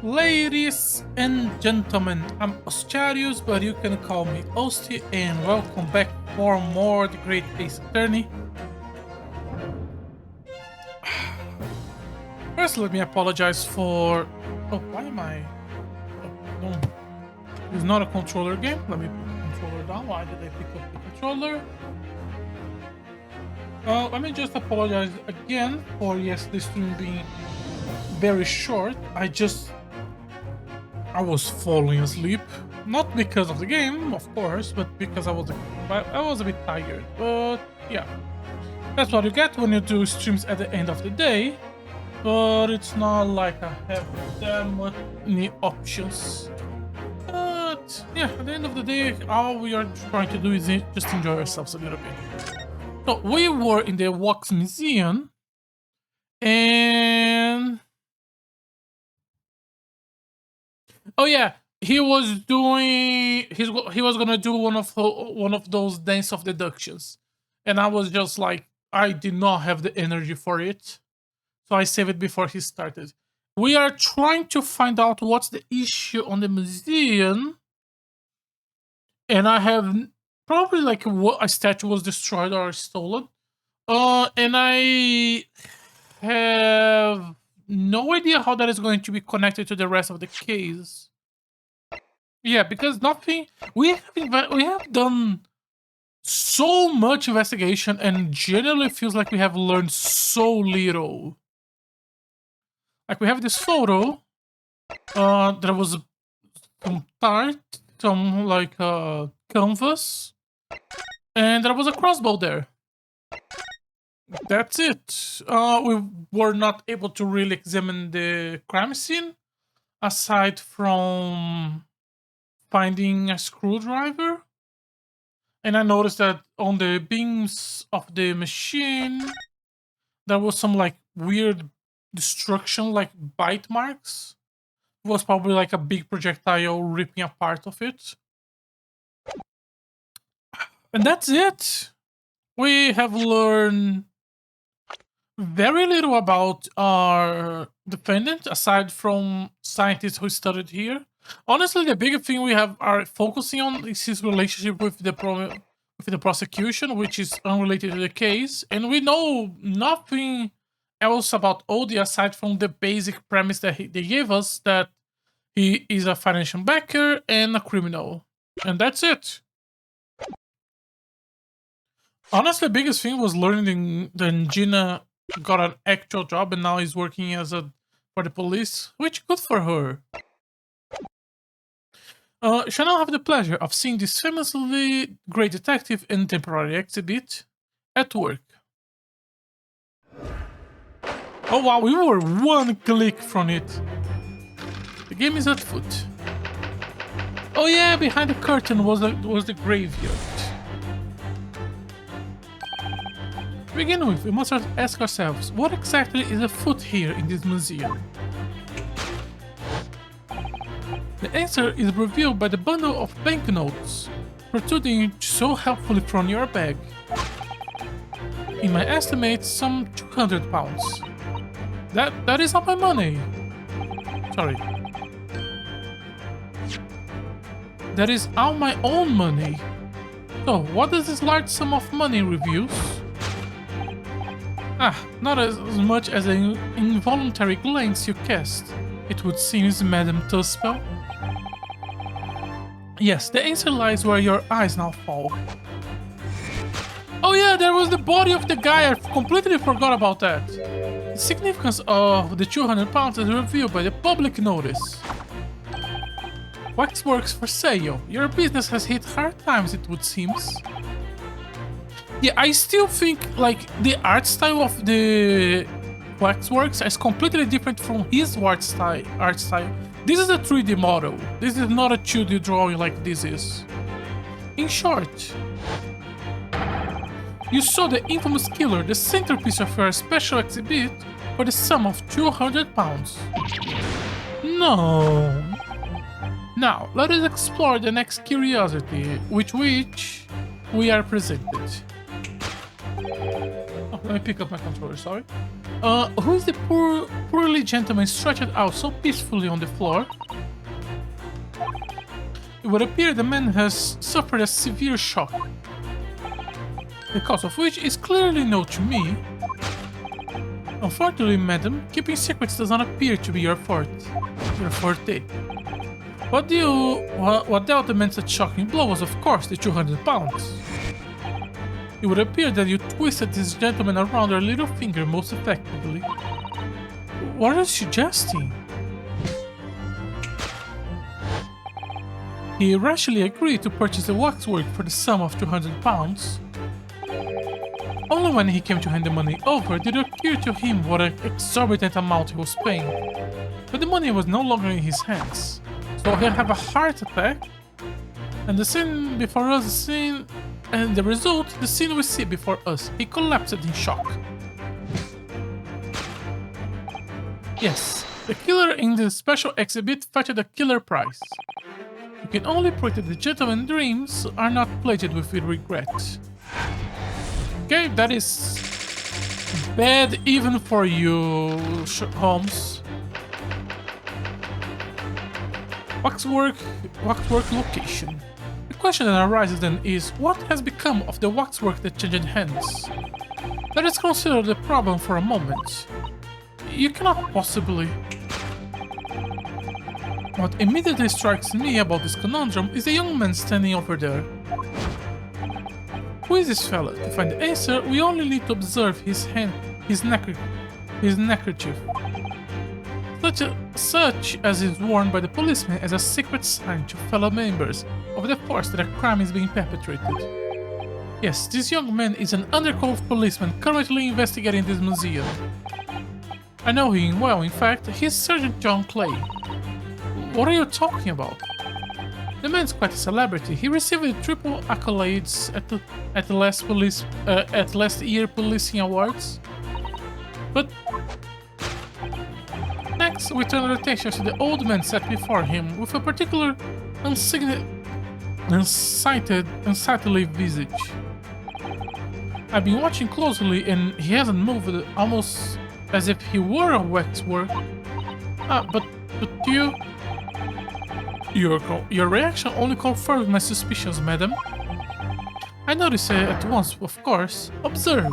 Ladies and gentlemen, I'm Ostarius, but you can call me Osti, and welcome back for more The Great Ace Attorney. First, let me apologize for... Oh, why am I... Oh, no. It's not a controller game. Let me put the controller down. Why did I pick up the controller? Let me just apologize again for, yes, this stream being very short. I was falling asleep, not because of the game, of course, but because I was a bit tired. But yeah, that's what you get when you do streams at the end of the day. But it's not like I have that many options. But yeah, at the end of the day, all we are trying to do is just enjoy ourselves a little bit. So we were in the Wax Museum, and oh yeah, he was gonna do one of those dance of deductions, and I was just like, I did not have the energy for it, so I saved it before he started. We are trying to find out what's the issue on the museum, and I have probably like a statue was destroyed or stolen, and I have no idea how that is going to be connected to the rest of the case. Yeah, because nothing. We have done so much investigation, and generally feels like we have learned so little. Like we have this photo. There was some tart, some like canvas, and there was a crossbow there. That's it. We were not able to really examine the crime scene, aside from finding a screwdriver. And I noticed that on the beams of the machine, there was some like weird destruction, like bite marks. It was probably like a big projectile ripping a part of it. And that's it. We have learned very little about our defendant, aside from scientists who studied here. Honestly, the bigger thing we are focusing on is his relationship with the prosecution, which is unrelated to the case, and we know nothing else about Odie aside from the basic premise that they gave us, that he is a financial backer and a criminal, and that's it. Honestly, the biggest thing was learning that Gina got an actual job and now is working for the police, which good for her. Shall now have the pleasure of seeing this famously great detective and temporary exhibit at work. Oh wow, we were one click from it. The game is at foot. Oh yeah, behind the curtain was the graveyard. To begin with, we must ask ourselves, what exactly is afoot here in this museum? The answer is revealed by the bundle of banknotes protruding so helpfully from your bag. In my estimate, some 200 pounds. That is not my money. Sorry. That is all my own money. So, what does this large sum of money reveals? Not as much as an involuntary glance you cast, it would seem, Madame Tuspel. Yes, the answer lies where your eyes now fall. Oh yeah, there was the body of the guy, I completely forgot about that. The significance of the 200 pounds is revealed by the public notice. Waxworks for sale. Your business has hit hard times, it would seem. Yeah, I still think like the art style of the Waxworks is completely different from his art style. This is a 3D model. This is not a 2D drawing like this is. In short, you saw the infamous killer, the centerpiece of your special exhibit, for the sum of 200 pounds. No. Now, let us explore the next curiosity, with which we are presented. Oh, let me pick up my controller, sorry. Who is the poorly gentleman stretched out so peacefully on the floor? It would appear the man has suffered a severe shock, the cause of which is clearly known to me. Unfortunately, madam, keeping secrets does not appear to be your forte. What dealt the man such shocking blow was, of course, the 200 pounds. It would appear that you twisted this gentleman around your little finger most effectively. What are you suggesting? He rashly agreed to purchase the waxwork for the sum of 200 pounds. Only when he came to hand the money over did it occur to him what an exorbitant amount he was paying. But the money was no longer in his hands, so he'll have a heart attack, and the scene before us, and the result, the scene we see before us, he collapsed in shock. Yes, the killer in the special exhibit fetched a killer price. You can only pray that the gentleman's dreams are not plagued with regret. Okay, that is bad even for you, Holmes. Waxwork location. The question that arises then is, what has become of the waxwork that changed hands? Let us consider the problem for a moment. You cannot possibly... What immediately strikes me about this conundrum is the young man standing over there. Who is this fella? To find the answer, we only need to observe his hand, his neckerchief. Such as is worn by the policeman as a secret sign to fellow members of the force that a crime is being perpetrated. Yes, this young man is an undercover policeman currently investigating this museum. I know him well, in fact, he's Sergeant John Clay. What are you talking about? The man's quite a celebrity. He received triple accolades at last year policing awards. But next, we turn our attention to the old man sat before him with a particular unsightly visage. I've been watching closely, and he hasn't moved, almost as if he were a waxwork. But you... Your reaction only confirmed my suspicions, madam. I noticed at once, of course. Observe.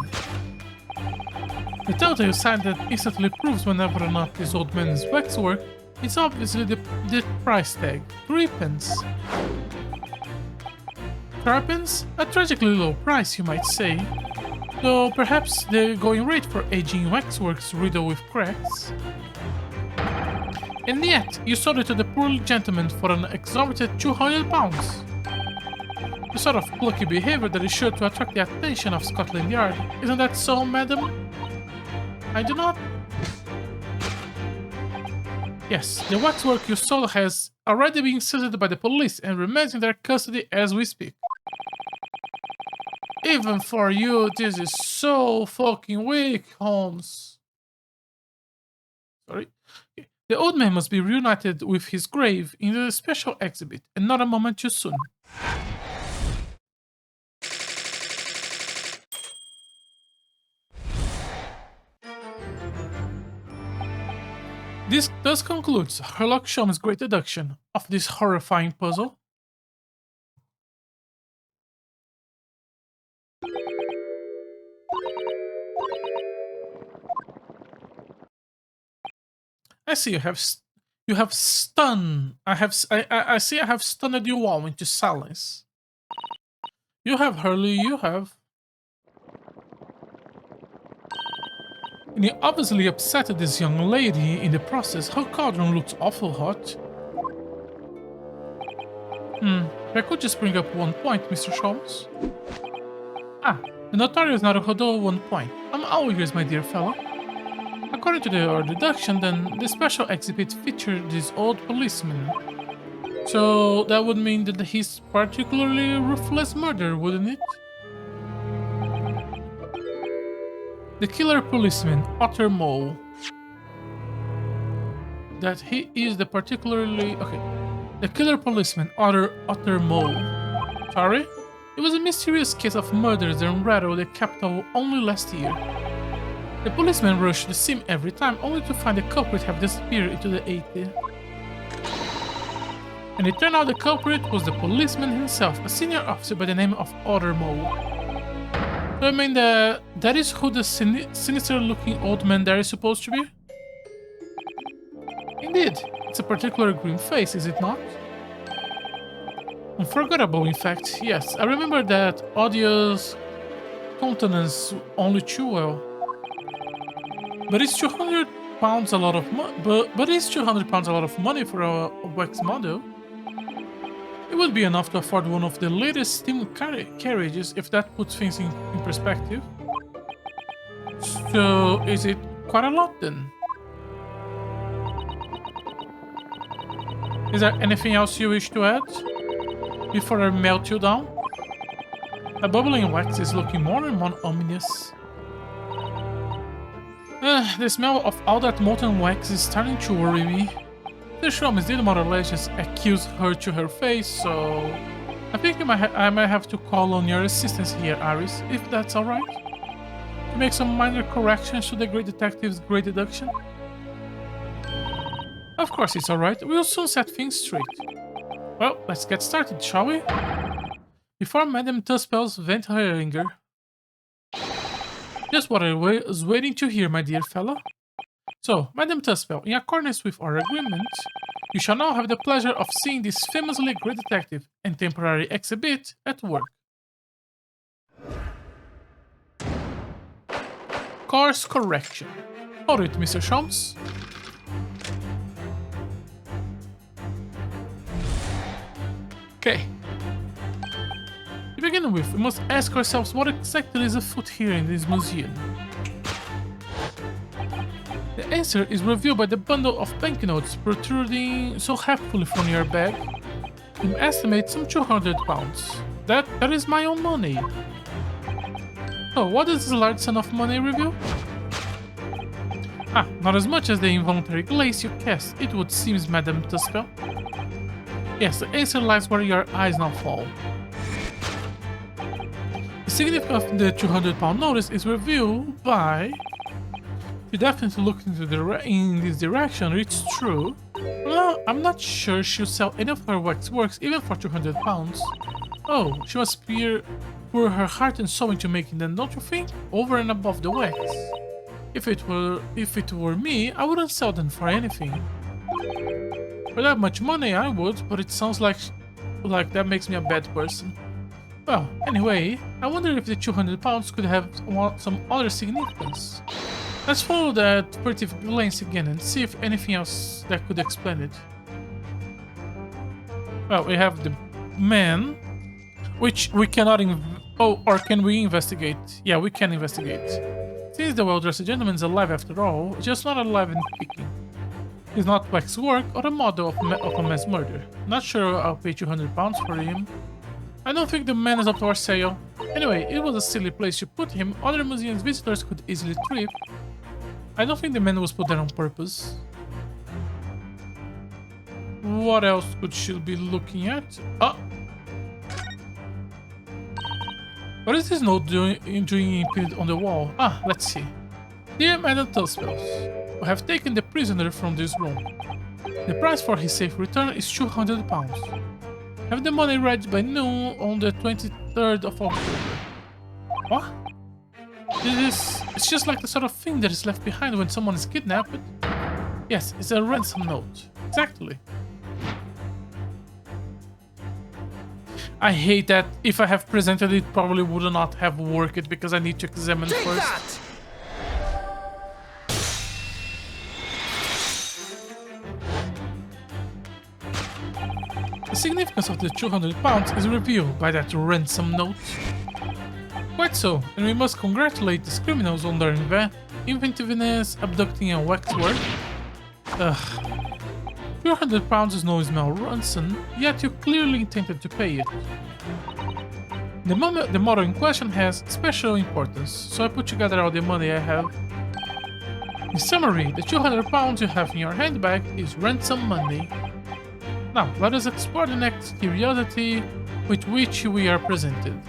The telltale sign that instantly proves whenever or not this old man is waxwork is obviously the price tag. 3p. 3p? A tragically low price, you might say. Though perhaps the going rate for aging waxworks riddled with cracks. And yet, you sold it to the poor gentleman for an exorbitant 200 pounds. The sort of plucky behavior that is sure to attract the attention of Scotland Yard. Isn't that so, madam? I do not... Yes, the waxwork you sold has already been seized by the police and remains in their custody as we speak. Even for you, this is so fucking weak, Holmes. Sorry. The old man must be reunited with his grave in the special exhibit, and not a moment too soon. This thus concludes Sherlock Holmes' great deduction of this horrifying puzzle. I see you have stunned. I see I have stunned you all into silence. You have, Hurley, you have. And you obviously upset this young lady in the process. Her cauldron looks awful hot. If I could just bring up one point, Mr. Holmes. The notorious Naruhodo 1 point. I'm all ears, my dear fellow. According to our deduction, then, the special exhibit featured this old policeman. So that would mean that he's particularly ruthless murder, wouldn't it? The killer policeman, Otter Mole. That he is the particularly... Okay. The killer policeman, Otter Mole. Sorry? It was a mysterious case of murders that unraveled the capital only last year. The policemen rush the scene every time, only to find the culprit have disappeared into the 80. And it turned out the culprit was the policeman himself, a senior officer by the name of Ottermo. So I mean, that is who the sinister-looking old man there is supposed to be? Indeed, it's a particular grim face, is it not? Unforgettable, in fact, yes. I remember that odious countenance only too well. But is 200 pounds a lot of money? But is 200 pounds a lot of money for a wax model? It would be enough to afford one of the latest steam carriages, if that puts things in perspective. So, is it quite a lot then? Is there anything else you wish to add before I melt you down? The bubbling wax is looking more and more ominous. The smell of all that molten wax is starting to worry me. The Shrooms did more or less just accuse her to her face, so I think I might have to call on your assistance here, Aris, if that's alright. To make some minor corrections to the Great Detective's great deduction. Of course it's alright, we'll soon set things straight. Well, let's get started, shall we? Before Madame Tuspel's vent her anger. Just what I was waiting to hear, my dear fellow. So, Madame Tuspel, in accordance with our agreement, you shall now have the pleasure of seeing this famously great detective and temporary exhibit at work. Course correction. Hold it, Mr. Sholmes. Okay. To begin with, we must ask ourselves what exactly is afoot here in this museum. The answer is revealed by the bundle of banknotes protruding so helpfully from your bag. You estimate some 200 pounds. That is my own money. So, what does this large sum of money reveal? Not as much as the involuntary glaze you cast, it would seem, Madame Tuspel. Yes, the answer lies where your eyes now fall. The significance of the 200-pound notice is revealed by... You definitely look in this direction, it's true. Well, I'm not sure she'll sell any of her wax works even for 200 pounds. Oh, she must pour her heart and soul into making them, don't you think? Over and above the wax. If it were me, I wouldn't sell them for anything. For that much money, I would, but it sounds like that makes me a bad person. Well, anyway, I wonder if the 200 pounds could have some other significance. Let's follow that furtive glance again and see if anything else that could explain it. Well, we have the man, which we cannot or can we investigate? Yeah, we can investigate. Since the well-dressed gentleman is alive after all, just not alive and kicking. He's not wax work or a model of a mass murder. Not sure I'll pay 200 pounds for him. I don't think the man is up to our sale. Anyway, it was a silly place to put him. Other museums visitors could easily trip. I don't think the man was put there on purpose. What else could she be looking at? What is this note doing imprinted on the wall? Let's see. Dear Madame Tuspels, we have taken the prisoner from this room. The price for his safe return is 200 pounds. Have the money ready by noon on the 23rd of October. What? It's just like the sort of thing that is left behind when someone is kidnapped. Yes, it's a ransom note. Exactly. I hate that if I have presented it, probably would not have worked because I need to examine it first. That! The significance of the 200 pounds is revealed by that ransom note. Quite so, and we must congratulate these criminals on their inventiveness abducting a waxwork. 200 pounds is no small ransom, yet you clearly intended to pay it. The model in question has special importance, so I put together all the money I have. In summary, the 200 pounds you have in your handbag is ransom money. Now, let us explore the next curiosity with which we are presented.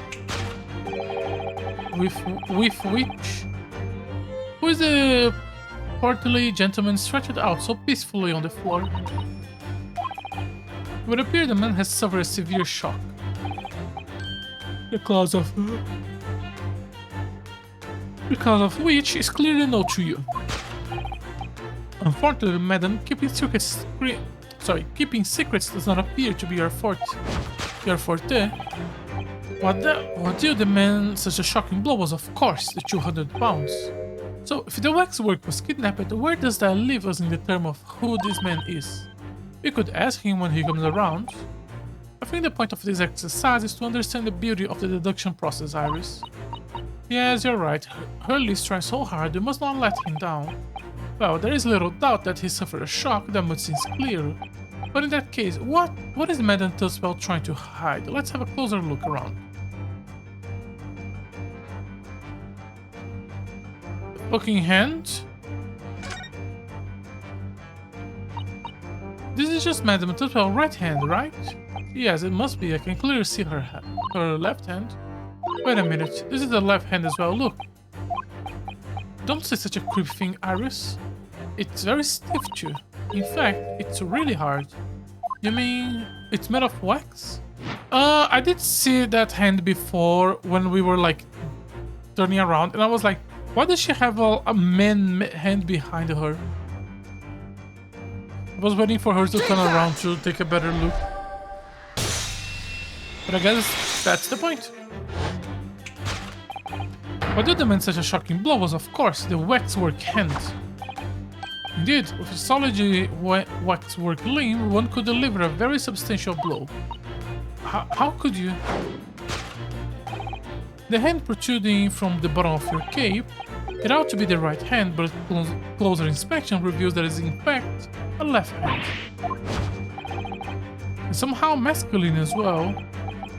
With which? Who is the portly gentleman stretched out so peacefully on the floor? It would appear the man has suffered a severe shock. The cause of which is clearly known to you. Unfortunately, madam, keeping secrets does not appear to be your forte. What did the man such a shocking blow was, of course, the 200 pounds. So, if the waxwork was kidnapped, where does that leave us in the term of who this man is? We could ask him when he comes around. I think the point of this exercise is to understand the beauty of the deduction process, Iris. Yes, you're right. Hurley's trying so hard, we must not let him down. Well, there is little doubt that he suffered a shock, that much seems clear. But in that case, what is Madame Tusswell trying to hide? Let's have a closer look around. Looking hand. This is just Madame Tusswell's right hand, right? Yes, it must be. I can clearly see her left hand. Wait a minute, this is the left hand as well, look. Don't say such a creepy thing, Iris. It's very stiff too. In fact, it's really hard. You mean it's made of wax? I did see that hand before when we were like turning around and I was like, why does she have a man hand behind her? I was waiting for her to turn around to take a better look. But I guess that's the point. What did the man such a shocking blow was, of course, the waxwork hand. Indeed, with a solid waxwork limb, one could deliver a very substantial blow. How could you? The hand protruding from the bottom of your cape, it ought to be the right hand, but closer inspection reveals that it is in fact a left hand. And somehow masculine as well.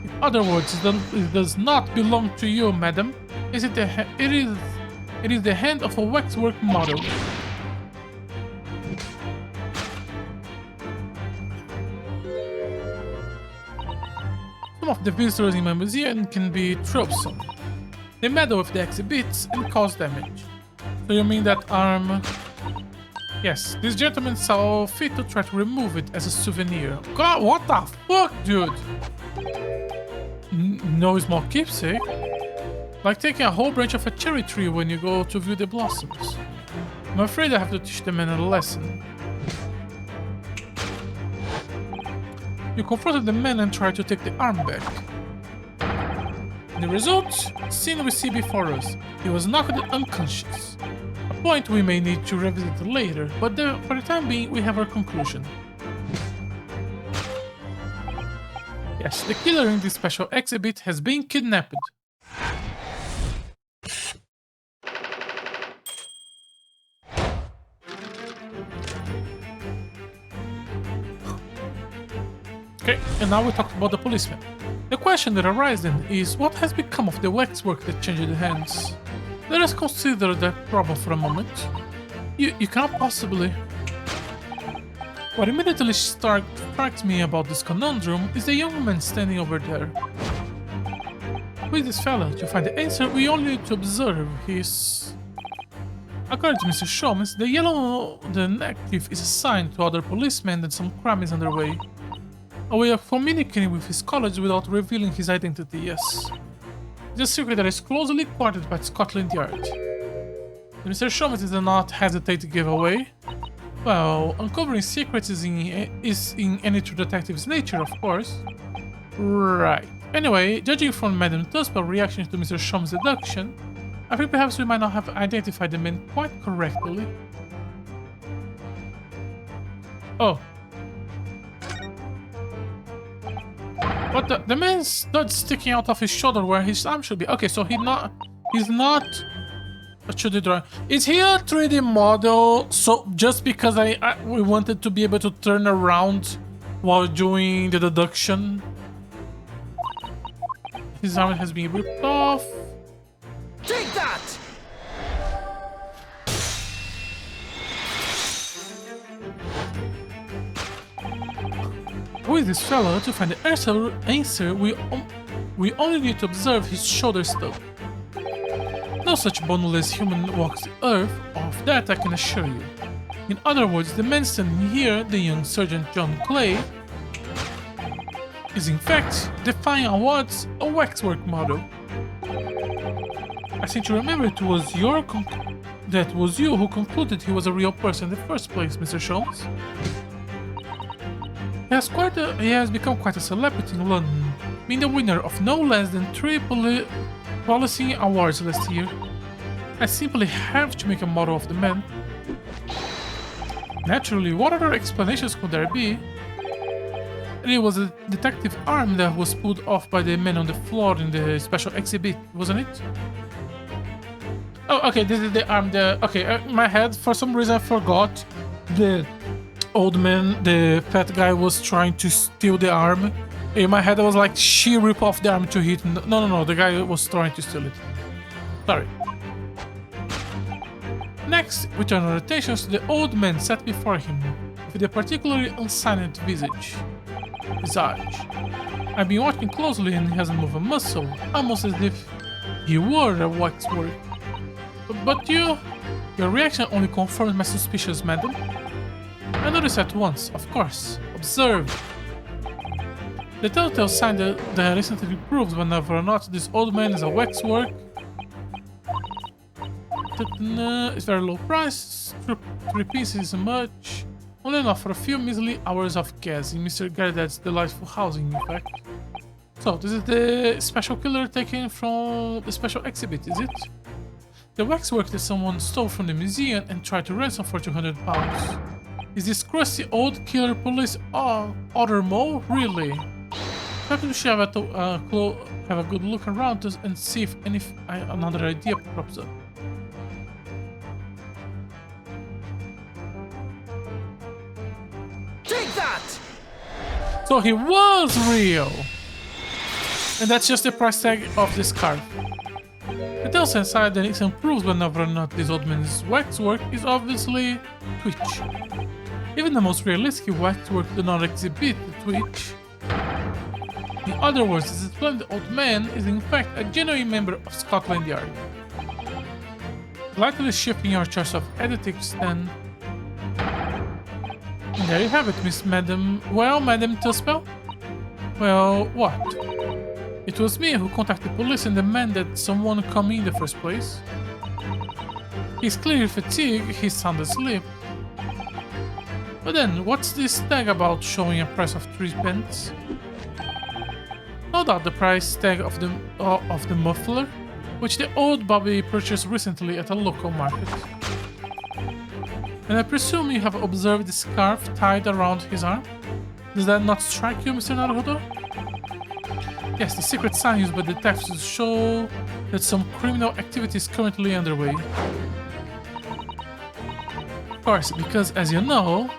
In other words, it does not belong to you, madam. It is the hand of a waxwork model. Some of the visitors in my museum can be troublesome. They meddle with the exhibits and cause damage. So you mean that arm? Yes, this gentleman saw fit to try to remove it as a souvenir. God, what the fuck, dude? No small keepsake? Like taking a whole branch of a cherry tree when you go to view the blossoms. I'm afraid I have to teach the man a lesson. You confronted the man and tried to take the arm back. The result? Scene we see before us. He was knocked unconscious. A point we may need to revisit later, but for the time being we have our conclusion. Yes, the killer in this special exhibit has been kidnapped. Okay, and now we talk about the policeman. The question that arises then is, what has become of the waxwork that changed hands? Let us consider that problem for a moment. You cannot possibly... What immediately strikes me about this conundrum is the young man standing over there. Who is this fella? To find the answer, we only need to observe his... According to Mr. Sholmes, the negative is a sign to other policemen that some crime is underway. A way of communicating with his colleagues without revealing his identity, yes. It's a secret that is closely guarded by Scotland Yard. Mr. Sholmes did not hesitate to give away. Well, uncovering secrets is in any true detective's nature, of course. Right. Anyway, judging from Madame Tusswell's reaction to Mr. Sholmes' deduction, I think perhaps we might not have identified the man quite correctly. Oh. But the man's stud sticking out of his shoulder where his arm should be. Okay, so he's not... What should he draw? Is he a 3D model? So just because we wanted to be able to turn around while doing the deduction? His arm has been ripped off. Take that! Who is this fellow? To find the answer, we only need to observe his shoulder stub. No such boneless human walks the earth, of that I can assure you. In other words, the man standing here, the young Sergeant John Clay, is in fact defying our odds a waxwork model. I seem to remember it was that was you who concluded he was a real person in the first place, Mr. Sholmes. He has become quite a celebrity in London, being the winner of no less than 3 policy awards last year. I simply have to make a model of the man. Naturally, what other explanations could there be? It was a detective arm that was pulled off by the man on the floor in the special exhibit, wasn't it? Oh, okay, this is the arm. My head, for some reason, I forgot the old man, the fat guy, was trying to steal the arm. In my head, I was like, she ripped off the arm to hit. No, the guy was trying to steal it. Sorry. Next, we turn our attention to the old man sat before him, with a particularly unsilent visage. I've been watching closely and he hasn't moved a muscle, almost as if he were a waxwork. But your reaction only confirms my suspicions, madam. I noticed at once, of course. Observe. The telltale sign that recently proves whether or not this old man is a waxwork. It's very low price, 3 pieces isn't much. Only enough for a few measly hours of gas in Mr. Gardade's delightful housing, in fact. So, this is the special killer taken from the special exhibit, is it? The waxwork that someone stole from the museum and tried to ransom for £200. Is this crusty old killer police other mole? Really? Perhaps we should have a good look around us and see if another idea pops up. Take that! So he was real! And that's just the price tag of this scarf. The telltale sign that it improves whenever or not this old man's waxwork is obviously twitch. Even the most realistic waxwork do not exhibit the twitch. In other words, this splendid old man is in fact a genuine member of Scotland Yard. Slightly shifting your choice of adjectives then. And there you have it, Madam Tuspel. Well, what? It was me who contacted the police and demanded someone come in the first place. He's clearly fatigued, he's sound asleep. But then, what's this tag about showing a price of 3 pence? No doubt the price tag of the muffler, which the old Bobby purchased recently at a local market. And I presume you have observed the scarf tied around his arm? Does that not strike you, Mr. Naruhodo? Yes, the secret sign used by detectives to show that some criminal activity is currently underway. Of course, because as you know,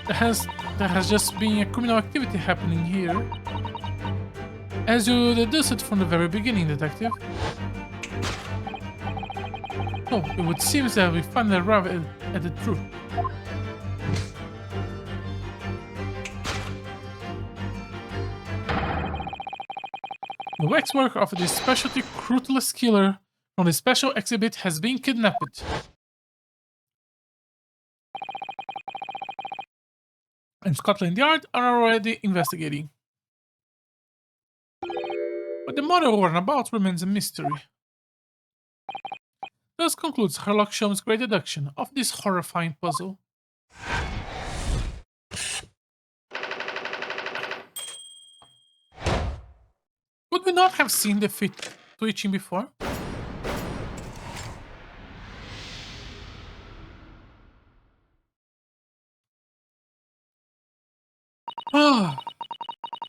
there has just been a criminal activity happening here. As you deduced from the very beginning, detective. So, it would seem that we finally arrived at the truth. The waxwork of this specialty ruthless killer from the special exhibit has been kidnapped. And Scotland Yard are already investigating. But the model runabout remains a mystery. Thus concludes Sherlock Holmes' great deduction of this horrifying puzzle. Would we not have seen the feet twitching before?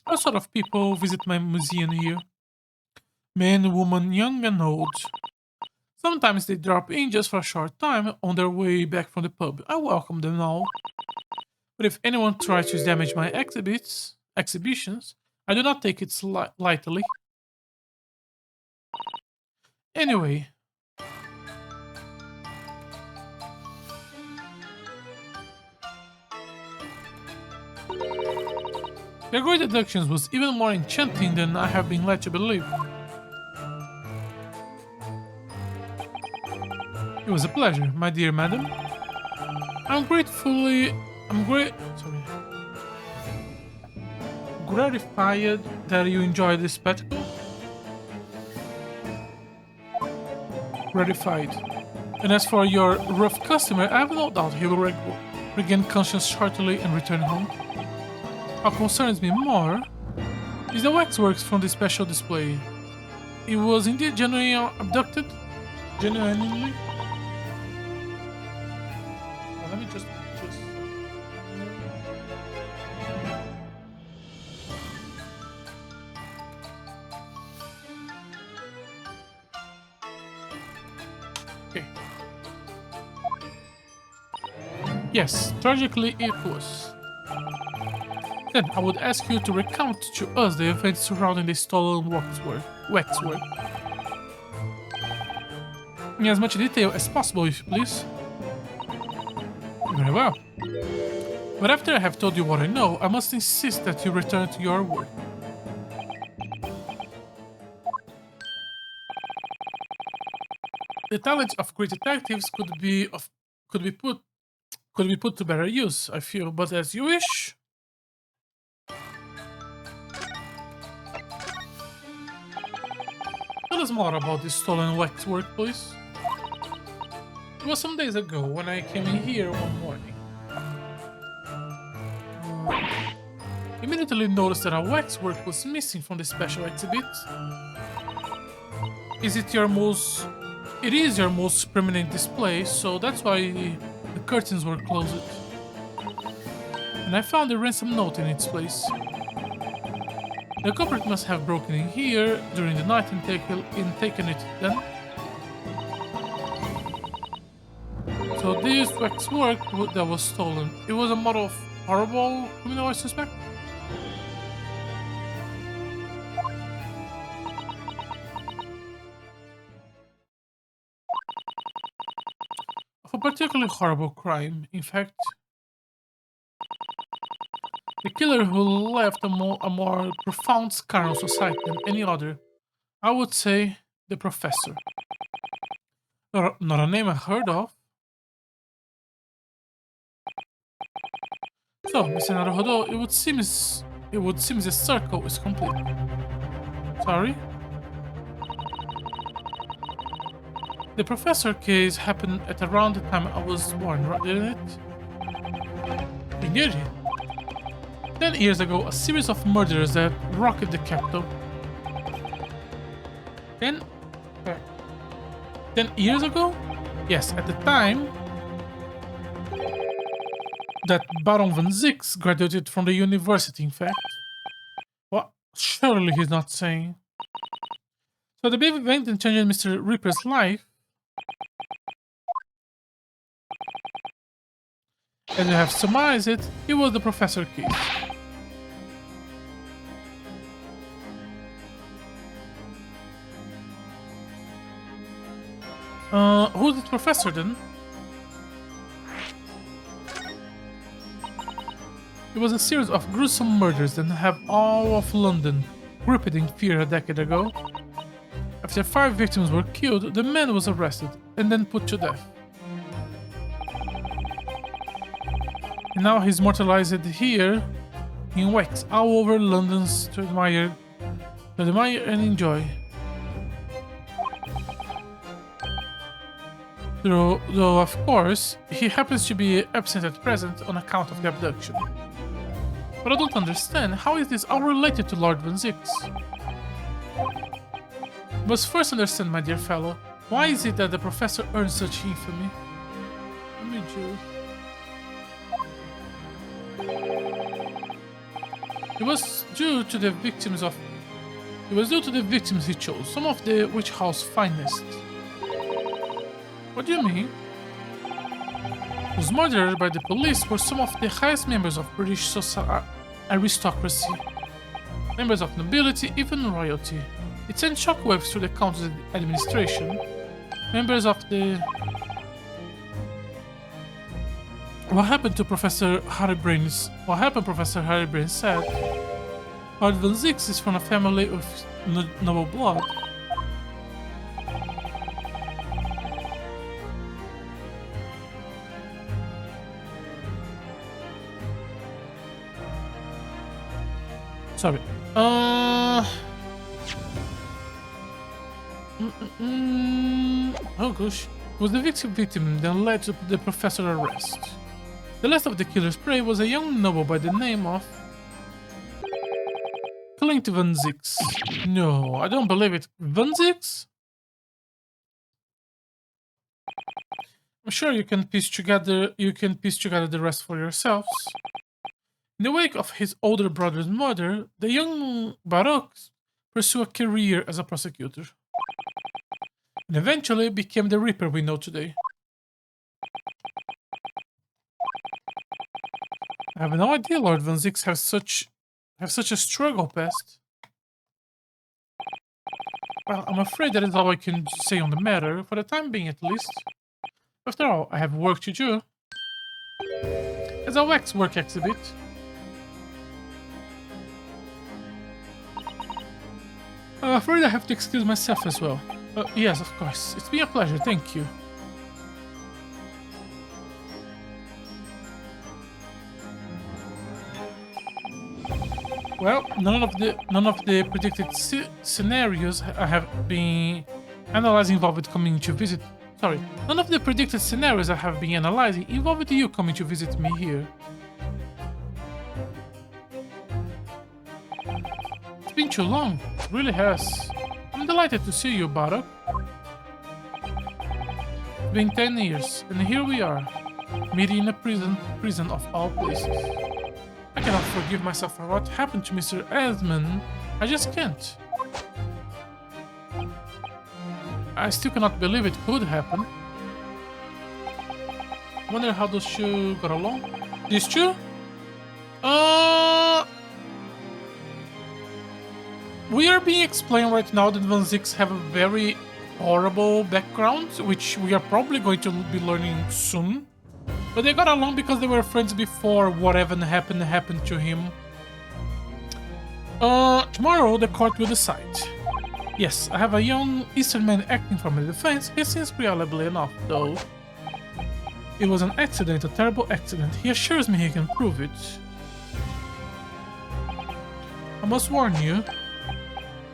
What sort of people visit my museum here? Men, women, young and old. Sometimes they drop in just for a short time on their way back from the pub. I welcome them all. But if anyone tries to damage my exhibitions, I do not take it lightly. Anyway. Your great deductions was even more enchanting than I have been led to believe. It was a pleasure, my dear madam. I'm gratefully... I'm great... Sorry. Gratified that you enjoyed this spectacle. Gratified. And as for your rough customer, I have no doubt he will regain conscience shortly and return home. What concerns me more is the waxworks from the special display. It was indeed genuinely abducted. Genuinely. Well, let me just. Okay. Yes, tragically it was. Then I would ask you to recount to us the events surrounding the stolen waxwork. In as much detail as possible, if you please. Very well. But after I have told you what I know, I must insist that you return to your work. The talents of great detectives could be put to better use, I feel, but as you wish. Tell us more about this stolen waxwork, please. It was some days ago when I came in here one morning. Immediately noticed that a waxwork was missing from the special exhibit. It is your most prominent display, so that's why the curtains were closed. And I found a ransom note in its place. The culprit must have broken in here during the night and taken it then. So this waxwork that was stolen, it was a model of horrible criminal, I suspect? Of a particularly horrible crime, in fact. The killer who left a more profound scar on society than any other. I would say the professor. Not a name I heard of. So, Mr. Naruhodo, it would seem the circle is complete. Sorry? The professor case happened at around the time I was born, didn't it? Indeed. 10 years ago, a series of murders that rocked the capital. 10 years ago? Yes, at the time that Baron von Zix graduated from the university, in fact. Well, surely he's not saying. So the big event that changed Mr. Reaper's life, as you have surmised it was the professor case. Who's the professor then? It was a series of gruesome murders that have all of London gripped in fear a decade ago. After 5 victims were killed, the man was arrested and then put to death. And now he's mortalized here in wax all over London to admire and enjoy. Though of course, he happens to be absent at present on account of the abduction. But I don't understand, how is this all related to Lord Von Zix? You must first understand, my dear fellow, why is it that the professor earned such infamy? Let me It was due to the victims he chose, some of the witch house finest. What do you mean? Those murdered by the police were some of the highest members of British aristocracy, members of nobility, even royalty. It sent shockwaves through the country's administration. Members of the... What happened, Professor Harry Brains said. Lord Von Zix is from a family of noble blood. Sorry. Oh gosh. Was the victim then led to the professor arrest? The last of the killer's prey was a young noble by the name of Clint Van Zix. No, I don't believe it. Van Zix? I'm sure you can piece together the rest for yourselves. In the wake of his older brother's murder, the young Baruch pursued a career as a prosecutor, and eventually became the Reaper we know today. I have no idea Lord Van Zix have such a struggle past. Well, I'm afraid that is all I can say on the matter, for the time being at least. After all, I have work to do. As a waxwork exhibit. I'm afraid I have to excuse myself as well. Yes, of course. It's been a pleasure, thank you. Well, none of the predicted scenarios I have been analyzing involved coming to visit. Sorry, none of the predicted scenarios I have been analyzing involved you coming to visit me here. It's been too long, it really has. I'm delighted to see you, Baruch. It's been 10 years, and here we are, meeting in a prison of all places. I cannot forgive myself for what happened to Mr. Esmond. I just can't. I still cannot believe it could happen. Wonder how those two got along. These two? We are being explained right now that Van Zix have a very horrible background, which we are probably going to be learning soon. But they got along because they were friends before whatever happened to him. Tomorrow the court will decide. Yes, I have a young Eastern man acting for my defense. He seems reliable enough, though. It was an accident, a terrible accident. He assures me he can prove it. I must warn you.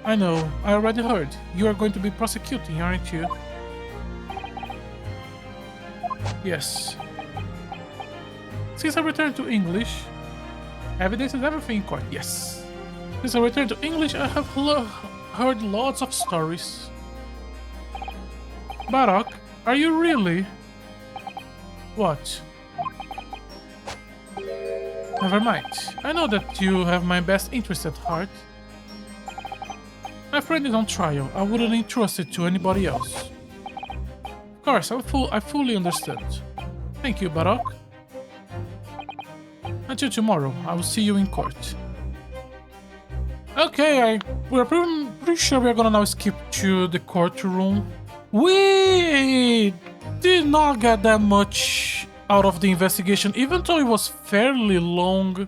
I know, I already heard. You are going to be prosecuting, aren't you? Yes. Since I returned to English, evidence is everything in court, yes. Since I returned to English, I have heard lots of stories. Baruch, are you really? What? Never mind. I know that you have my best interest at heart. My friend is on trial. I wouldn't entrust it to anybody else. Of course, I fully understand. Thank you, Baruch. Until tomorrow, I will see you in court. Okay, we're pretty sure we're gonna now skip to the courtroom. We did not get that much out of the investigation, even though it was fairly long.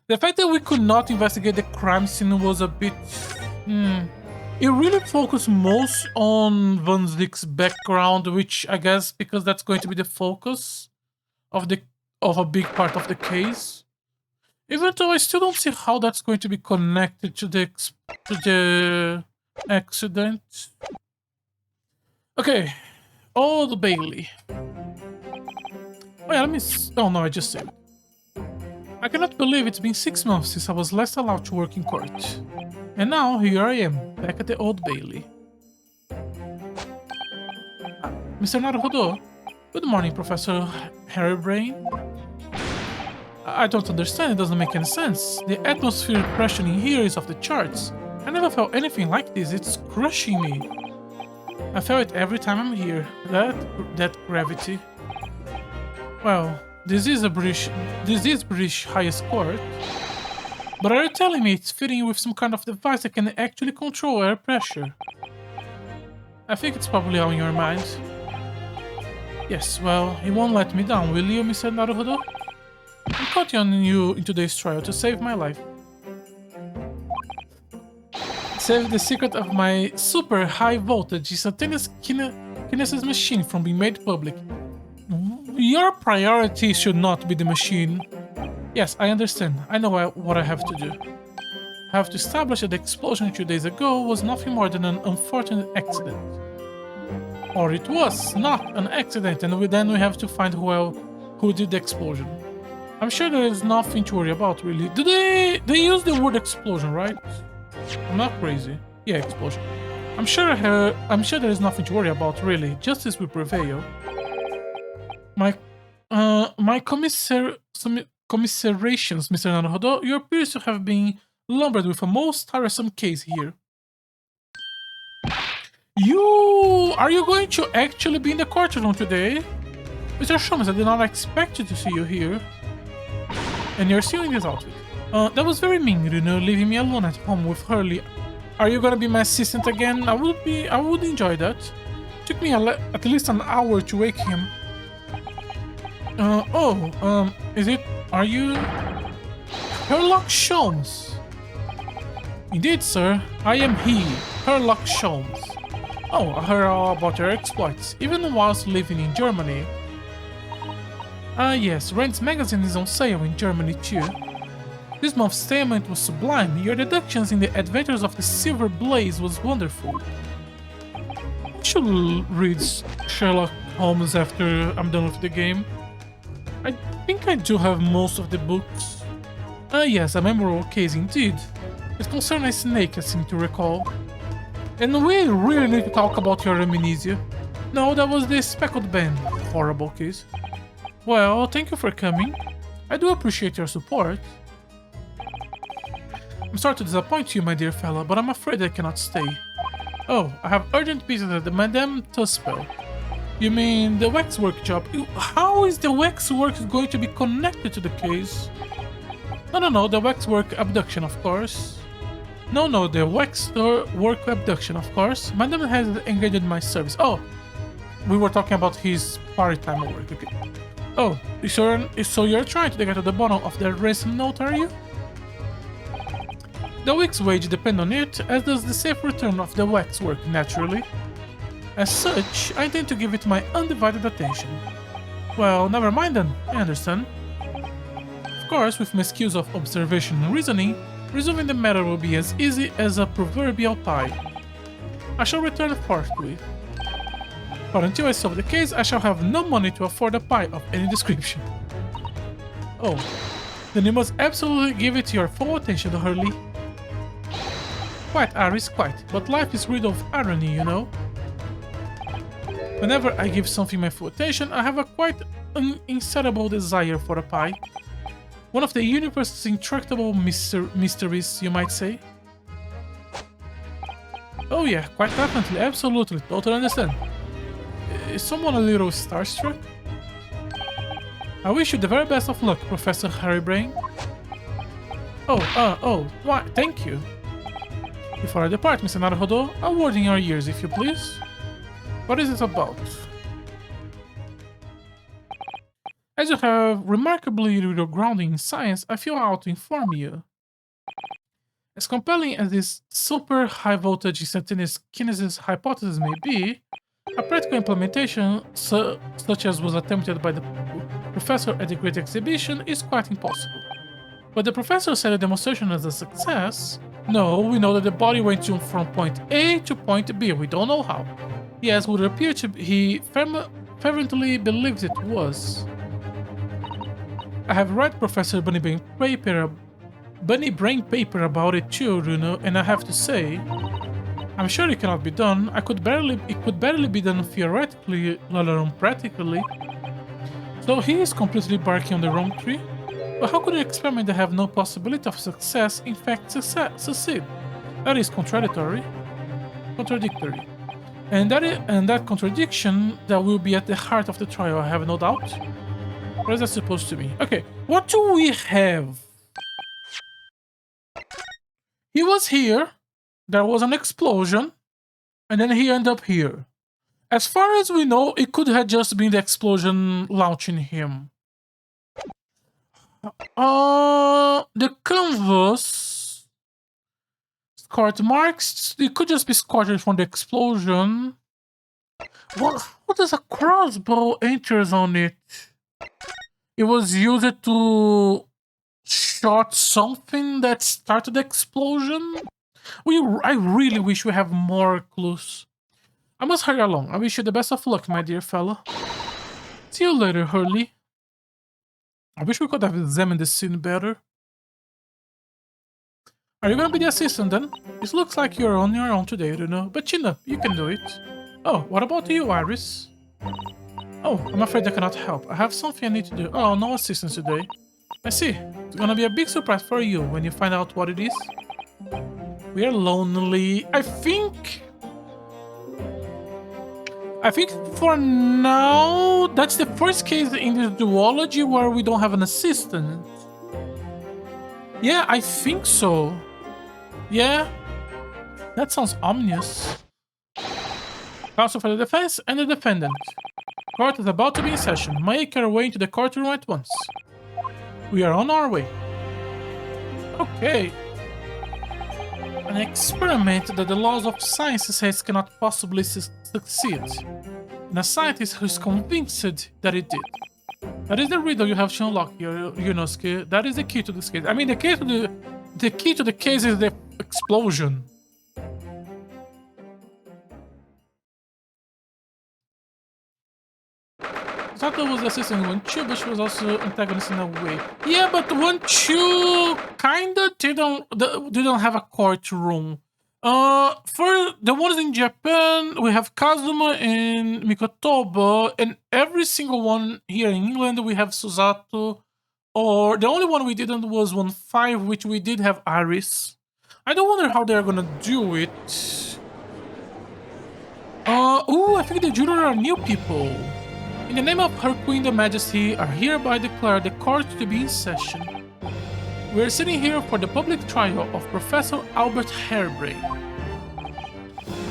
The fact that we could not investigate the crime scene was a bit... It really focused most on Van Zix's background, which I guess because that's going to be the focus of a big part of the case. Even though I still don't see how that's going to be connected to the accident. Okay, Old Bailey. Oh yeah, oh no, I just saved. I cannot believe it's been 6 months since I was last allowed to work in court. And now, here I am, back at the Old Bailey. Mr. Naruhodo, good morning, Professor Harrybrain. I don't understand, it doesn't make any sense. The atmospheric pressure in here is off the charts. I never felt anything like this, it's crushing me. I feel it every time I'm here, that gravity. Well, this is British highest court. But are you telling me it's fitting with some kind of device that can actually control air pressure? I think it's probably on your mind. Yes, well, you won't let me down, will you, Mr. Naruhodo? I'm counting on you in today's trial to save my life. Save the secret of my super high voltage instantaneous kinesis machine from being made public. Your priority should not be the machine. Yes, I understand. I know what I have to do. have to establish that the explosion 2 days ago was nothing more than an unfortunate accident. Or it was not an accident, and then we have to find who did the explosion. I'm sure there is nothing to worry about, really. Do they use the word explosion, right? I'm not crazy. Yeah, explosion. I'm sure there is nothing to worry about, really. Justice will prevail. My commiserations, Mr. Naruhodo. You appear to have been lumbered with a most tiresome case here. Are you going to actually be in the courtroom today? Mr. Sholmes, I did not expect you to see you here. And you're still in this outfit. That was very mean, leaving me alone at home with Hurley. Are you gonna be my assistant again? I would enjoy that. Took me at least an hour to wake him. Are you... Herlock Sholmes? Indeed, sir. I am he, Herlock Sholmes. Oh, I heard all about your exploits, even whilst living in Germany. Yes, Rand's magazine is on sale in Germany too. This month's statement was sublime. Your deductions in the Adventures of the Silver Blaze was wonderful. I should read Sherlock Holmes after I'm done with the game. I think I do have most of the books. Yes, a memorable case indeed. It concerned a snake, I seem to recall. And we really need to talk about your amnesia. No, that was the Speckled Band. Horrible case. Well, thank you for coming. I do appreciate your support. I'm sorry to disappoint you, my dear fellow, but I'm afraid I cannot stay. Oh, I have urgent business at the Madame Tuspel. You mean the waxwork job? How is the waxwork going to be connected to the case? No, the waxwork abduction, of course. No, the waxwork abduction, of course. Madame has engaged in my service. Oh, we were talking about his part-time work. Okay. Oh, so you're trying to get to the bottom of the ransom note, are you? The week's wage depends on it, as does the safe return of the waxwork, naturally. As such, I intend to give it my undivided attention. Well, never mind then, I understand. Of course, with my skills of observation and reasoning, resolving the matter will be as easy as a proverbial pie. I shall return forthwith. But until I solve the case, I shall have no money to afford a pie of any description. Oh, then you must absolutely give it your full attention, Hurley. Quite, Aris, quite. But life is rid of irony, you know. Whenever I give something my full attention, I have a quite insatiable desire for a pie. One of the universe's intractable mysteries, you might say. Oh yeah, quite definitely, absolutely, totally understand. Is someone a little starstruck? I wish you the very best of luck, Professor Harrybrain. Why, thank you. Before I depart, Mr. Naruhodo, a word in your ears, if you please. What is it about? As you have remarkably little grounding in science, I feel how to inform you. As compelling as this super high voltage instantaneous kinesis hypothesis may be, a practical implementation such as was attempted by the professor at the Great Exhibition is quite impossible. But the professor said the demonstration was a success. No, we know that the body went from point A to point B, we don't know how. Yes, would appear to be, he fervently believes it was. I have read Professor Bunny Brain paper about it too, Runo, and I have to say, I'm sure it cannot be done. It could barely be done theoretically, let alone practically. So he is completely barking on the wrong tree. But how could an experiment that have no possibility of success in fact succeed? That is contradictory. And that contradiction that will be at the heart of the trial, I have no doubt. What is that supposed to mean? Okay, what do we have? He was here, there was an explosion, and then he ended up here. As far as we know, it could have just been the explosion launching him. The canvas scorch marks, it could just be scorched from the explosion. What does a crossbow enters on it? It was used to shot something that started the explosion? I really wish we have more clues. I must hurry along. I wish you the best of luck, my dear fellow. See you later, Hurley. I wish we could have examined the scene better. Are you gonna be the assistant then? It looks like you're on your own today, you know, but chin up, you can do it. Oh, what about you, Iris? Oh, I'm afraid I cannot help. I have something I need to do. Oh, no assistance today. I see. It's gonna be a big surprise for you when you find out what it is. We are lonely. I think for now, that's the first case in this duology where we don't have an assistant. Yeah, I think so. Yeah, that sounds ominous. Counsel for the defense and the defendant. Court is about to be in session. Make your way into the courtroom at once. We are on our way. Okay. An experiment that the laws of science says cannot possibly succeed. And a scientist who is convinced that it did. That is the riddle you have to unlock here, Yunosuke. That is the key to this case. I mean, the key to the case is the explosion. Sato was the assistant in 1-2, but she was also antagonist in a way. Yeah, but 1-2 kinda didn't have a courtroom. For the ones in Japan, we have Kazuma and Mikotoba, and every single one here in England we have Susato. Or the only one we didn't was 1-5, which we did have Iris. I don't wonder how they're gonna do it. I think the jury are new people. In the name of Her Queen the Majesty, I hereby declare the court to be in session. We are sitting here for the public trial of Professor Albert Harebrain.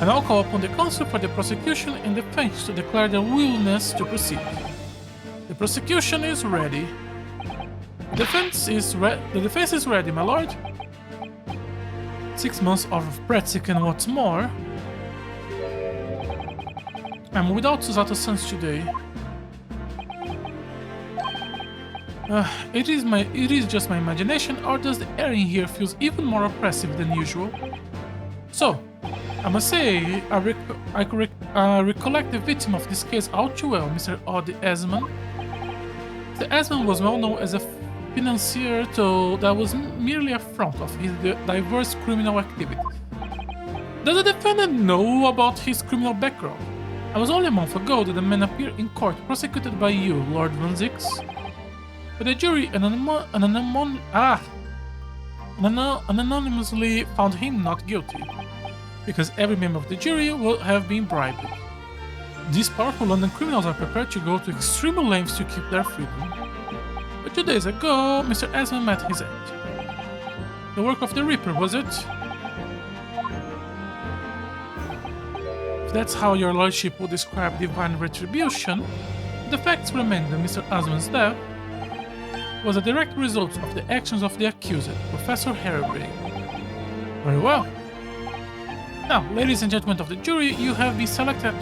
I now call upon the counsel for the prosecution and defense to declare their willingness to proceed. The prosecution is ready. The defense is ready, my lord. 6 months of practice and what's more. I'm without Susato-sans today. It is just my imagination, or does the air in here feels even more oppressive than usual? So, I must say, I recollect the victim of this case all too well, Mr. Odd Esmond. The Esmond was well known as a financier, though that was merely a front of his diverse criminal activities. Does the defendant know about his criminal background? It was only a month ago that the man appeared in court prosecuted by you, Lord Van Zix. But the jury anonymously found him not guilty, because every member of the jury will have been bribed. These powerful London criminals are prepared to go to extreme lengths to keep their freedom. But 2 days ago, Mr. Esmond met his end. The work of the Reaper, was it? If that's how your lordship would describe divine retribution, the facts remain that Mr. Esmond's death was a direct result of the actions of the accused, Professor Harebrain. Very well. Now, ladies and gentlemen of the jury, you have been selected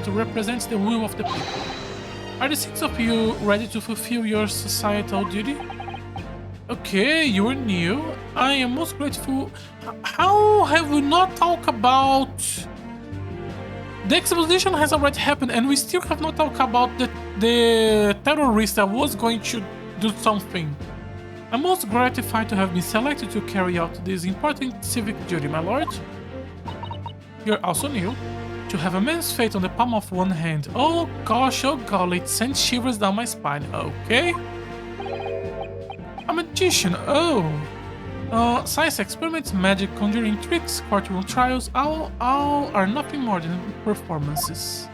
to represent the will of the people. Are the 6 of you ready to fulfill your societal duty? Okay, you are new. I am most grateful. How have we not talked about... The exposition has already happened and we still have not talked about the terrorist that was going to do something. I'm most gratified to have been selected to carry out this important civic duty, my lord. You're also new. To have a man's fate on the palm of one hand. Oh gosh, oh golly, it sends shivers down my spine. Okay. A magician, oh. Science experiments, magic, conjuring tricks, courtroom trials, all are nothing more than performances.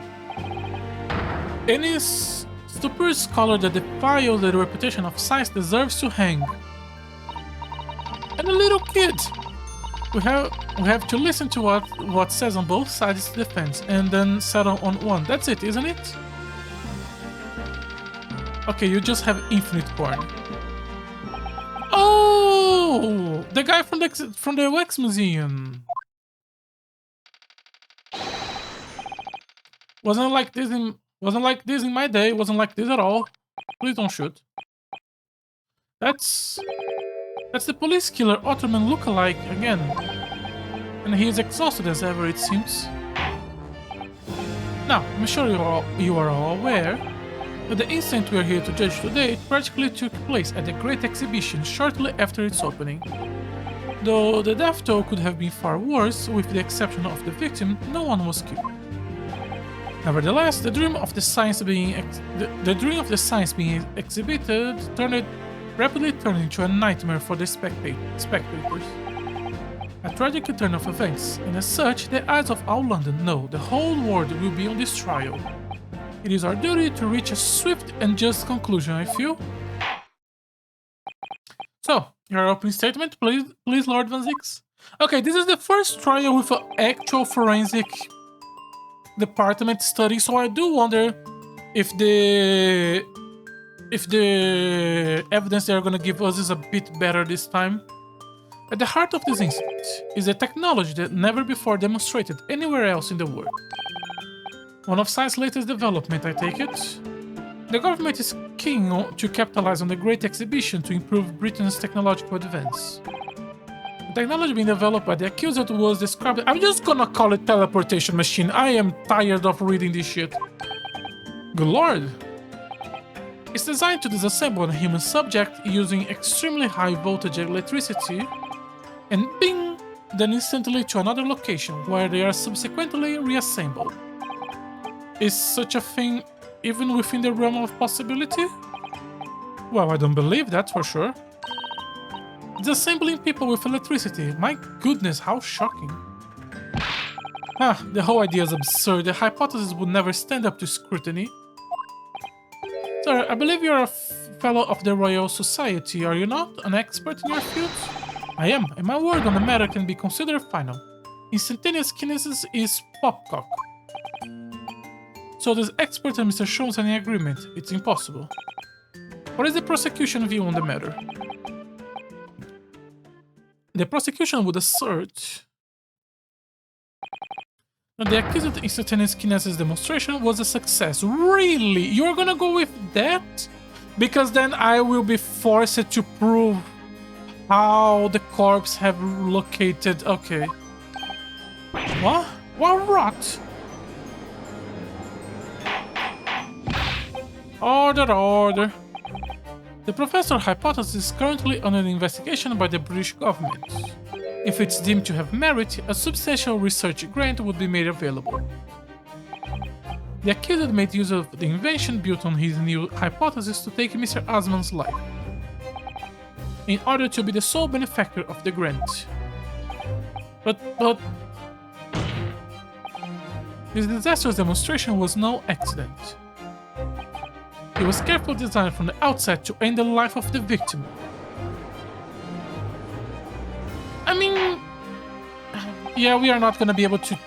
Any stupid scholar that defiles the reputation of science deserves to hang. And a little kid! We have to listen to what says on both sides of the defense and then settle on one. That's it, isn't it? Okay, you just have infinite corn. Oh, the guy from the Wax Museum. Wasn't like this in my day. Wasn't like this at all. Please don't shoot. That's That's the police killer Otterman lookalike again. And he is exhausted as ever, it seems. Now, I'm sure you are all aware that the incident we are here to judge today practically took place at the Great Exhibition shortly after its opening. Though the death toll could have been far worse, with the exception of the victim, no one was killed. Nevertheless, the dream of the science being exhibited rapidly turned into a nightmare for the spectators. A tragic turn of events, and as such, the eyes of all London, no, the whole world will be on this trial. It is our duty to reach a swift and just conclusion, I feel. So, your opening statement, please, Lord Van Zix. Okay, this is the first trial with an actual forensic department study, so I do wonder if the evidence they are gonna give us is a bit better this time. At the heart of this incident is a technology that never before demonstrated anywhere else in the world. One of science's latest development, I take it. The government is keen to capitalize on the Great Exhibition to improve Britain's technological advance. The technology being developed by the accused was described... I'm just gonna call it teleportation machine. I am tired of reading this shit. Good lord. It's designed to disassemble a human subject using extremely high voltage electricity and ping them instantly to another location where they are subsequently reassembled. Is such a thing even within the realm of possibility? Well, I don't believe that for sure. Disassembling people with electricity, my goodness, how shocking. The whole idea is absurd. The hypothesis would never stand up to scrutiny. Sir, I believe you're a fellow of the Royal Society, are you not? An expert in your field? I am, and my word on the matter can be considered final. Instantaneous kinesis is popcock. So does expert and Mr. Sholmes any agreement? It's impossible. What is the prosecution view on the matter? The prosecution would assert that the accused instantaneous kinesis demonstration was a success. Really? You're gonna go with that? Because then I will be forced to prove how the corpse have located... Okay. What? What rot? Order, order. The professor hypothesis is currently under investigation by the British government. If it's deemed to have merit, a substantial research grant would be made available. The accused made use of the invention built on his new hypothesis to take Mr. Osman's life, in order to be the sole benefactor of the grant. But... This disastrous demonstration was no accident. It was carefully designed from the outset to end the life of the victim. I mean... Yeah, we are not gonna be able to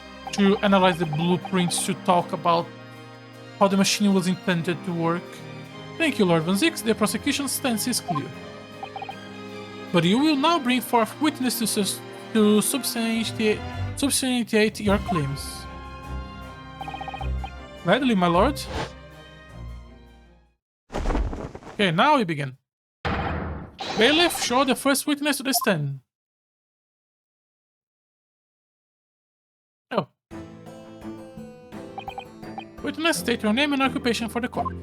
analyze the blueprints to talk about how the machine was intended to work. Thank you, Lord Van Zix. The prosecution's stance is clear. But you will now bring forth witnesses to substantiate your claims. Gladly, my lord. Okay, now we begin. Bailiff, show the first witness to the stand. Oh. Witness, state your name and occupation for the court.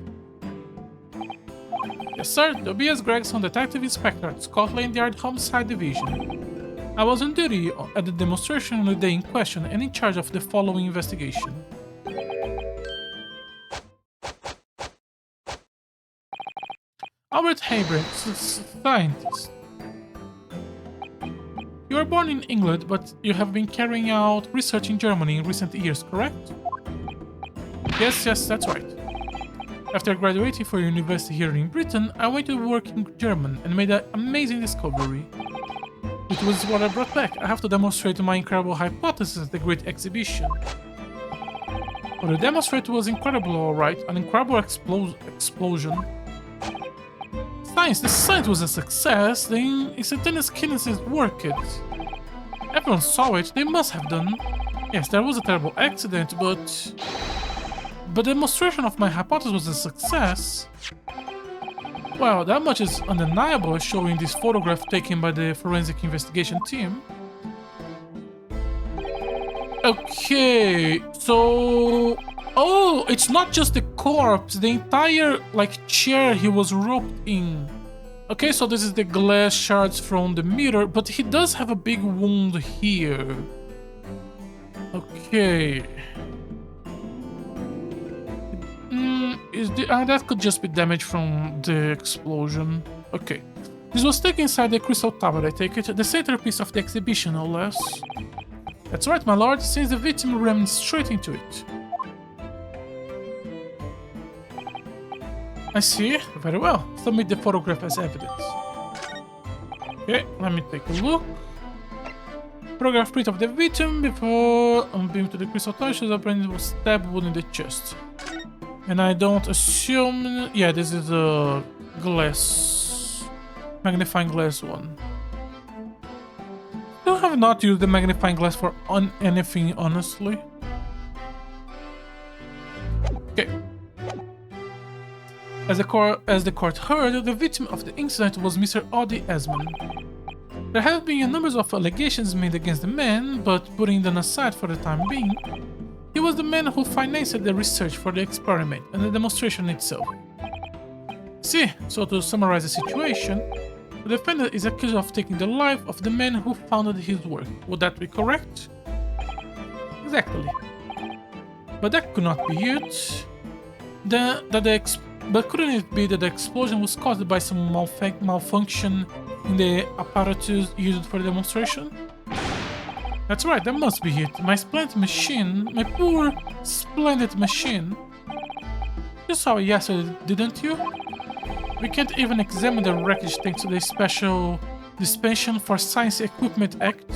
Yes, sir. Tobias Gregson, Detective Inspector at Scotland Yard Homicide Division. I was on duty at the demonstration on the day in question and in charge of the following investigation. Albert Haybrecht, scientist. You were born in England, but you have been carrying out research in Germany in recent years, correct? Yes, that's right. After graduating from university here in Britain, I went to work in Germany and made an amazing discovery. It was what I brought back. I have to demonstrate my incredible hypothesis at the Great Exhibition. But the demonstration was incredible, alright. An incredible explosion. The science was a success, the instantaneous kinesis worked. Everyone saw it, they must have done. Yes, there was a terrible accident, but the demonstration of my hypothesis was a success. Well, that much is undeniable, showing this photograph taken by the forensic investigation team. Okay, so... Oh, it's not just the corpse, the entire, like, chair he was roped in. Okay, so this is the glass shards from the mirror, but he does have a big wound here. Okay. That could just be damage from the explosion. Okay. This was taken inside the Crystal Tower, I take it. The centerpiece of the exhibition, no less. That's right, my lord, since the victim ran straight into it. I see. Very well. Submit the photograph as evidence. Okay, let me take a look. Photograph print of the victim before being to the Crystal Tower shows a brain was stabbed wound in the chest. And I don't assume... Yeah, this is a glass... magnifying glass one. I have not used the magnifying glass for anything, honestly. Okay. As the court heard, the victim of the incident was Mr. Audie Esmond. There have been a number of allegations made against the man, but putting them aside for the time being, he was the man who financed the research for the experiment and the demonstration itself. See, so to summarize the situation, the defendant is accused of taking the life of the man who founded his work. Would that be correct? Exactly. But that could not be it. But couldn't it be that the explosion was caused by some malfunction in the apparatus used for the demonstration? That's right, that must be it. My splendid machine, my poor splendid machine. You saw it yesterday, didn't you? We can't even examine the wreckage thanks to the special Dispensation for Science Equipment Act.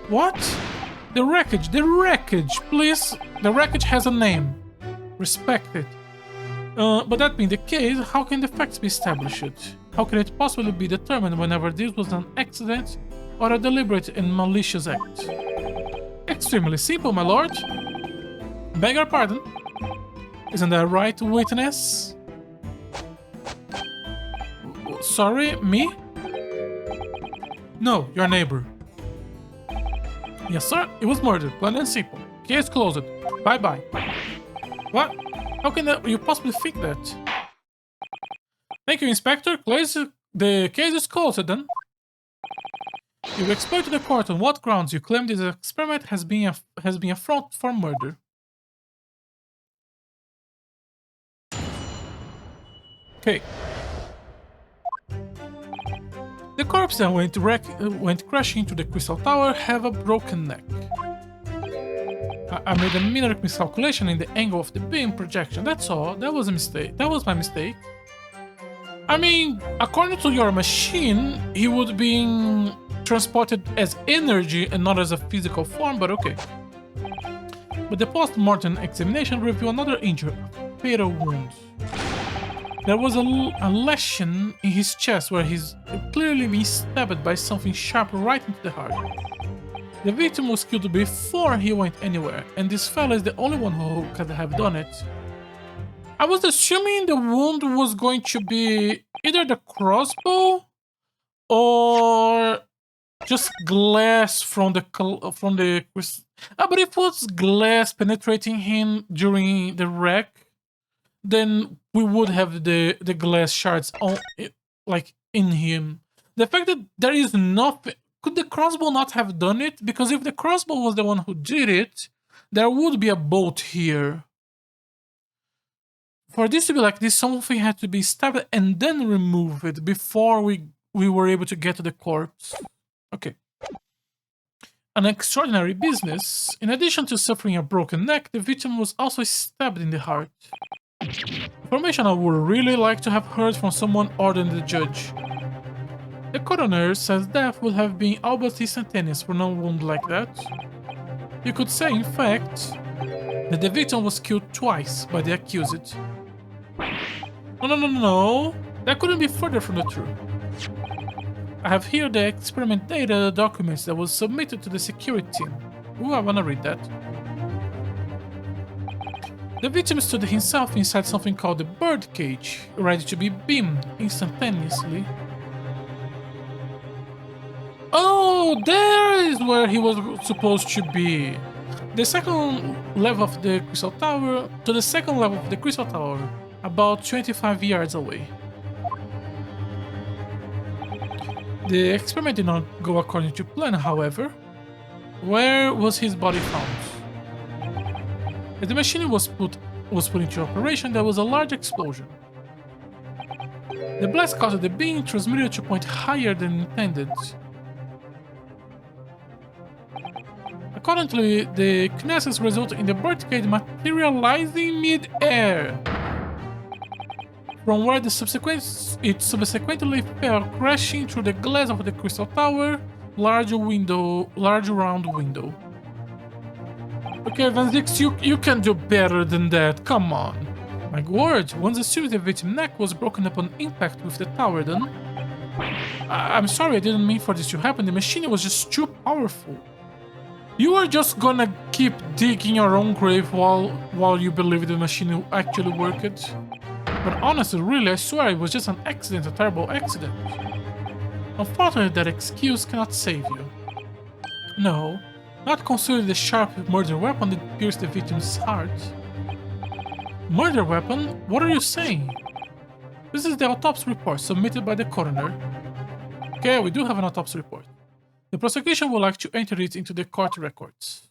What? The wreckage, please. The wreckage has a name. Respect it. But that being the case, how can the facts be established? How can it possibly be determined whenever this was an accident or a deliberate and malicious act? Extremely simple, my lord. Beg your pardon. Isn't that right, witness? Sorry, me? No, your neighbor. Yes, sir. It was murder, plain and simple. Case closed. Bye-bye. What? How can you possibly think that? Thank you, Inspector. The case is closed, then. You will explain to the court on what grounds you claim this experiment has been a front for murder. Okay. The corpse that went crashing into the Crystal Tower have a broken neck. I made a minor miscalculation in the angle of the beam projection, that's all. That was a mistake. That was my mistake. I mean, according to your machine, he would be transported as energy and not as a physical form, but okay. But the post-mortem examination revealed another injury, a fatal wound. There was a lesion in his chest where he's clearly been stabbed by something sharp right into the heart. The victim was killed before he went anywhere, and this fella is the only one who could have done it. I was assuming the wound was going to be either the crossbow or just glass from the but if it was glass penetrating him during the wreck, then we would have the glass shards on like in him. The fact that there is nothing. Could the crossbow not have done it? Because if the crossbow was the one who did it, there would be a bolt here. For this to be like this, something had to be stabbed and then remove it before we were able to get to the corpse. Okay. An extraordinary business. In addition to suffering a broken neck, the victim was also stabbed in the heart. Information I would really like to have heard from someone other than the judge. The coroner says death would have been almost instantaneous for no wound like that. You could say, in fact, that the victim was killed twice by the accused. No. That couldn't be further from the truth. I have here the experiment data documents that was submitted to the security team. Ooh, I wanna read that. The victim stood himself inside something called the bird cage, ready to be beamed instantaneously. Oh, there is where he was supposed to be. The second level of the crystal tower to the second level of the crystal tower, about 25 yards away. The experiment did not go according to plan, however. Where was his body found? As the machine was put into operation, there was a large explosion. The blast caused the beam transmitted to a point higher than intended. Accordingly, the kinesis resulted in the birdcage materializing mid-air, from where it subsequently fell crashing through the glass of the crystal tower, large round window. Okay, Van Dix, you can do better than that, come on. My word, once the series of victim's neck was broken upon impact with the tower, then... I'm sorry, I didn't mean for this to happen, the machine was just too powerful. You are just gonna keep digging your own grave while you believe the machine actually worked? But honestly, really, I swear it was just an accident, a terrible accident. Unfortunately, that excuse cannot save you. No, not considering the sharp murder weapon that pierced the victim's heart. Murder weapon? What are you saying? This is the autopsy report submitted by the coroner. Okay, we do have an autopsy report. The prosecution would like to enter it into the court records.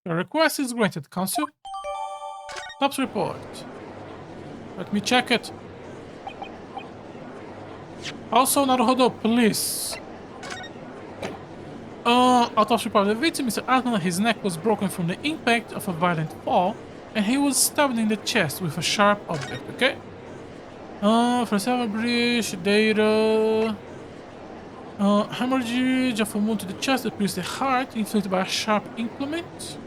Your request is granted, counsel. Autopsy report. Let me check it. Also, Naruhodo, police. Autopsy report. The victim, Mr. Atman, his neck was broken from the impact of a violent fall, and he was stabbed in the chest with a sharp object, okay? For several breach, data... hemorrhage of a wound to the chest that pierced the heart, inflicted by a sharp implement.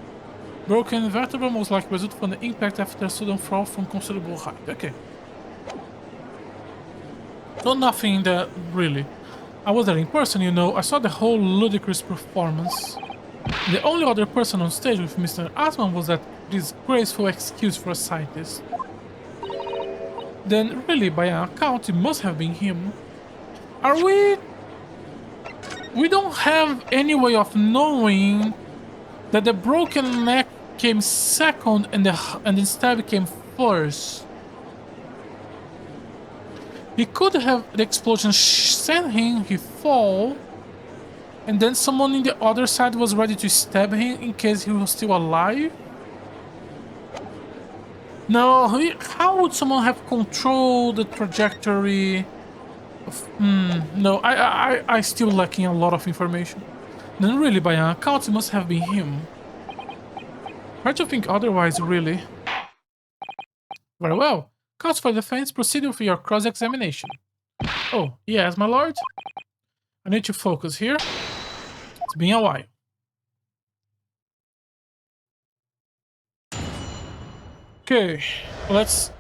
Broken vertebra most likely result from the impact after a sudden fall from considerable height. Okay. So nothing that really. I was there in person, you know. I saw the whole ludicrous performance. The only other person on stage with Mr. Atman was that disgraceful excuse for a scientist. Then, really, by an account, it must have been him. Are we... We don't have any way of knowing that the broken neck came second and the stab came first. He could have the explosion sent him, he fall, and then someone in the other side was ready to stab him in case he was still alive. No, how would someone have controlled the trajectory? No, I still lacking a lot of information. Then really, by an account, it must have been him. Hard to think otherwise, really. Very well. Counsel for defense, proceed with your cross-examination. Oh, yes, my lord? I need to focus here. It's been a while. Okay, let's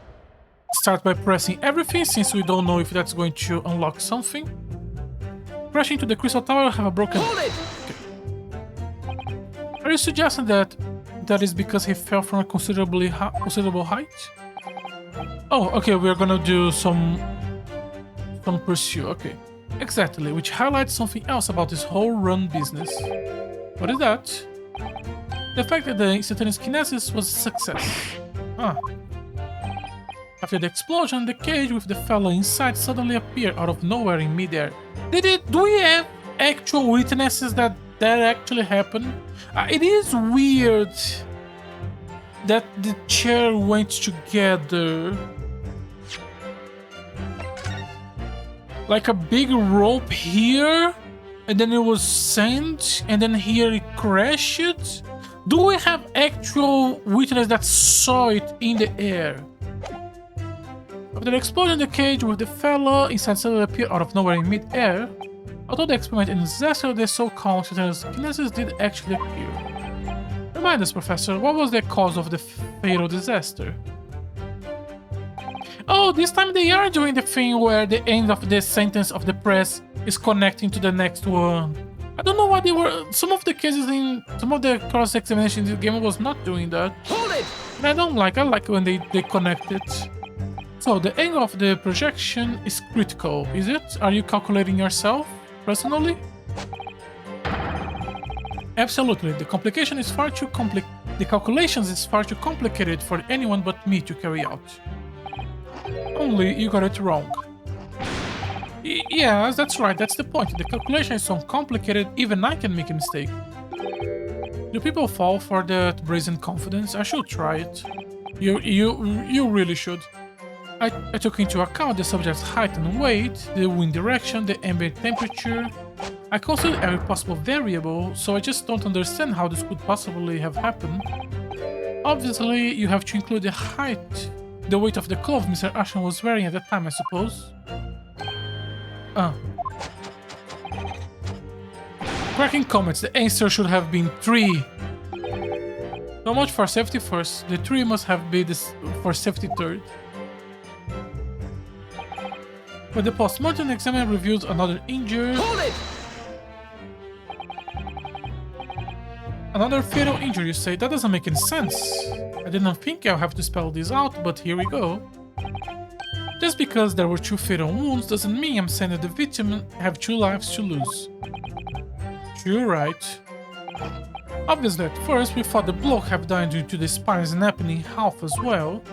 start by pressing everything, since we don't know if that's going to unlock something. Crashing to the crystal tower, have a broken... Okay. Are you suggesting that is because he fell from a considerable height? Oh, okay, we're gonna do some pursue, okay. Exactly, which highlights something else about this whole run business. What is that? The fact that the instantaneous kinesis was a success. Ah. After the explosion, the cage with the fellow inside suddenly appeared out of nowhere in midair. Do we have actual witnesses that actually happened? It is weird that the chair went together. Like a big rope here, and then it was sent, and then here it crashed. Do we have actual witnesses that saw it in the air? After the explosion, the cage with the fellow inside suddenly appeared out of nowhere in mid-air. Although the experiment in disaster, the so-called kinesis did actually appear. Remind us, Professor, what was the cause of the fatal disaster? Oh, this time they are doing the thing where the end of the sentence of the press is connecting to the next one. I don't know why they were. Some of the cases in some of the cross-examination in the game was not doing that. Hold it! And I don't like. I like when they connect it. So the angle of the projection is critical, is it? Are you calculating yourself personally? Absolutely. The calculations is far too complicated for anyone but me to carry out. Only you got it wrong. Yes, that's right. That's the point. The calculation is so complicated, even I can make a mistake. Do people fall for that brazen confidence? I should try it. You really should. I took into account the subject's height and weight, the wind direction, the ambient temperature. I considered every possible variable, so I just don't understand how this could possibly have happened. Obviously, you have to include the height, the weight of the clothes Mr. Ashton was wearing at the time, I suppose. Cracking comments, the answer should have been 3. So much for safety first, the 3 must have been this for safety third. But the post-mortem examiner reveals another injury. Hold it! Another fatal injury, you say? That doesn't make any sense. I didn't think I'll have to spell this out, but here we go. Just because there were 2 fatal wounds doesn't mean I'm saying that the victim have 2 lives to lose. You're right. Obviously, at first we thought the bloke have died due to the spine snapping in half as well.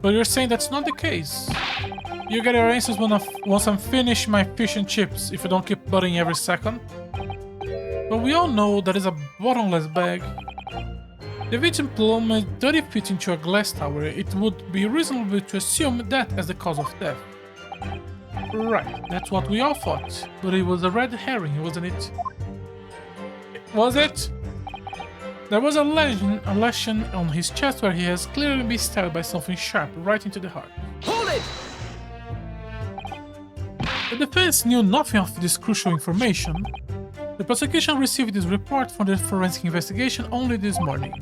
But you're saying that's not the case. You get your answers once I'm finished my fish and chips, if you don't keep butting every second. But we all know that is a bottomless bag. The victim plummeted 30 feet into a glass tower. It would be reasonable to assume that as the cause of death. Right, that's what we all thought. But it was a red herring, wasn't it? Was it? There was a lesion on his chest where he has clearly been stabbed by something sharp right into the heart. Hold it! The defense knew nothing of this crucial information. The prosecution received this report from the forensic investigation only this morning.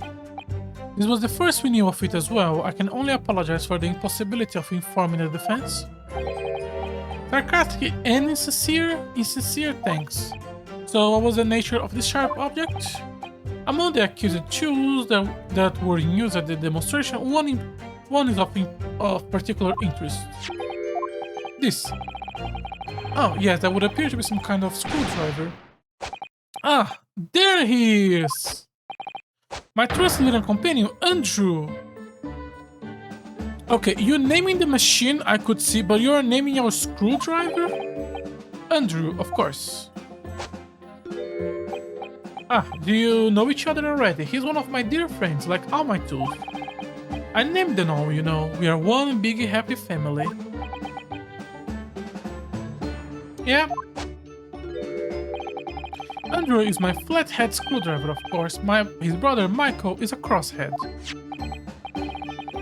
This was the first we knew of it as well. I can only apologize for the impossibility of informing the defense. Sarcastic and insincere thanks. So what was the nature of this sharp object? Among the accused tools that were in use at the demonstration, one is of particular interest. This. Oh, yes, that would appear to be some kind of screwdriver. Ah, there he is! My trusted little companion, Andrew! Okay, you're naming the machine I could see, but you're naming your screwdriver? Andrew, of course. Ah, do you know each other already? He's one of my dear friends, like all my tools. I named them all, you know. We are one big happy family. Yeah. Andrew is my flathead screwdriver, of course. His brother Michael is a crosshead.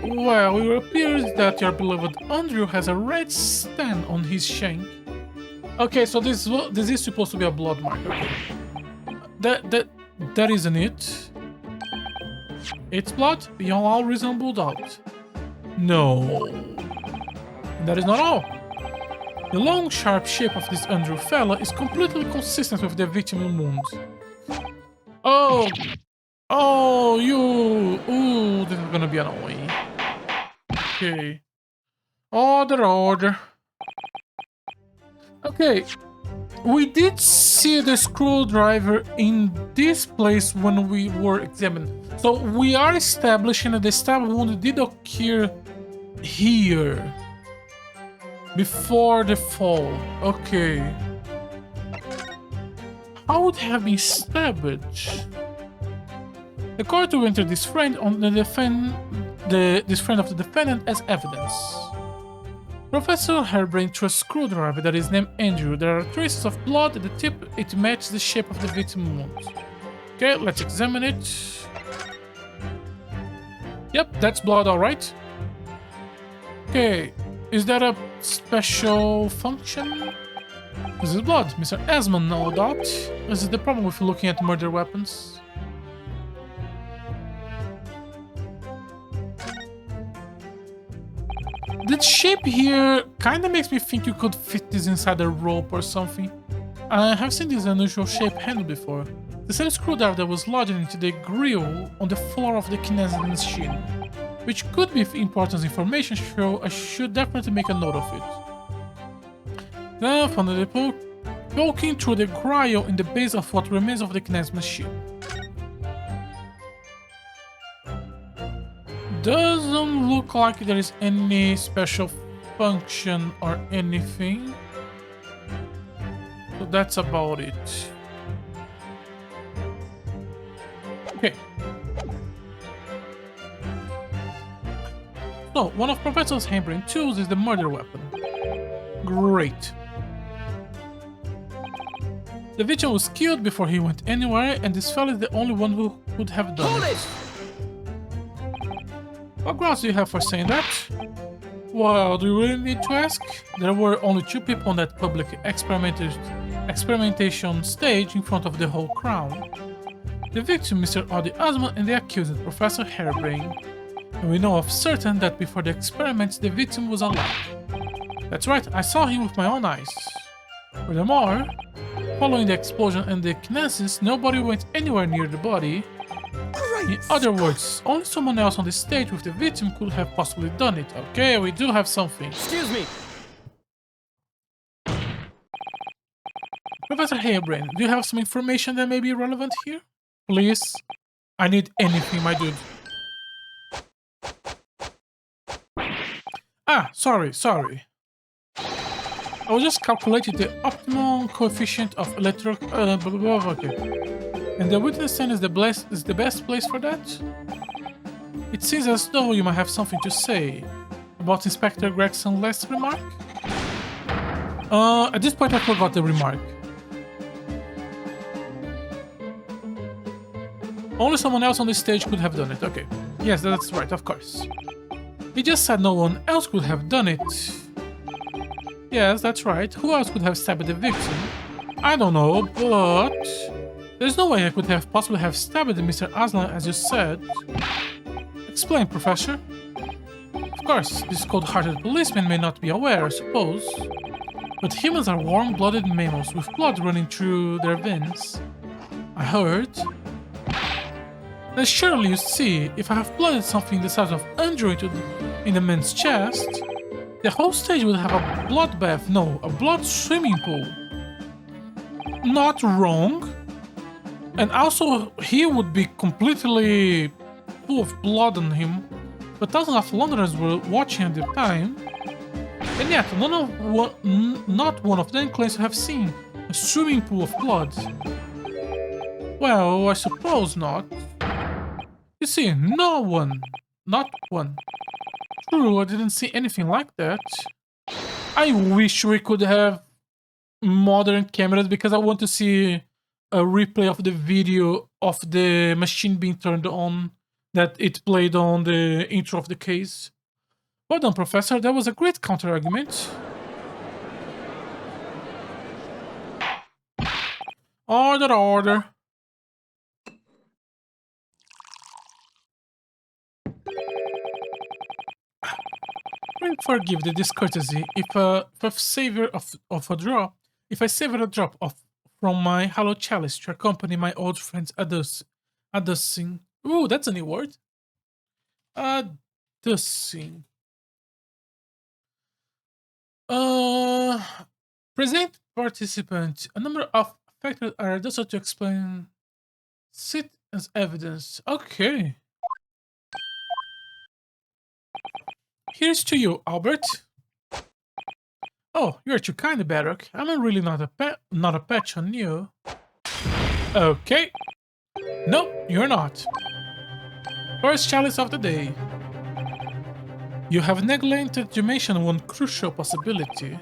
Well, it appears that your beloved Andrew has a red stain on his shank. Okay, so this is supposed to be a blood mark. Okay. That isn't it. It's blood beyond all reasonable doubt. No. That is not all. The long, sharp shape of this Andrew fella is completely consistent with the victim wound. Oh! Oh, you! Ooh, this is gonna be annoying. Okay. Order. Okay. We did see the screwdriver in this place when we were examining. So we are establishing that the stab wound did occur here. Before the fall. Okay. How would have been stabbed? The court will enter this friend on this friend of the defendant as evidence. Professor Harebrained threw a screwdriver that is named Andrew. There are traces of blood at the tip. It matches the shape of the victim wound. Okay, let's examine it. Yep, that's blood, alright. Okay, is that a special function? This is blood, Mr. Esmond, no doubt. This is the problem with looking at murder weapons. The shape here kinda makes me think you could fit this inside a rope or something. I have seen this unusual shape handle before. The same screwdriver that was lodged into the grill on the floor of the kinesis machine, which could be important information, so I should definitely make a note of it. Then finally poking through the grill in the base of what remains of the kinesis machine. Doesn't look like there is any special function or anything. So that's about it. Okay. So, one of Professor Hainbrain's tools is the murder weapon. Great. The victim was killed before he went anywhere, and this fellow is the only one who could have done it. What grounds do you have for saying that? Well, do you really need to ask? There were only 2 people on that public experimentation stage in front of the whole crowd. The victim, Mr. Audie Osmond, and the accused, Professor Hairbrain. And we know of certain that before the experiments, the victim was alive. That's right, I saw him with my own eyes. Furthermore, following the explosion and the kinesis, nobody went anywhere near the body. In other words, only someone else on the stage with the victim could have possibly done it. Okay, we do have something. Excuse me. Professor Hairbrain, do you have some information that may be relevant here? Please? I need anything, my dude. Ah, sorry. I was just calculating the optimum coefficient of electric... okay. And the witness stand is the best place for that? It seems as though you might have something to say about Inspector Gregson's last remark. At this point I forgot the remark. Only someone else on the stage could have done it. Okay. Yes, that's right, of course. He just said no one else could have done it. Yes, that's right. Who else could have stabbed the victim? I don't know, but... there's no way I could have possibly have stabbed Mr. Aslan as you said. Explain, Professor. Of course, these cold-hearted policemen may not be aware, I suppose. But humans are warm-blooded mammals with blood running through their veins. I heard. Then surely you see, if I have blooded something the size of Andrew in the man's chest, the whole stage would have a bloodbath, no, a blood swimming pool. Not wrong. And also, he would be completely full of blood on him, but thousands of Londoners were watching at the time, and yet not one of them claims to have seen a swimming pool of blood. Well, I suppose not. You see, no one. Not one. True, I didn't see anything like that. I wish we could have modern cameras because I want to see a replay of the video of the machine being turned on that it played on the intro of the case. Well done, Professor. That was a great counter-argument. Order. Forgive the discourtesy if I savor a drop from my hollow chalice to accompany my old friends Addusing. Ooh, that's a new word. Addusing. Present participant. A number of factors are adjusted to explain. Sit as evidence. Okay. Here's to you, Albert. Oh, you're too kind, Baroque. I'm really not a patch on you. Okay. Nope, you're not. First chalice of the day. You have neglected to mention one crucial possibility.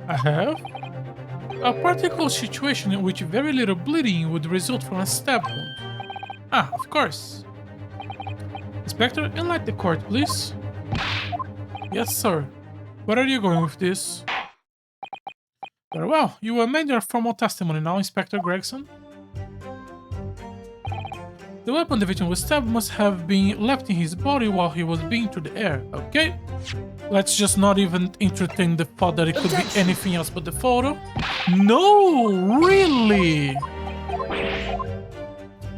I have? A particular situation in which very little bleeding would result from a stab wound. Ah, of course. Inspector, enlighten the court, please. Yes, sir. Where are you going with this? Very well. You will amend your formal testimony now, Inspector Gregson. The weapon the victim was stabbed must have been left in his body while he was being through the air. Okay? Let's just not even entertain the thought that it could be anything else but the photo. No, really?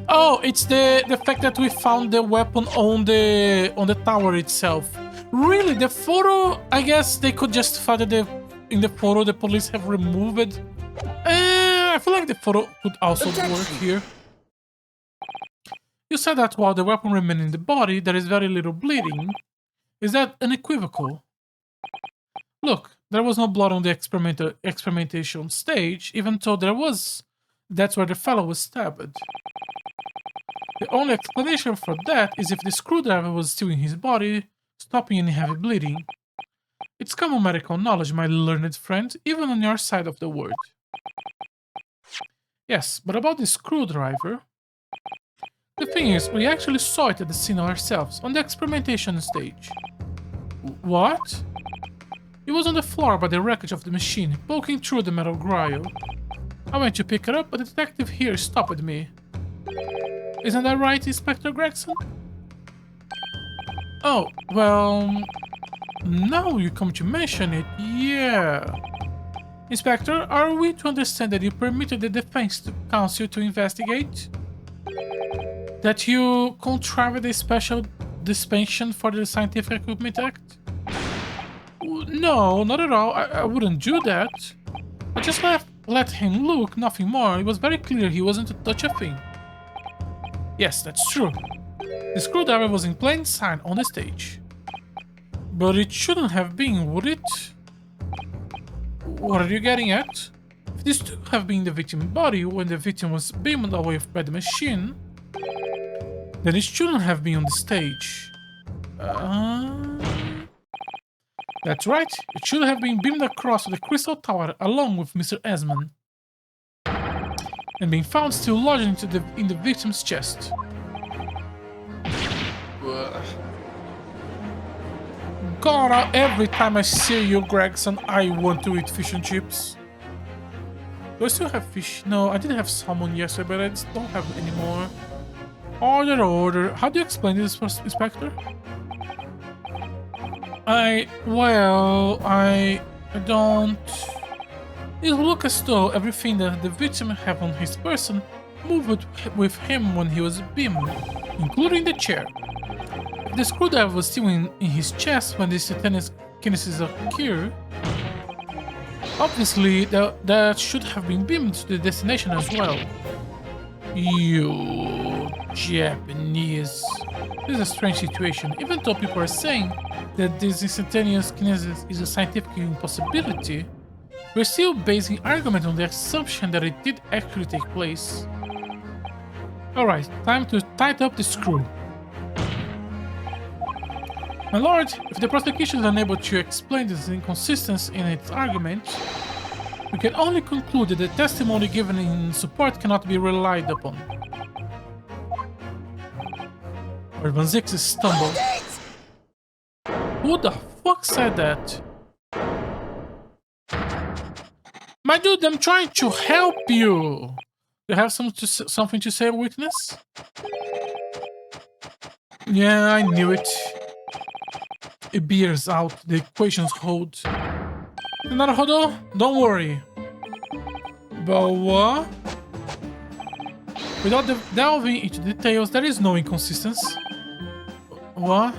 Oh, it's the fact that we found the weapon on the tower itself. Really, the photo? I guess they could justify that in the photo the police have removed it. I feel like the photo could also work here. You said that while the weapon remained in the body, there is very little bleeding. Is that unequivocal? Look, there was no blood on the experimentation stage, even though there was. That's where the fellow was stabbed. The only explanation for that is if the screwdriver was still in his body, stopping any heavy bleeding. It's common medical knowledge, my learned friend, even on your side of the word. Yes, but about the screwdriver... The thing is, we actually saw it at the scene ourselves, on the experimentation stage. What? It was on the floor by the wreckage of the machine, poking through the metal grill. I went to pick it up, but the detective here stopped me. Isn't that right, Inspector Gregson? Oh, well... Now you come to mention it, yeah. Inspector, are we to understand that you permitted the defense counsel to investigate? That you contrived a special dispensation for the Scientific Equipment Act? No, not at all. I wouldn't do that. I just let him look, nothing more. It was very clear he wasn't to touch a thing. Yes, that's true. The screwdriver was in plain sight on the stage. But it shouldn't have been, would it? What are you getting at? If this could have been the victim's body when the victim was beamed away by the machine, then it shouldn't have been on the stage. That's right, it should have been beamed across the Crystal Tower along with Mr. Esmond, and been found still lodged in the victim's chest. God, every time I see you, Gregson, I want to eat fish and chips. Do I still have fish? No, I did have salmon yesterday, but I just don't have it anymore. Order. How do you explain this, Inspector? I don't... It look as though everything that the victim had on his person moved with him when he was beamed, including the chair. If the screwdriver was still in his chest when this kinesis occurred, obviously that should have been beamed to the destination as well. You Japanese. This is a strange situation. Even though people are saying that this instantaneous kinesis is a scientific impossibility, we're still basing argument on the assumption that it did actually take place. Alright, time to tighten up the screw. My lord, if the prosecution is unable to explain this inconsistency in its argument, we can only conclude that the testimony given in support cannot be relied upon. Urban Zix stumbled. Who the fuck said that? My dude, I'm trying to help you! You have something to say, witness? Yeah, I knew it. It bears out, the equations hold. Naruhodo, don't worry. But what? Without delving into details, there is no inconsistency. What?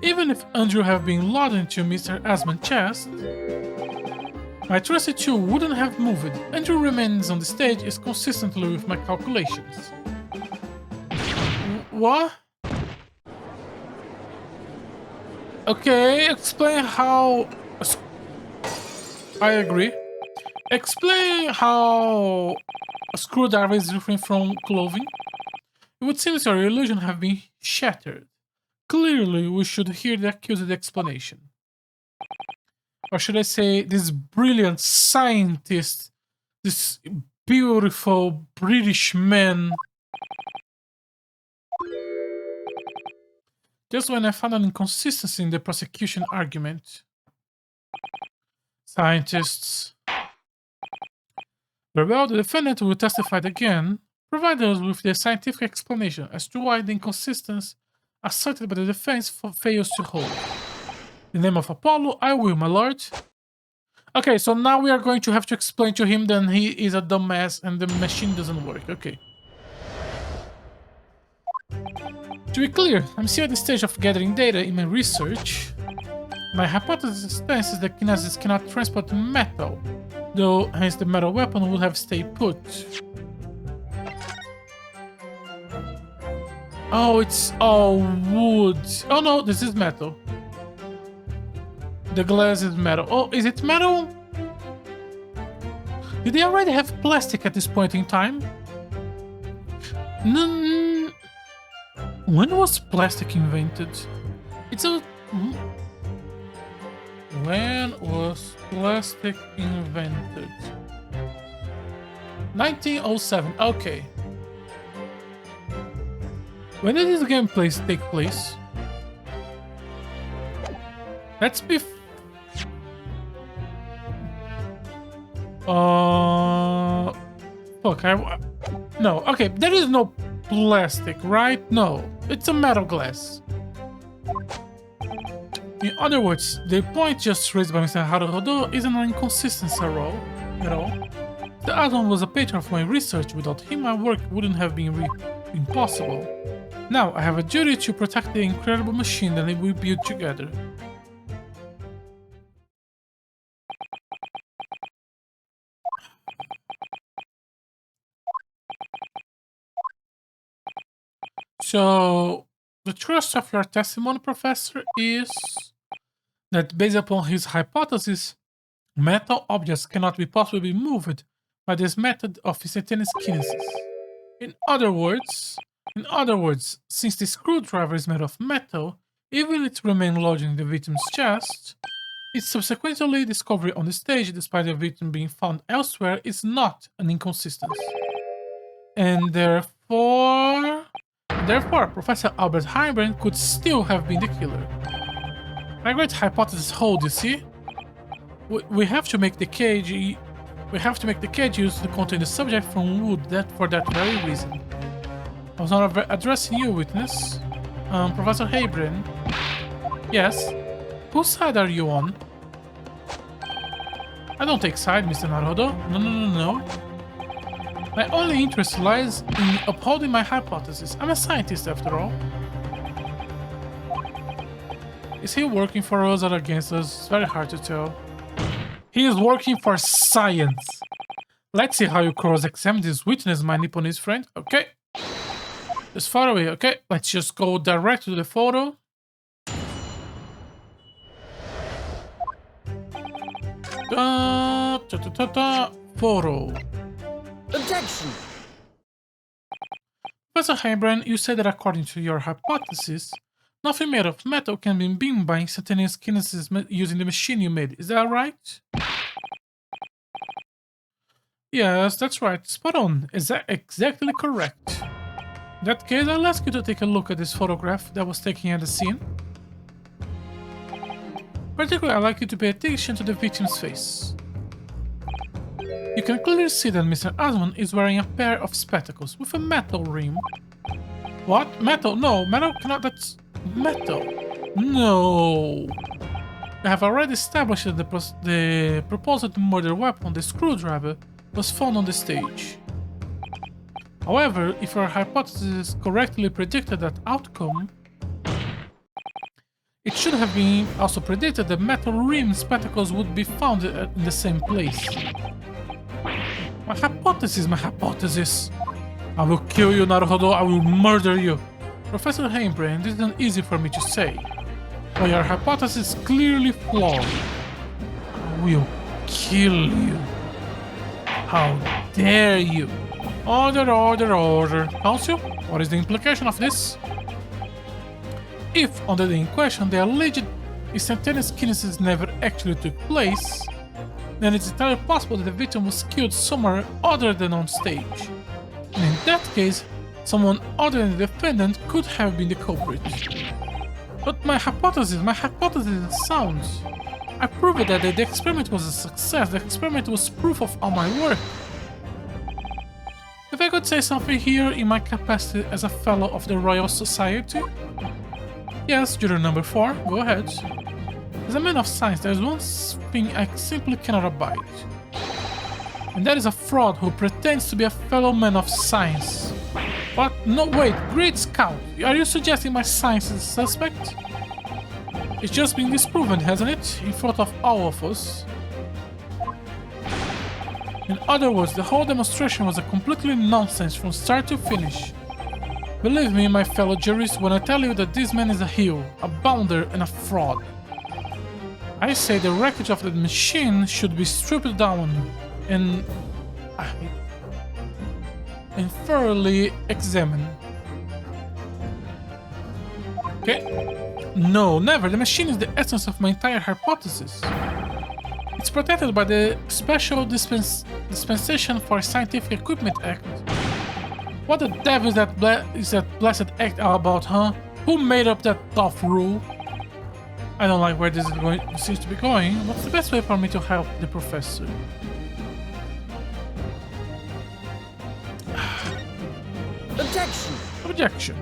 Even if Andrew have been lodged into Mr. Asman's chest, my trusted tool wouldn't have moved. Andrew remains on the stage is consistently with my calculations. What? Okay, explain how... I agree. Explain how a screwdriver is different from clothing. It would seem that your illusion have been shattered. Clearly, we should hear the accused's explanation. Or should I say, this brilliant scientist, this beautiful British man. Just when I found an inconsistency in the prosecution argument. Scientists. Very well, the defendant will testify again. Provide us with the scientific explanation as to why the inconsistency asserted by the defense fails to hold. In the name of Apollo, I will, my lord. Okay, so now we are going to have to explain to him that he is a dumbass and the machine doesn't work. Okay. To be clear, I'm still at the stage of gathering data in my research. My hypothesis stands is that kinesis cannot transport metal, though hence the metal weapon would have stayed put. Oh, it's all wood. Oh no, this is metal. The glass is metal. Oh, is it metal? Did they already have plastic at this point in time? When was plastic invented? When was plastic invented? 1907. Okay. When did this gameplay take place? Let's be. Fuck. No. Okay. There is no plastic, right? No. It's a metal glass. In other words, the point just raised by Mr. Haruhodo isn't an inconsistency at all. The Adon was a patron of my research. Without him, my work wouldn't have been possible. Now, I have a duty to protect the incredible machine that we built together. So, the trust of your testimony, Professor, is that based upon his hypothesis, metal objects cannot be possibly moved by this method of instantaneous kinesis. In other words, since the screwdriver is made of metal, even if it remained lodged in the victim's chest, its subsequently discovery on the stage, despite the victim being found elsewhere, is not an inconsistency. And therefore, Professor Albert Heimbrand could still have been the killer. My great hypothesis holds, you see? We have to make the cage. We have to make the cage used to contain the subject from wood. For that very reason. I was not addressing you, witness. Professor Heimbrand. Yes. Whose side are you on? I don't take side, Mr. Naruhodo. No. My only interest lies in upholding my hypothesis. I'm a scientist, after all. Is he working for us or against us? It's very hard to tell. He is working for science. Let's see how you cross-examine this witness, my Nipponese friend. Okay. Just far away, okay? Let's just go direct to the photo. Photo. Objection! Professor Heimbrand, you said that according to your hypothesis, nothing made of metal can be beamed by instantaneous kinesis using the machine you made. Is that right? Yes, that's right. Spot on. Is that exactly correct? In that case, I'll ask you to take a look at this photograph that was taken at the scene. Particularly, I'd like you to pay attention to the victim's face. You can clearly see that Mr. Asmon is wearing a pair of spectacles with a metal rim. What? Metal? No, metal cannot... That's... metal. No. I have already established that the proposed murder weapon, the screwdriver, was found on the stage. However, if our hypothesis correctly predicted that outcome, it should have been also predicted that metal rim spectacles would be found in the same place. My hypothesis. I will kill you, Naruhodo. I will murder you. Professor Heimbrand, this isn't easy for me to say. But your hypothesis is clearly flawed. I will kill you. How dare you? Order. Counsel, what is the implication of this? If, under the inquisition, the alleged instantaneous kinesis never actually took place, then it's entirely possible that the victim was killed somewhere other than on stage. And in that case, someone other than the defendant could have been the culprit. But my hypothesis is sound. I proved that the experiment was a success. The experiment was proof of all my work. If I could say something here in my capacity as a fellow of the Royal Society. Yes, juror number 4, go ahead. As a man of science, there's one thing I simply cannot abide. And that is a fraud who pretends to be a fellow man of science. But no, wait, Great Scout, are you suggesting my science is suspect? It's just been disproven, hasn't it? In front of all of us. In other words, the whole demonstration was a completely nonsense from start to finish. Believe me, my fellow jurists, when I tell you that this man is a heel, a bounder, and a fraud. I say the wreckage of the machine should be stripped down and thoroughly examined. Okay? No, never. The machine is the essence of my entire hypothesis. It's protected by the Special Dispensation for Scientific Equipment Act. What the devil is that blessed act all about, huh? Who made up that tough rule? I don't like where this is going. Seems to be going. What's the best way for me to help the professor? Objection! Objection.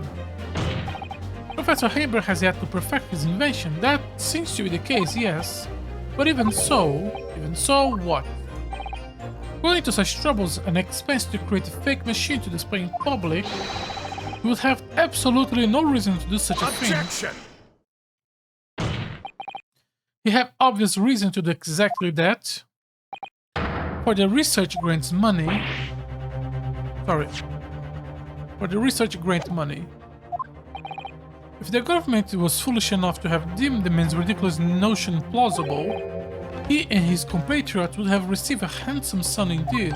Professor Haber has yet to perfect his invention. That seems to be the case, yes. But even so, what? Going to such troubles and expense to create a fake machine to display in public, you would have absolutely no reason to do such a thing. Objection! You have obvious reason to do exactly that. For the research grants money. Sorry. For the research grant money. If the government was foolish enough to have deemed the man's ridiculous notion plausible, he and his compatriots would have received a handsome sum indeed.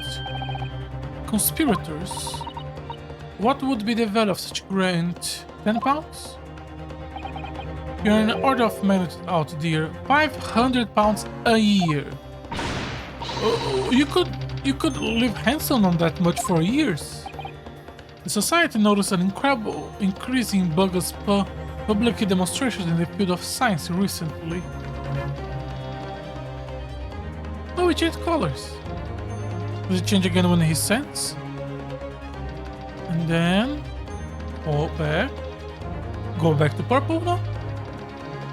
Conspirators. What would be the value of such grant? £10? You're in order of magnitude out, dear. £500 a year. You could live handsome on that much for years. The society noticed an incredible increase in bogus public demonstrations in the field of science recently. Oh, it changed colors. Does it change again when he sends? And then... oh, back. Go back to purple now?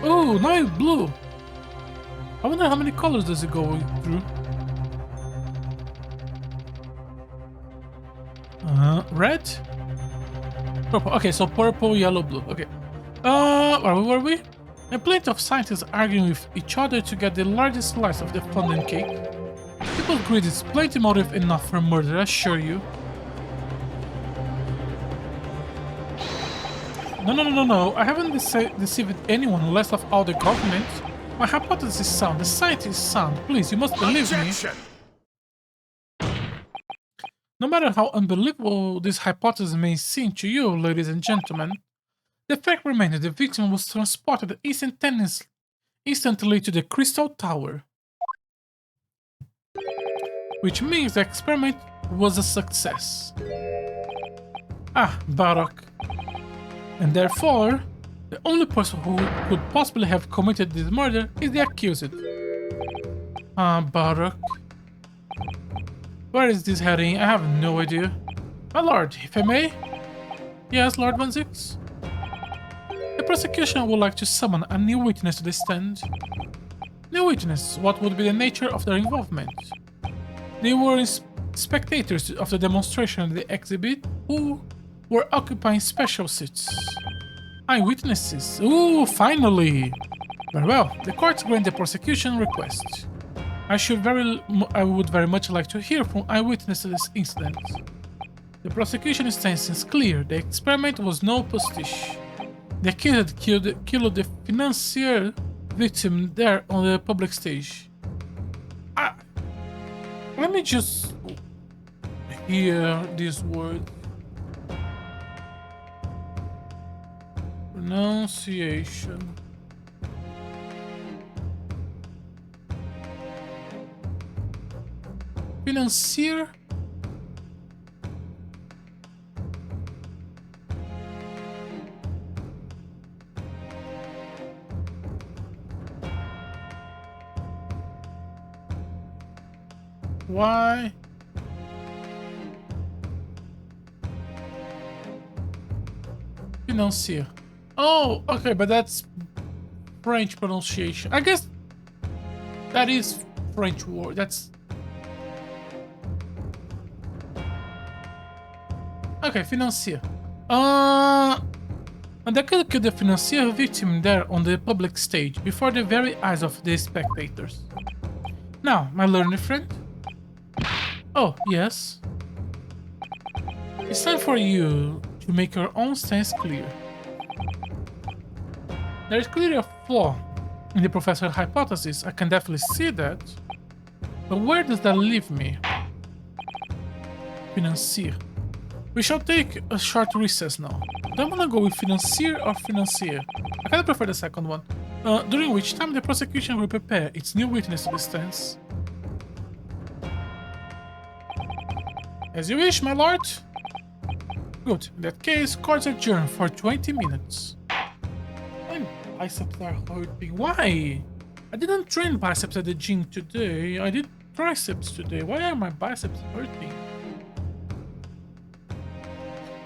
Oh, now it's blue. I wonder how many colors does it go through. Red? Purple. Okay, so purple, yellow, blue. Okay. Where were we? And plenty of scientists arguing with each other to get the largest slice of the fondant cake. People's greed is plenty motive enough for murder, I assure you. No. I haven't deceived anyone, less of all the government. My hypothesis is sound. The science is sound. Please, you must believe Objection! me. No matter how unbelievable this hypothesis may seem to you, ladies and gentlemen, the fact remains that the victim was transported instantly to the Crystal Tower. Which means the experiment was a success. Ah, Barak. And therefore, the only person who could possibly have committed this murder is the accused. Ah, Barak. Where is this heading? I have no idea. My lord, if I may? Yes, Lord Van Zix? The prosecution would like to summon a new witness to the stand. New witness, what would be the nature of their involvement? They were spectators of the demonstration at the exhibit who were occupying special seats. Eyewitnesses. Ooh, finally! Very well, the court grant the prosecution request. I would very much like to hear from eyewitnesses to this incident. The prosecution stance is clear. The experiment was no pastiche. The accused killed the financier victim there on the public stage. Let me just hear this word. Pronunciation. Financier? Why? financier? Oh, okay, but that's French pronunciation. I guess that is French word. That's okay. Financier. And I could kill the financier victim there on the public stage before the very eyes of the spectators. Now, my learned friend. Oh, yes. It's time for you to make your own stance clear. There is clearly a flaw in the professor's hypothesis, I can definitely see that. But where does that leave me? Financier. We shall take a short recess now. Do I wanna go with financier or financier? I kinda prefer the second one. During which time the prosecution will prepare its new witness to the stance. As you wish, my lord. Good. In that case, court's adjourned for 20 minutes. My biceps are hurting. Why? I didn't train biceps at the gym today. I did triceps today. Why are my biceps hurting?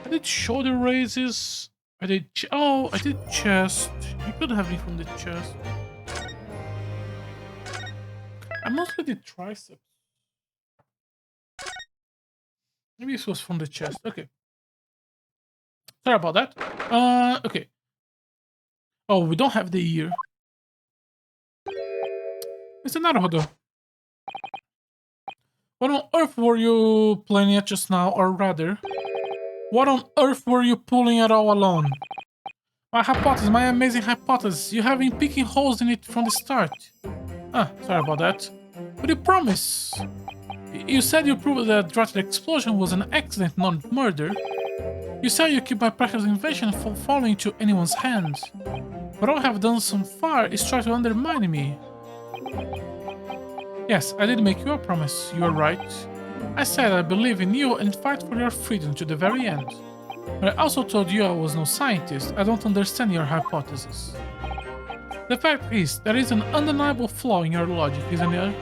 I did shoulder raises. I did I did chest. You could have me from the chest. I mostly did triceps. Maybe this was from the chest. Okay. Sorry about that. Okay. Oh, we don't have the ear. It's another Naruhodo. What on earth were you playing at just now, or rather, what on earth were you pulling at all alone? My hypothesis, my amazing hypothesis. You have been picking holes in it from the start. Ah, sorry about that. But you promise. You said you proved that Dratted explosion was an accident, not murder. You said you keep my precious invention from falling into anyone's hands. But all I have done so far is try to undermine me. Yes, I did make you a promise. You are right. I said I believe in you and fight for your freedom to the very end. But I also told you I was no scientist. I don't understand your hypothesis. The fact is, there is an undeniable flaw in your logic, isn't there?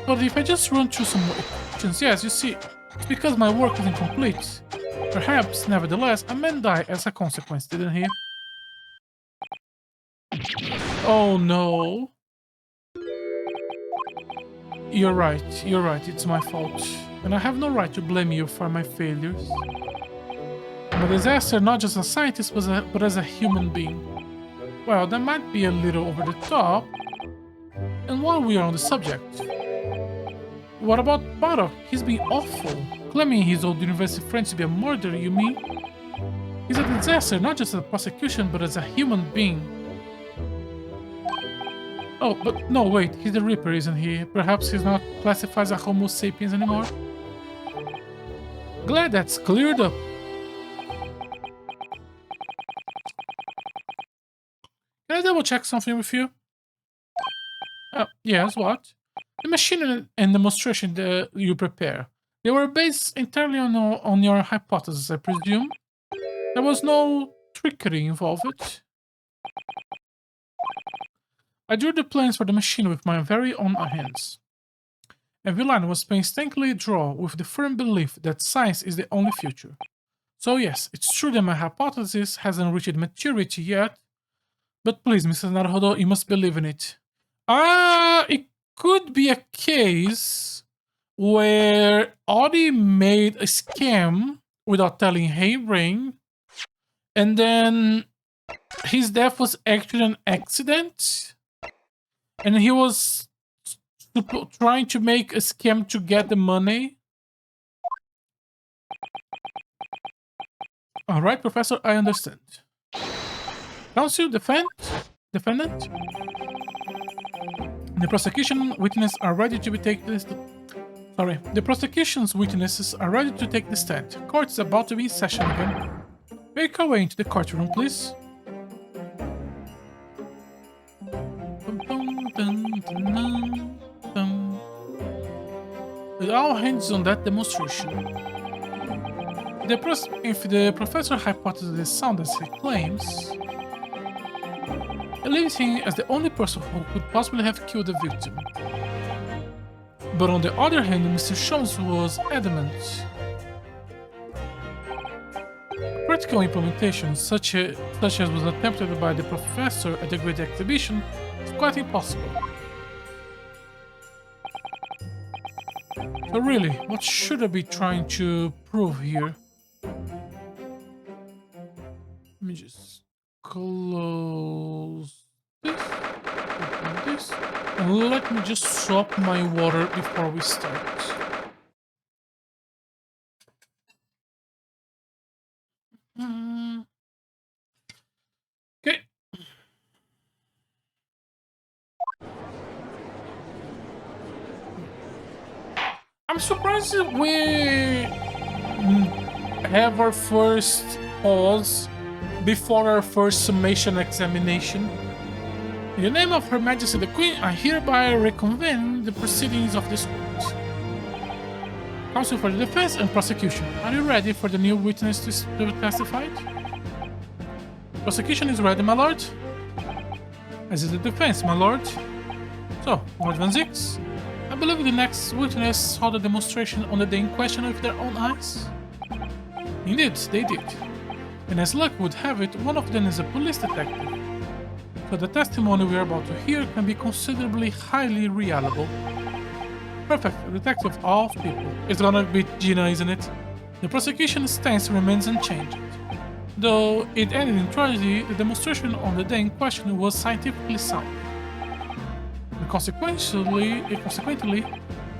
But if I just run through some equations, yes, you see, it's because my work is incomplete. Perhaps, nevertheless, a man died as a consequence, didn't he? Oh no. You're right, it's my fault. And I have no right to blame you for my failures. I'm a disaster not just as a scientist, but as a human being. Well, that might be a little over the top. And while we are on the subject, what about Bardock? He's been awful. Claiming his old university friend to be a murderer, you mean? He's a disaster not just as a prosecution, but as a human being. Oh, but no, wait, he's the Reaper, isn't he? Perhaps he's not classified as a Homo sapiens anymore? Glad that's cleared up. Can I double check something with you? Yes, what? The machine and demonstration that you prepare, they were based entirely on your hypothesis, I presume? There was no trickery involved? I drew the plans for the machine with my very own hands. And Villain was painstakingly drawn with the firm belief that science is the only future. So yes, it's true that my hypothesis hasn't reached maturity yet, but please, Mrs. Naruhodo, you must believe in it. It could be a case where Audi made a scam without telling Heimerdinger, and then his death was actually an accident, and he was trying to make a scam to get the money. Alright, Professor, I understand. Counsel, defendant? The prosecution witnesses are ready to take the stand. Court is about to be in session again. Make our way into the courtroom, please. With all hands on that demonstration. If the professor hypothesis is sound as he claims, it leaves him as the only person who could possibly have killed the victim. But on the other hand, Mr. Sholmes was adamant. practical implementation, such as was attempted by the professor at the Great Exhibition, is quite impossible. So really, what should I be trying to prove here? Let me just close this, open this, and let me just swap my water before we start. Okay. I'm surprised we have our first pause before our first summation examination. In the name of Her Majesty the Queen, I hereby reconvene the proceedings of this court. Counsel for the defense and prosecution, are you ready for the new witness to testify? Prosecution is ready, my lord. As is the defense, my lord. So, Lord Van Zix, I believe the next witness saw the demonstration on the day in question with their own eyes. Indeed, they did. And as luck would have it, one of them is a police detective. So the testimony we are about to hear can be considerably highly reliable. Perfect, a detective of all people. It's gonna be Gina, isn't it? The prosecution's stance remains unchanged. Though it ended in tragedy, the demonstration on the day in question was scientifically sound. And consequently,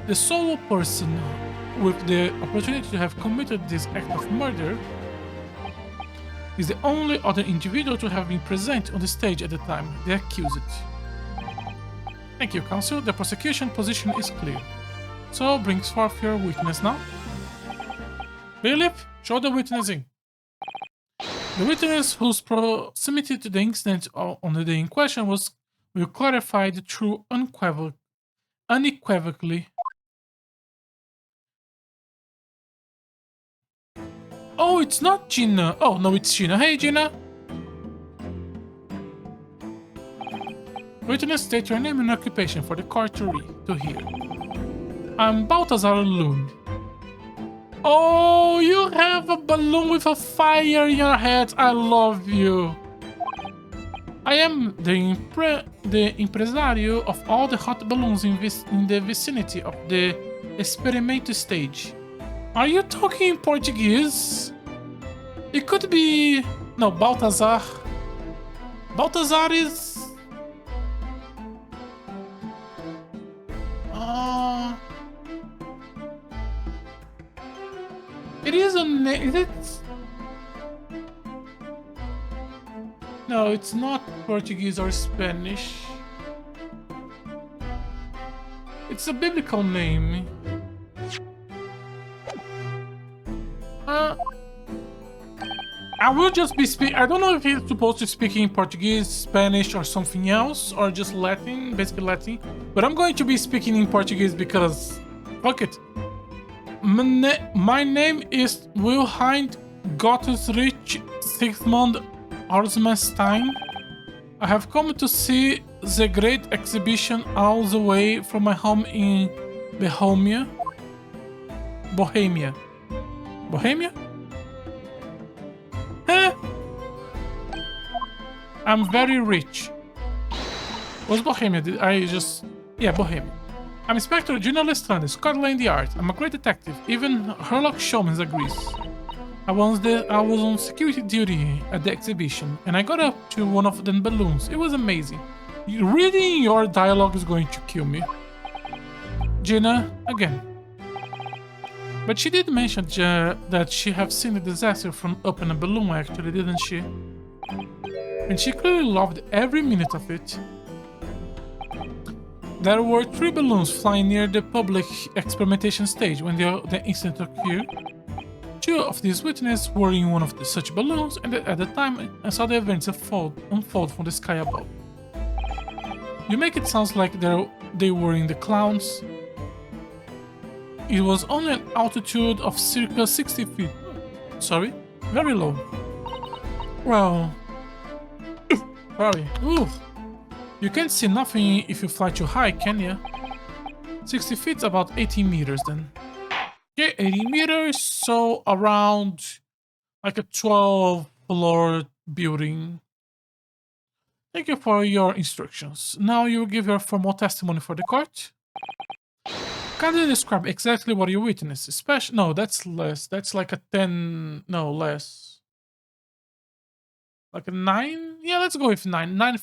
the sole person with the opportunity to have committed this act of murder is the only other individual to have been present on the stage at the time, the accused. Thank you, counsel. The prosecution position is clear. So, brings forth your witness now. Bailiff, show the witness in. The witness whose proximity to the incident on the day in question will clarify the truth unequivocally. Oh, it's not Gina. Oh, no, it's Gina. Hey, Gina. Witness, state your name and occupation for the court to hear. I'm Balthazar Loon. Oh, you have a balloon with a fire in your head. I love you. I am the impresario of all the hot balloons in the vicinity of the experiment stage. Are you talking in Portuguese? It could be... No, Balthazar. Balthazar is... It is a name... Is it... No, it's not Portuguese or Spanish. It's a biblical name. I will just be speaking. I don't know if he's supposed to speak in Portuguese, Spanish, or something else, or just Latin, basically Latin. But I'm going to be speaking in Portuguese because, fuck it. My name is Wilhelm Gottfried Sigmund Orsmanstein. I have come to see the great exhibition all the way from my home in Bohemia. Bohemia? Huh? I'm very rich. Was Bohemia? Did I just... Yeah, Bohemia. I'm Inspector Gina Lestrade, Scotland Yard. I'm a great detective. Even Sherlock Holmes agrees. I was on security duty at the exhibition, and I got up to one of the balloons. It was amazing. Reading your dialogue is going to kill me. Gina, again. But she did mention that she have seen the disaster from up in a balloon, actually, didn't she? And she clearly loved every minute of it. There were 3 balloons flying near the public experimentation stage when the incident occurred. 2 of these witnesses were in one of such balloons, and at the time I saw the events unfold from the sky above. You make it sound like they were in the clouds. It was on an altitude of circa 60 feet. Sorry, very low. Well... sorry. Ooh. You can't see nothing if you fly too high, can you? 60 feet is about 18 meters then. Okay, 80 meters, so around like a 12-floor building. Thank you for your instructions. Now you will give your formal testimony for the court. Kindly describe exactly what you witnessed. Especially, no, that's less. That's like a 10. No, less. Like a 9. Yeah, let's go with 9. 9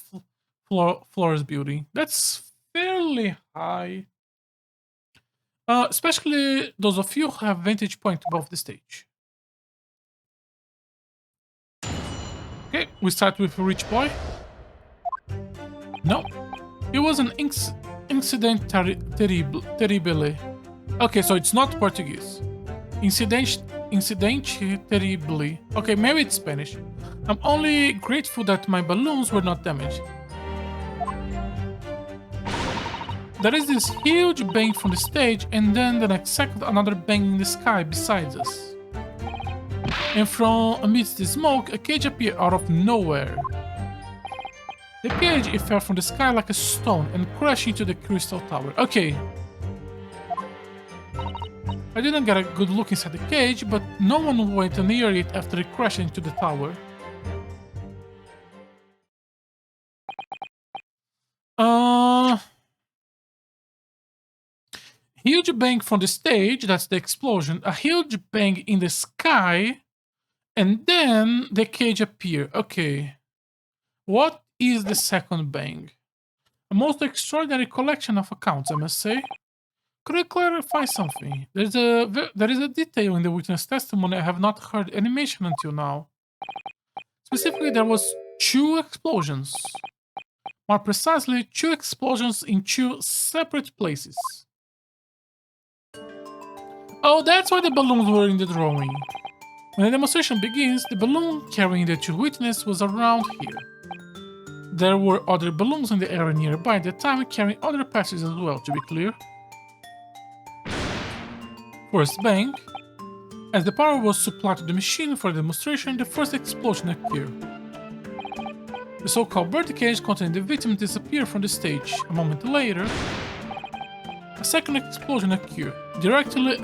floors building. That's fairly high. Especially those of you who have vantage point above the stage. Okay, we start with a rich boy. No, it was an incident terrible. Okay, so it's not Portuguese. Incident terribly. Okay, maybe it's Spanish. I'm only grateful that my balloons were not damaged. There is this huge bang from the stage, and then the next second, another bang in the sky beside us. And from amidst the smoke, a cage appeared out of nowhere. The cage, it fell from the sky like a stone and crashed into the crystal tower. Okay. I didn't get a good look inside the cage, but no one went near it after it crashed into the tower. Huge bang from the stage, that's the explosion. A huge bang in the sky, and then the cage appeared. Okay. What is the second bang? A most extraordinary collection of accounts, I must say. Could I clarify something? There is a detail in the witness testimony I have not heard any mention until now. Specifically, there was 2 explosions. More precisely, 2 explosions in 2 separate places. Oh, that's why the balloons were in the drawing. When the demonstration begins, the balloon carrying the 2 witnesses was around here. There were other balloons in the area nearby at the time carrying other passages as well, to be clear. First bang. As the power was supplied to the machine for the demonstration, the first explosion occurred. The so-called birdcage containing the victim disappeared from the stage. A moment later, a second explosion occurred, directly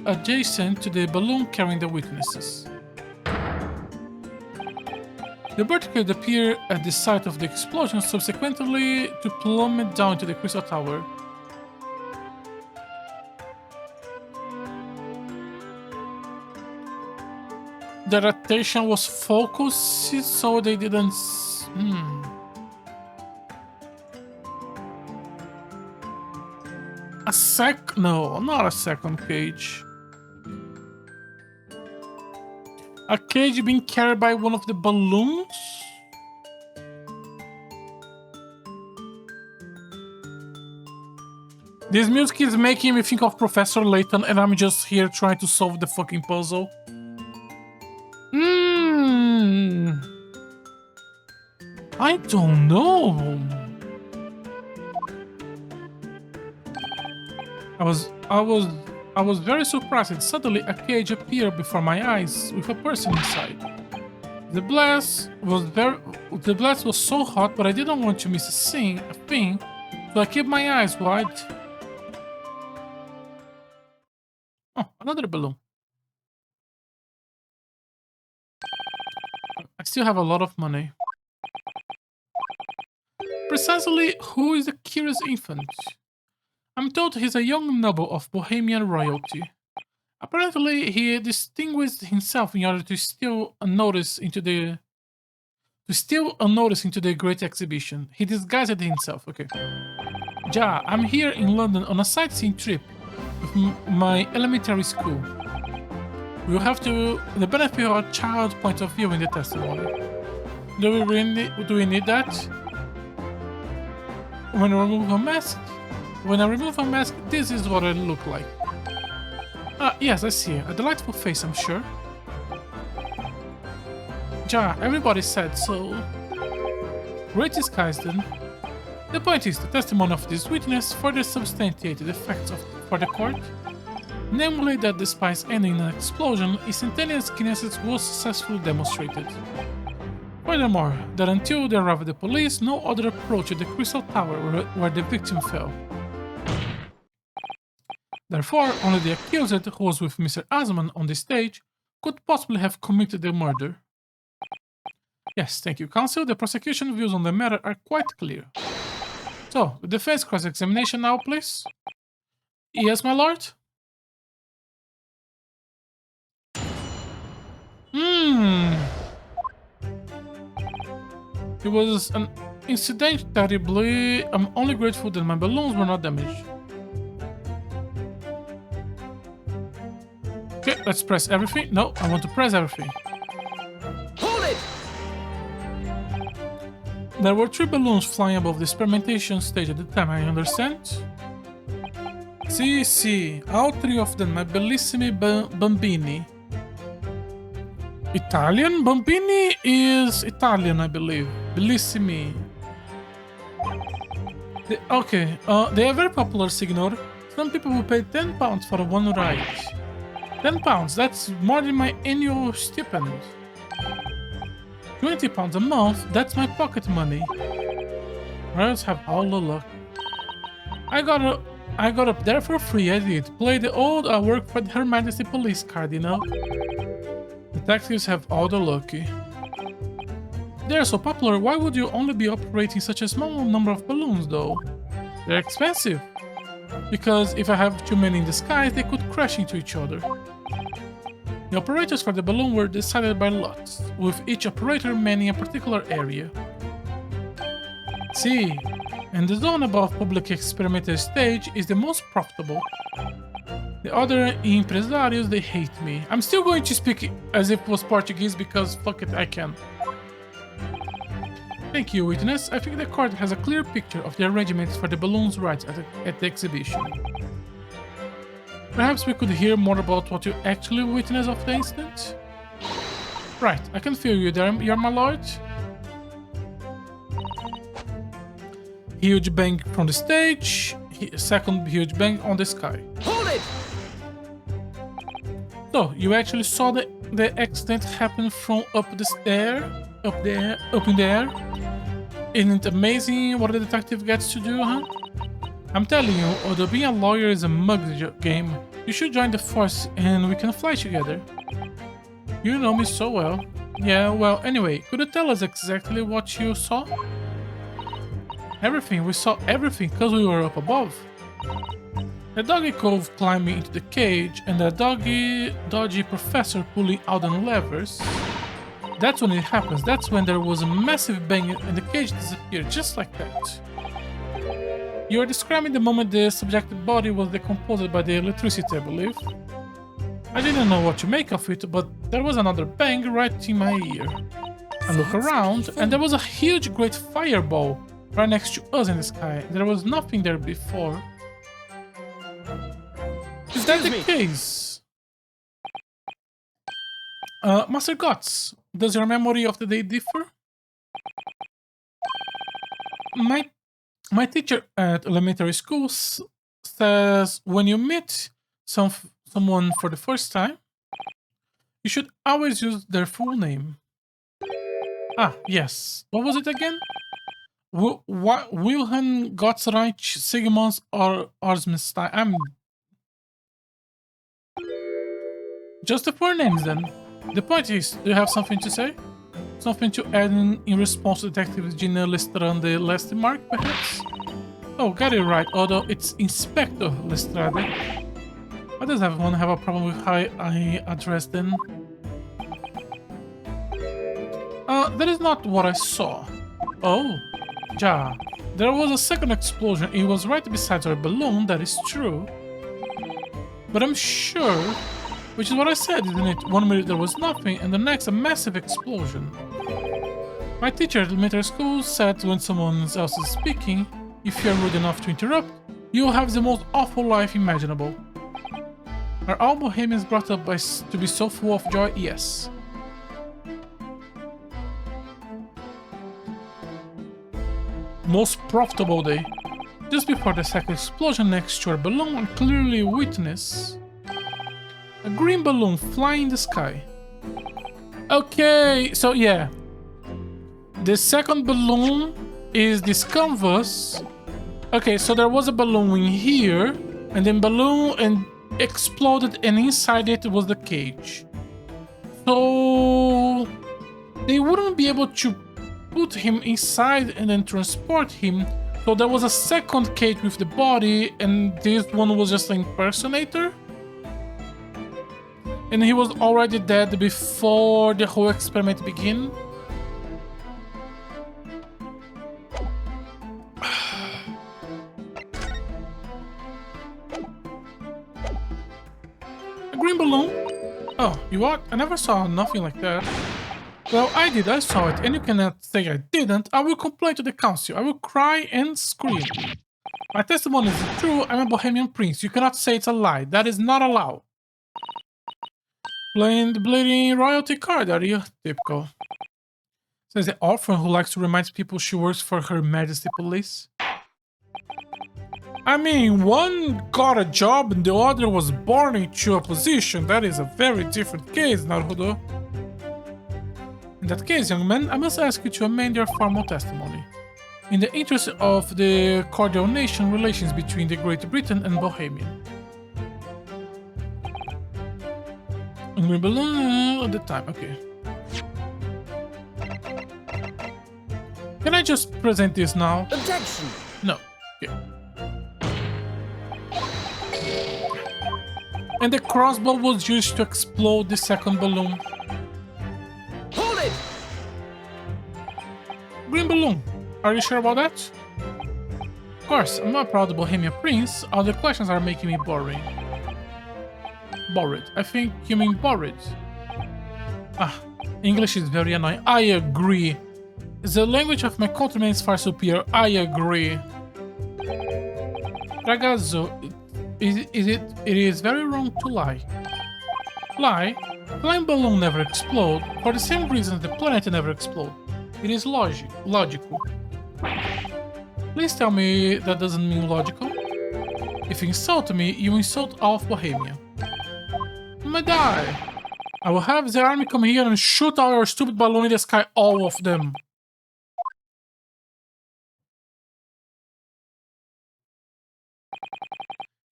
adjacent to the balloon carrying the witnesses. The birdcage appeared at the site of the explosion, subsequently to plummet down to the crystal tower. Their attention was focused, so they didn't. No, not a second cage. A cage being carried by one of the balloons? This music is making me think of Professor Layton, and I'm just here trying to solve the fucking puzzle. I don't know. I was very surprised and suddenly a cage appeared before my eyes with a person inside. The blast was so hot, but I didn't want to miss a thing, so I kept my eyes wide. Oh, another balloon. I still have a lot of money. Precisely who is the curious infant? I'm told he's a young noble of Bohemian royalty. Apparently, he distinguished himself in order to steal unnoticed into the great exhibition. He disguised himself. Okay. Ja, I'm here in London on a sightseeing trip with my elementary school. We'll have the benefit of a child's point of view in the testimony. Do we need that? When I remove a mask, this is what I look like. Yes, I see. A delightful face, I'm sure. Ja, everybody said so. Great disguise, then. The point is, the testimony of this witness further substantiated the facts for the court, namely that despite ending in an explosion, instantaneous kinesis was successfully demonstrated. Furthermore, that until the arrival of the police, no other approached the crystal tower where the victim fell. Therefore, only the accused, who was with Mr. Asman on the stage, could possibly have committed the murder. Yes, thank you, counsel. The prosecution views on the matter are quite clear. So, the defense cross-examination now, please. Yes, my lord? It was an incident terribly. I'm only grateful that my balloons were not damaged. Okay, let's press everything. No, I want to press everything. Hold it! There were 3 balloons flying above the experimentation stage at the time, I understand. See, all 3 of them are bellissimi bambini. Italian? Bambini is Italian, I believe. Bellissimi. They are very popular, signor. Some people will pay £10 for one ride. £10, that's more than my annual stipend. £20 a month, that's my pocket money. Royals have all the luck. I got up there for free, I did. Play the old I work for Her Majesty police card, you know? Detectives have all the lucky. They're so popular, why would you only be operating such a small number of balloons though? They're expensive. Because if I have too many in the skies, they could crash into each other. The operators for the balloon were decided by lots, with each operator manning a particular area. See, and the zone above public experimental stage is the most profitable. The other impresarios, they hate me. I'm still going to speak as if it was Portuguese because fuck it, I can. Thank you, witness. I think the court has a clear picture of the arrangements for the balloons rides at the exhibition. Perhaps we could hear more about what you actually witnessed of the incident? Right, I can feel you there, my lord. Huge bang from the stage, second huge bang on the sky. Hold it! So, you actually saw the accident happen from up in the air? Isn't it amazing what the detective gets to do, huh? I'm telling you, although being a lawyer is a mug game, you should join the force and we can fly together. You know me so well. Yeah, well, anyway, could you tell us exactly what you saw? Everything, we saw everything because we were up above. The doggy cove climbing into the cage and the dodgy professor pulling out on levers. That's when it happens, that's when there was a massive bang and the cage disappeared, just like that. You are describing the moment the subjected body was decomposed by the electricity, I believe. I didn't know what to make of it, but there was another bang right in my ear. I look around, and there was a huge great fireball right next to us in the sky. There was nothing there before. Is that the case? Master Guts, does your memory of the day differ? My teacher at elementary school says when you meet someone for the first time, you should always use their full name. Ah, yes. What was it again? Wilhelm Gottsreich Sigmunds Orsmenstein. Just the 4 names then. The point is, do you have something to say? Something to add in response to Detective Gina Lestrade Lestimark, perhaps? Oh, got it right, although it's Inspector Lestrade. Why does everyone have a problem with how I address them? That is not what I saw. Oh, yeah. There was a second explosion. It was right beside our balloon, that is true. But I'm sure, which is what I said, isn't it? 1 minute there was nothing, and the next a massive explosion. My teacher at elementary school said when someone else is speaking, if you're rude enough to interrupt, you'll have the most awful life imaginable. Are all Bohemians brought up to be so full of joy? Yes. Most profitable day. Just before the second explosion next to our balloon, I clearly witnessed a green balloon flying in the sky. Okay, so yeah. The second balloon is this canvas. Okay, so there was a balloon in here, and then balloon and exploded, and inside it was the cage. So they wouldn't be able to put him inside and then transport him. So there was a second cage with the body, and this one was just an impersonator. And he was already dead before the whole experiment began. A green balloon? Oh, you what? I never saw nothing like that. Well, I did, I saw it, and you cannot say I didn't. I will complain to the council. I will cry and scream. My testimony is true. I'm a Bohemian prince. You cannot say it's a lie. That is not allowed. Playing the bleeding royalty card, are you? Typical. Says the orphan who likes to remind people she works for Her Majesty Police. I mean, one got a job and the other was born into a position. That is a very different case, Naruto. In that case, young man, I must ask you to amend your formal testimony. In the interest of the cordial nation relations between the Great Britain and Bohemia. At the time, okay. Can I just present this now? Objection! No. Okay. And the crossbow was used to explode the second balloon. Hold it! Green balloon. Are you sure about that? Of course, I'm a proud Bohemian prince. All the questions are making me boring. Bored. I think you mean bored. Ah, English is very annoying. I agree. The language of my countrymen is far superior. I agree. Ragazzo, it is very wrong to lie. Lie? Flying balloon never explode for the same reason the planet never explode. It is logical. Please tell me that doesn't mean logical. If you insult me, you insult all of Bohemia. Die. I will have the army come here and shoot all your stupid balloon in the sky, all of them.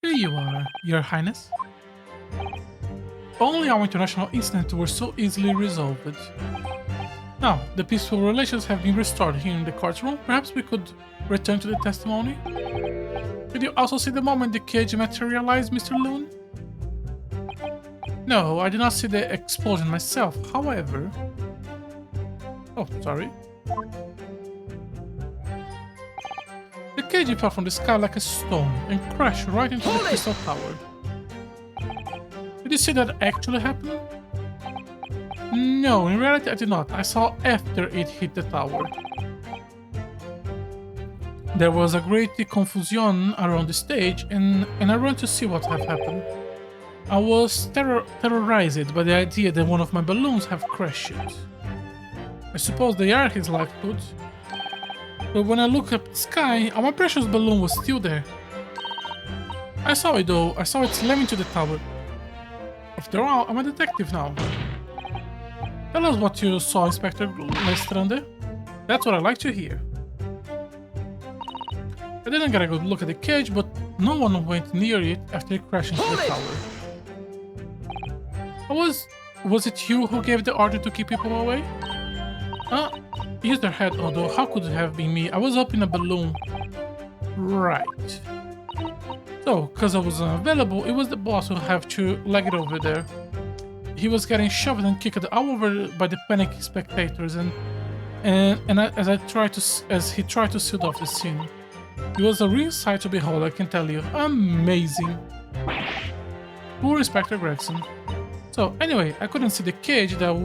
Here you are, Your Highness. Only our international incidents were so easily resolved. Now, the peaceful relations have been restored here in the courtroom. Perhaps we could return to the testimony? Did you also see the moment the cage materialized, Mr. Loon? No, I did not see the explosion myself. However... Oh, sorry. The cage fell from the sky like a stone and crashed right into the crystal tower. Did you see that actually happen? No, in reality I did not. I saw after it hit the tower. There was a great confusion around the stage and I ran to see what had happened. I was terrorized by the idea that one of my balloons have crashed. I suppose they are his likelihood. But when I looked up the sky, my precious balloon was still there. I saw it though. I saw it slamming to the tower. After all, I'm a detective now. Tell us what you saw, Inspector Lestrande. That's what I like to hear. I didn't get a good look at the cage, but no one went near it after it crashed into the tower. Was it you who gave the order to keep people away? Use their head, although how could it have been me? I was up in a balloon. Right. So, because I was unavailable, it was the boss who had to leg it over there. He was getting shoved and kicked all over by the panicked spectators, as he tried to seal off the scene. It was a real sight to behold, I can tell you. Amazing. Poor Inspector Gregson. So, anyway, I couldn't see the cage that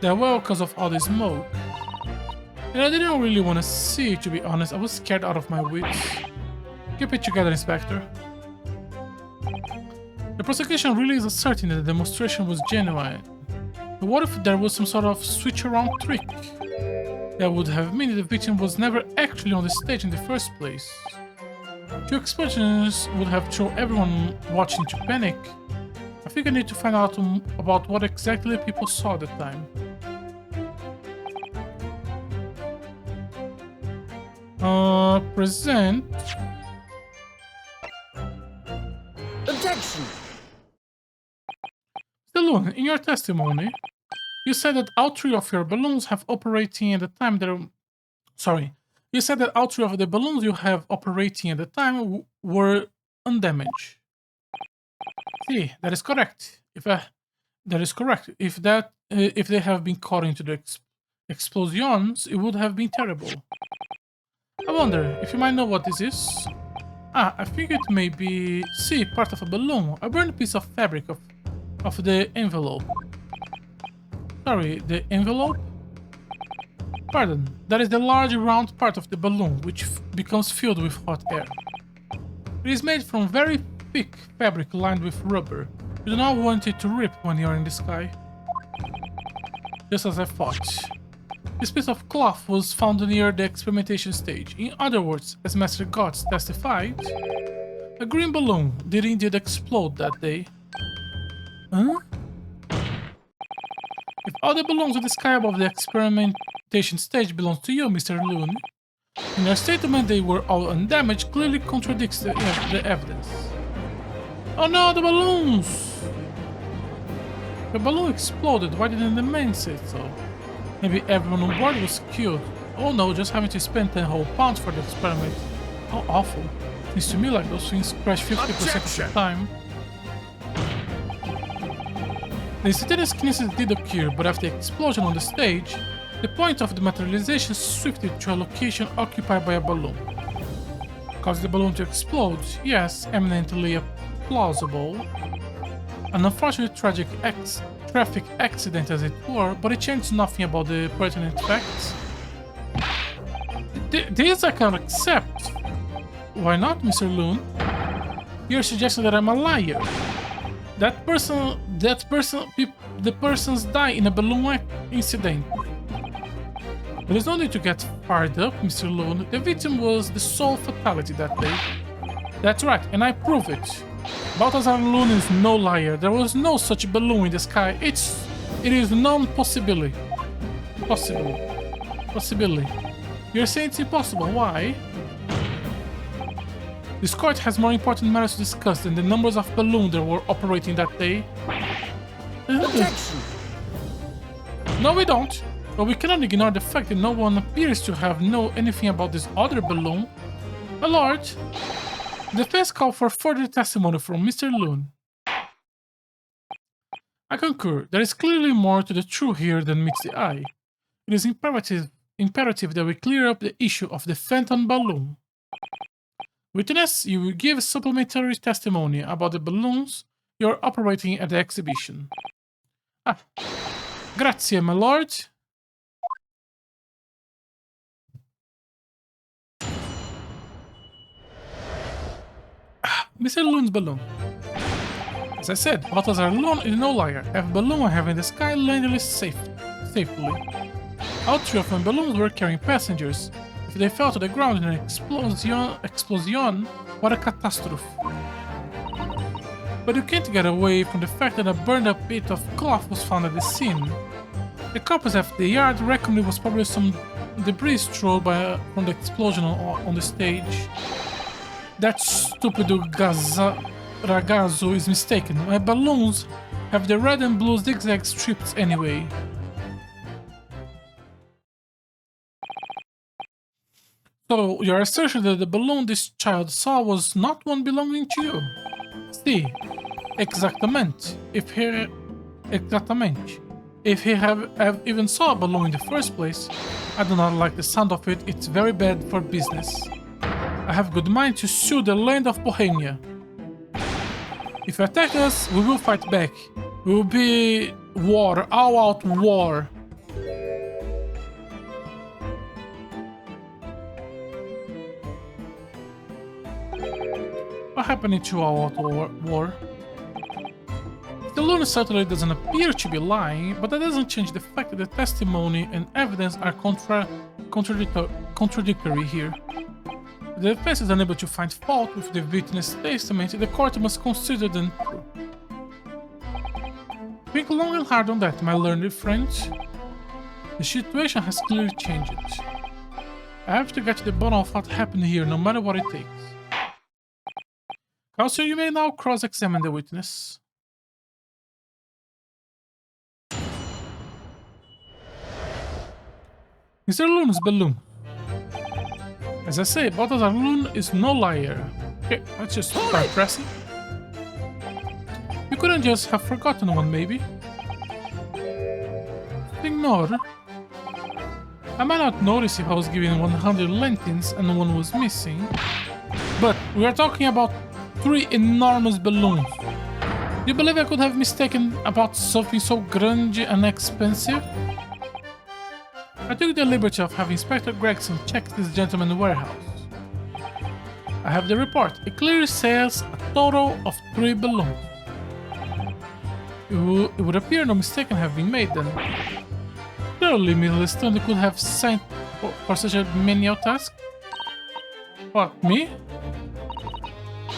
well because of all the smoke. And I didn't really want to see it, to be honest. I was scared out of my wits. Keep it together, Inspector. The prosecution really is asserting that the demonstration was genuine. But what if there was some sort of switch-around trick? That would have meant the victim was never actually on the stage in the first place. Two explosions would have thrown everyone watching to panic. I think I need to find out about what exactly people saw at the time. Present. Objection! Stallone, in your testimony, You said that all three of your balloons have operating at the time they're... Sorry. You said that all three of the balloons you have operating at the time were undamaged. See, that is correct. That is correct. If they have been caught into the explosions, it would have been terrible. I wonder if you might know what this is. Ah, I think it may be... See, part of a balloon. A burned piece of fabric of the envelope. Sorry, the envelope? Pardon, that is the large round part of the balloon, which becomes filled with hot air. It is made from very thick fabric lined with rubber. You do not want it to rip when you are in the sky. Just as I thought. This piece of cloth was found near the experimentation stage. In other words, as Master Gotts testified, a green balloon did indeed explode that day. Huh? If all the balloons in the sky above the experimentation stage belongs to you, Mr. Loon, in your statement they were all undamaged clearly contradicts the evidence. Oh no, the balloons! The balloon exploded, why didn't the man say so? Maybe everyone on board was killed. Oh no, just having to spend 10 whole pounds for the experiment. How awful. Seems to me like those things crash 50% of the time. The instantaneous kinesis did occur, but after the explosion on the stage, the point of the materialization swifted to a location occupied by a balloon. Caused the balloon to explode, yes, eminently plausible. An unfortunate traffic accident as it were, but it changed nothing about the pertinent facts. This I can accept. Why not, Mr. Loon? You're suggesting that I'm a liar. The persons die in a balloon incident. There is no need to get fired up, Mr. Loon. The victim was the sole fatality that day. That's right, and I prove it. Balthazar Loon is no liar. There was no such balloon in the sky. It is non-possibility. Possibility. You're saying it's impossible. Why? This court has more important matters to discuss than the numbers of balloons that were operating that day. Objection! No, we don't. But we cannot ignore the fact that no one appears to have known anything about this other balloon. My lord, the defense called for further testimony from Mr. Loon. I concur. There is clearly more to the truth here than meets the eye. It is imperative that we clear up the issue of the phantom balloon. Witness, you will give supplementary testimony about the balloons you are operating at the exhibition. Ah, grazie, my lord. Mr. Loon's balloon. As I said, Balthazar Loon is no liar. Have a balloon I have in the sky landed safely. All three of my balloons were carrying passengers. If they fell to the ground in an explosion, what a catastrophe. But you can't get away from the fact that a burned up bit of cloth was found at the scene. The coppers at the yard reckoned it was probably some debris thrown from the explosion on the stage. That stupid ragazzo is mistaken. My balloons have the red and blue zigzag strips anyway. So, your assertion that the balloon this child saw was not one belonging to you? See, exactamente. If he have even saw a balloon in the first place, I do not like the sound of it. It's very bad for business. I have good mind to sue the land of Bohemia. If you attack us, we will fight back. We will be war, all out war. What happened to our war? The Loon certainly doesn't appear to be lying, but that doesn't change the fact that the testimony and evidence are contradictory here. If the defense is unable to find fault with the witness' testimony, the court must consider them true. Think long and hard on that, my learned friend. The situation has clearly changed. I have to get to the bottom of what happened here, no matter what it takes. Counsel, you may now cross-examine the witness. Mr. Loon's balloon. As I say, Balthazar Loon is no liar. Okay, let's just start pressing. You couldn't just have forgotten one, maybe? Ignore. I might not notice if I was given 100 lentins and one was missing, but we are talking about 3 enormous balloons. Do you believe I could have mistaken about something so grungy and expensive? I took the liberty of having Inspector Gregson check this gentleman's warehouse. I have the report. It clearly says a total of 3 balloons. It would appear no mistake have been made then. Surely Middleston could have sent for such a menial task. What, me?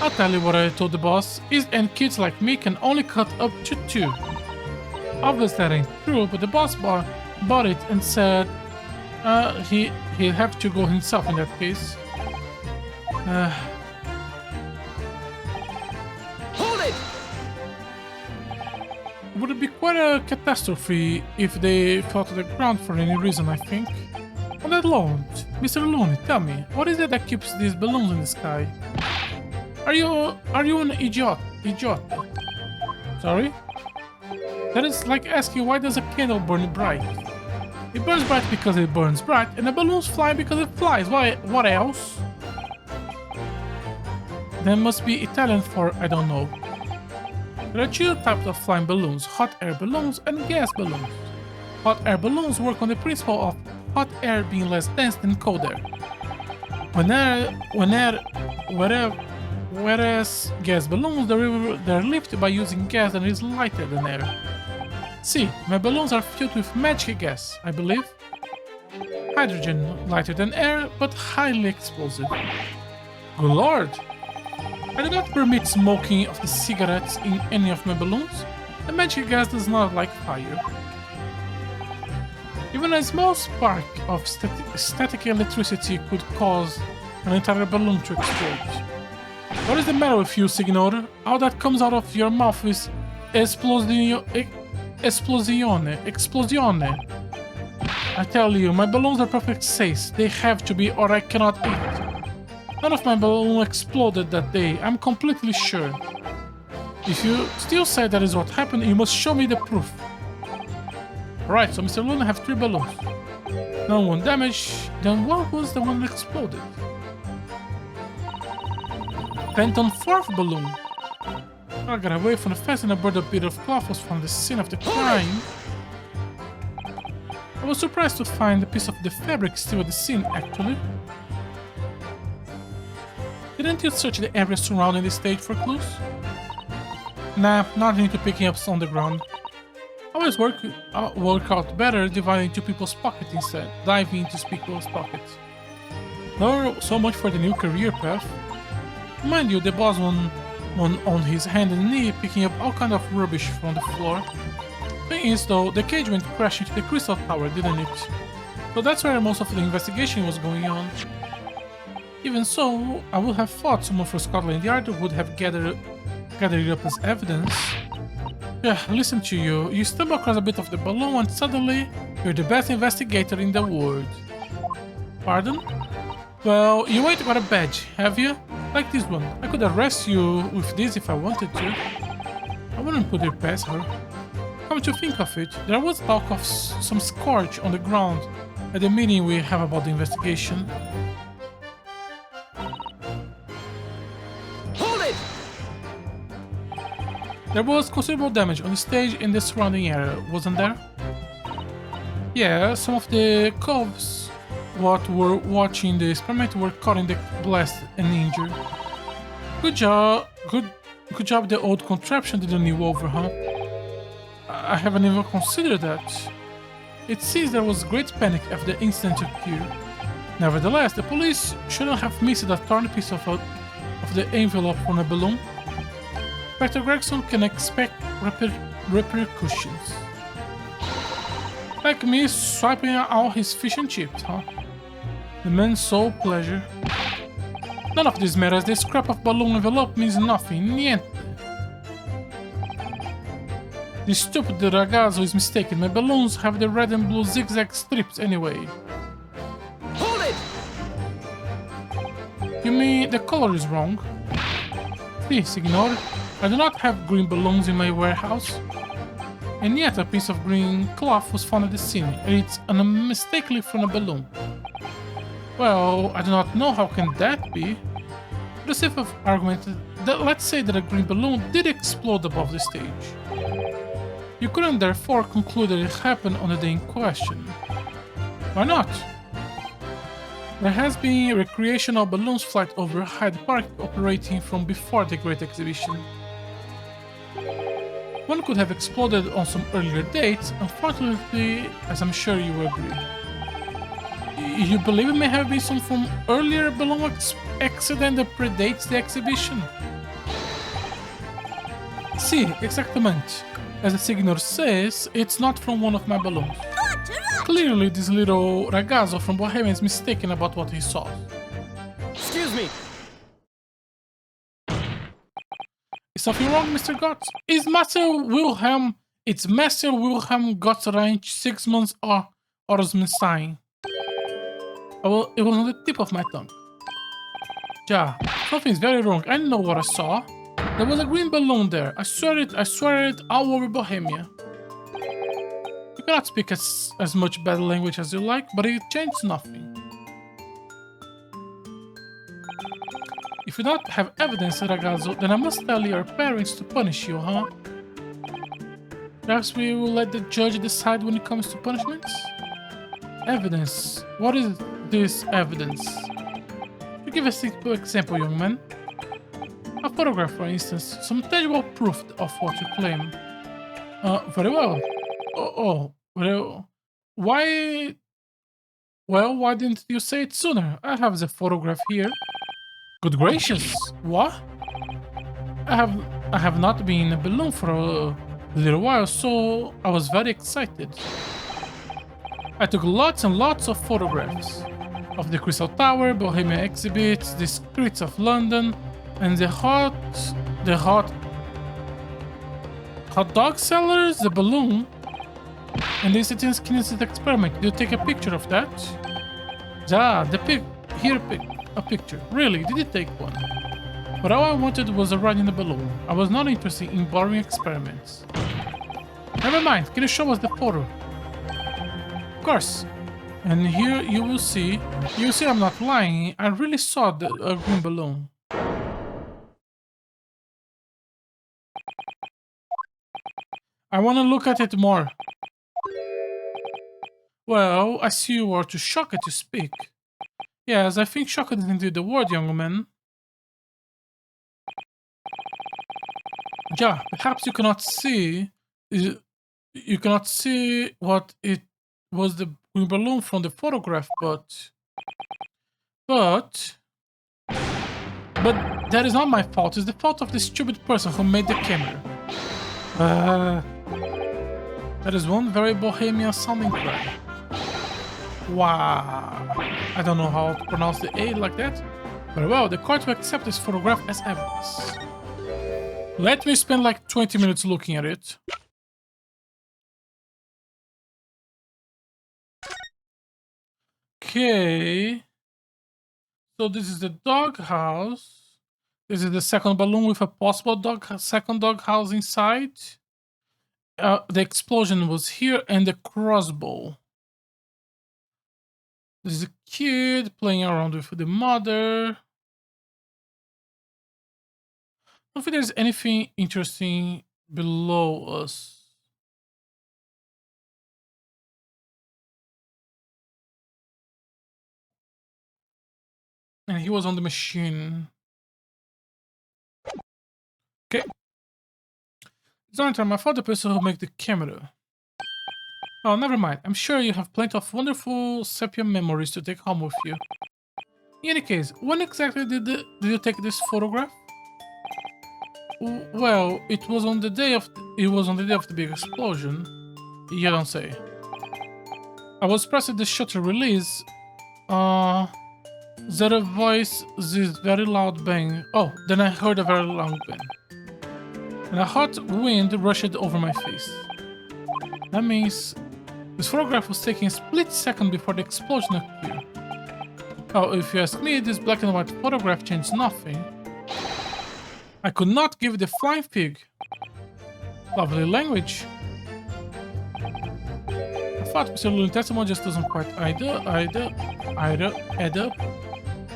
I'll tell you what I told the boss, is and kids like me can only cut up to 2. Obviously that ain't true, but the boss bought it and said he'll have to go himself in that case. Hold it! It would be quite a catastrophe if they fell to the ground for any reason, I think. On that launch, Mr. Looney, tell me, what is it that keeps these balloons in the sky? Are you an idiot? Sorry? That is like asking why does a candle burn bright? It burns bright because it burns bright, and the balloons fly because it flies. Why? What else? That must be Italian for I don't know. There are 2 types of flying balloons, hot air balloons and gas balloons. Hot air balloons work on the principle of hot air being less dense than cold air. Whereas gas balloons, they're lifted by using gas that is lighter than air. See, my balloons are filled with magic gas, I believe. Hydrogen, lighter than air, but highly explosive. Good lord! I do not permit smoking of the cigarettes in any of my balloons. The magic gas does not like fire. Even a small spark of static electricity could cause an entire balloon to explode. What is the matter with you, Signor? All that comes out of your mouth is esplosione. I tell you, my balloons are perfect safe. They have to be or I cannot eat. None of my balloons exploded that day, I'm completely sure. If you still say that is what happened, you must show me the proof. Alright, so Mr. Luna have 3 balloons. No one damaged, then what was the one that exploded? Phantom 4th balloon. I got away from the fence and a bit of cloth was from the scene of the crime. I was surprised to find a piece of the fabric still at the scene, actually. Didn't you search the area surrounding the stage for clues? Nah, nothing to picking up on the ground. Always work out better dividing into people's pockets instead, diving into people's pockets. No, so much for the new career path. Mind you, the boss one on his hand and knee picking up all kind of rubbish from the floor. Thing is though, the cage went crashing to the crystal tower, didn't it? So that's where most of the investigation was going on. Even so, I would have thought someone from Scotland Yard would have gathered it up as evidence. Yeah, listen to you. You stumble across a bit of the balloon and suddenly you're the best investigator in the world. Pardon? Well, you ain't got a badge, have you? Like this one. I could arrest you with this if I wanted to. I wouldn't put it past her. Come to think of it, there was talk of some scorch on the ground at the meeting we have about the investigation. Hold it! There was considerable damage on the stage and the surrounding area, wasn't there? Yeah, some of the cubs what were watching the experiment were caught in the blast and injured. Good job the old contraption didn't kneel over, huh? I haven't even considered that. It seems there was great panic after the incident occurred. Nevertheless, the police shouldn't have missed a torn piece of the envelope on a balloon. Inspector Gregson can expect repercussions. Like me swiping out his fish and chips, huh? The man's sole pleasure. None of this matters, this scrap of balloon envelope means nothing, niente. This stupid ragazzo is mistaken, my balloons have the red and blue zigzag strips anyway. You mean the color is wrong? See, Signor, I do not have green balloons in my warehouse. And yet a piece of green cloth was found at the scene, and it's unmistakably from a balloon. Well, I do not know how can that be. For the sake of argument, let's say that a green balloon did explode above the stage. You couldn't therefore conclude that it happened on the day in question. Why not? There has been recreational balloons flight over Hyde Park operating from before the Great Exhibition. One could have exploded on some earlier dates, unfortunately, as I'm sure you agree. You believe it may have been some from earlier balloon accident that predates the exhibition? Si, exactamente. As the Signor says, it's not from one of my balloons. Clearly, this little ragazzo from Bohemia is mistaken about what he saw. Excuse me. Is something wrong, Mr. Gotts? It's Master Wilhelm Gottsreich 6 months or Orsmenstein. Well, it was on the tip of my tongue. Ja, something's very wrong. I know what I saw. There was a green balloon there. I swear it all over Bohemia. You cannot speak as much bad language as you like, but it changed nothing. If you don't have evidence, ragazzo, then I must tell your parents to punish you, huh? Perhaps we will let the judge decide when it comes to punishments? Evidence. What is this evidence? To give a simple example, young man. A photograph, for instance. Some tangible proof of what you claim. Very well. Well, why... Well, why didn't you say it sooner? I have the photograph here. Good gracious, what? I have not been in a balloon for a little while, so I was very excited. I took lots and lots of photographs of the Crystal Tower, Bohemia exhibits, the streets of London, and the hot dog sellers, the balloon, and the Satan's Kinesis experiment. Did you take a picture of that? Yeah, a picture. Really, did you take one? But all I wanted was a ride in the balloon. I was not interested in boring experiments. Never mind, can you show us the photo? Of course. And here you will see I'm not lying, I really saw a green balloon. I want to look at it more. Well, I see you are too shocked to speak. Yes, I think shocked is indeed the word, young man. Yeah, perhaps you cannot see... You cannot see what it was the green balloon from the photograph, but that is not my fault. It's the fault of the stupid person who made the camera. That is one very Bohemian sounding cry. Wow. I don't know how to pronounce the A like that. But well, the court will accept this photograph as evidence. Let me spend like 20 minutes looking at it. Okay. So this is the doghouse. This is the second balloon with a possible second doghouse inside. The explosion was here, and the crossbow. This is a kid playing around with the mother. I don't think there's anything interesting below us. And he was on the machine. Okay. Zonta, my father, the person who made the camera. Oh, never mind. I'm sure you have plenty of wonderful sepia memories to take home with you. In any case, when exactly did you take this photograph? Well, it was on the day of the big explosion. You don't say. I was pressing the shutter release. There a voice, this very loud bang. Oh, then I heard a very loud bang. And a hot wind rushed over my face. That means this photograph was taken a split second before the explosion occurred. Oh, if you ask me, this black and white photograph changed nothing. I could not give the flying pig. Lovely language. I thought Mr. Looney testimony just doesn't quite add up. The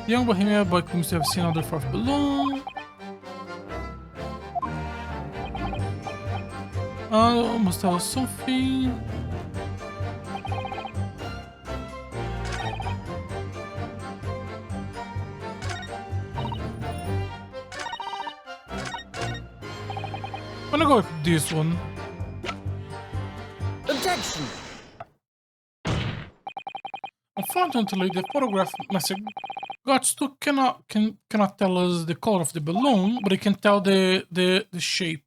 young Bohemian boy claims to have seen another fourth balloon. Must tell us something. I'm gonna go with this one. Objection! Unfortunately, the photograph Mr. Godstock cannot tell us the color of the balloon, but he can tell the shape.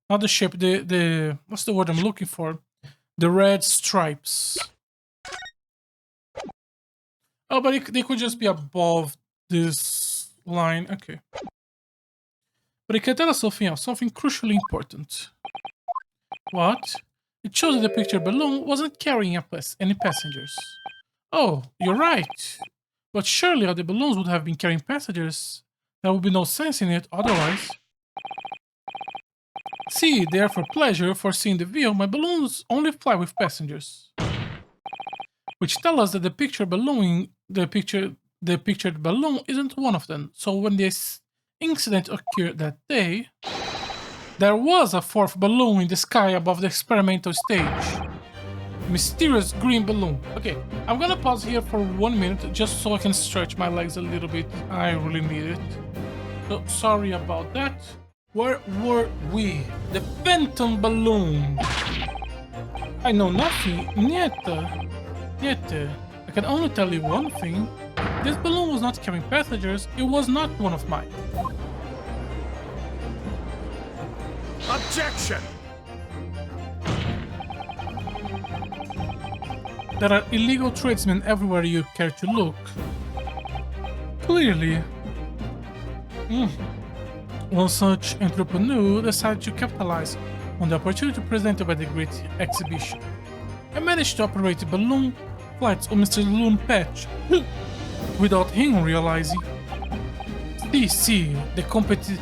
Not the shape, the what's the word I'm looking for? The red stripes. Oh, but they could just be above this line. Okay. But it can tell us something else, something crucially important. What? It shows that the picture balloon wasn't carrying any passengers. Oh, you're right. But surely other balloons would have been carrying passengers. There would be no sense in it otherwise. See, there for pleasure, for seeing the view, my balloons only fly with passengers. Which tell us that the pictured balloon isn't one of them. So when this incident occurred that day, there was a fourth balloon in the sky above the experimental stage. Mysterious green balloon. Okay, I'm gonna pause here for 1 minute just so I can stretch my legs a little bit. I really need it. So sorry about that. Where were we? The phantom balloon. I know nothing. Niente. I can only tell you one thing. This balloon was not carrying passengers. It was not one of mine. Objection! There are illegal tradesmen everywhere you care to look. Clearly. One such entrepreneur decided to capitalize on the opportunity presented by the great exhibition. I managed to operate balloon flights on Mr. Loon Patch without him realizing. See, the competition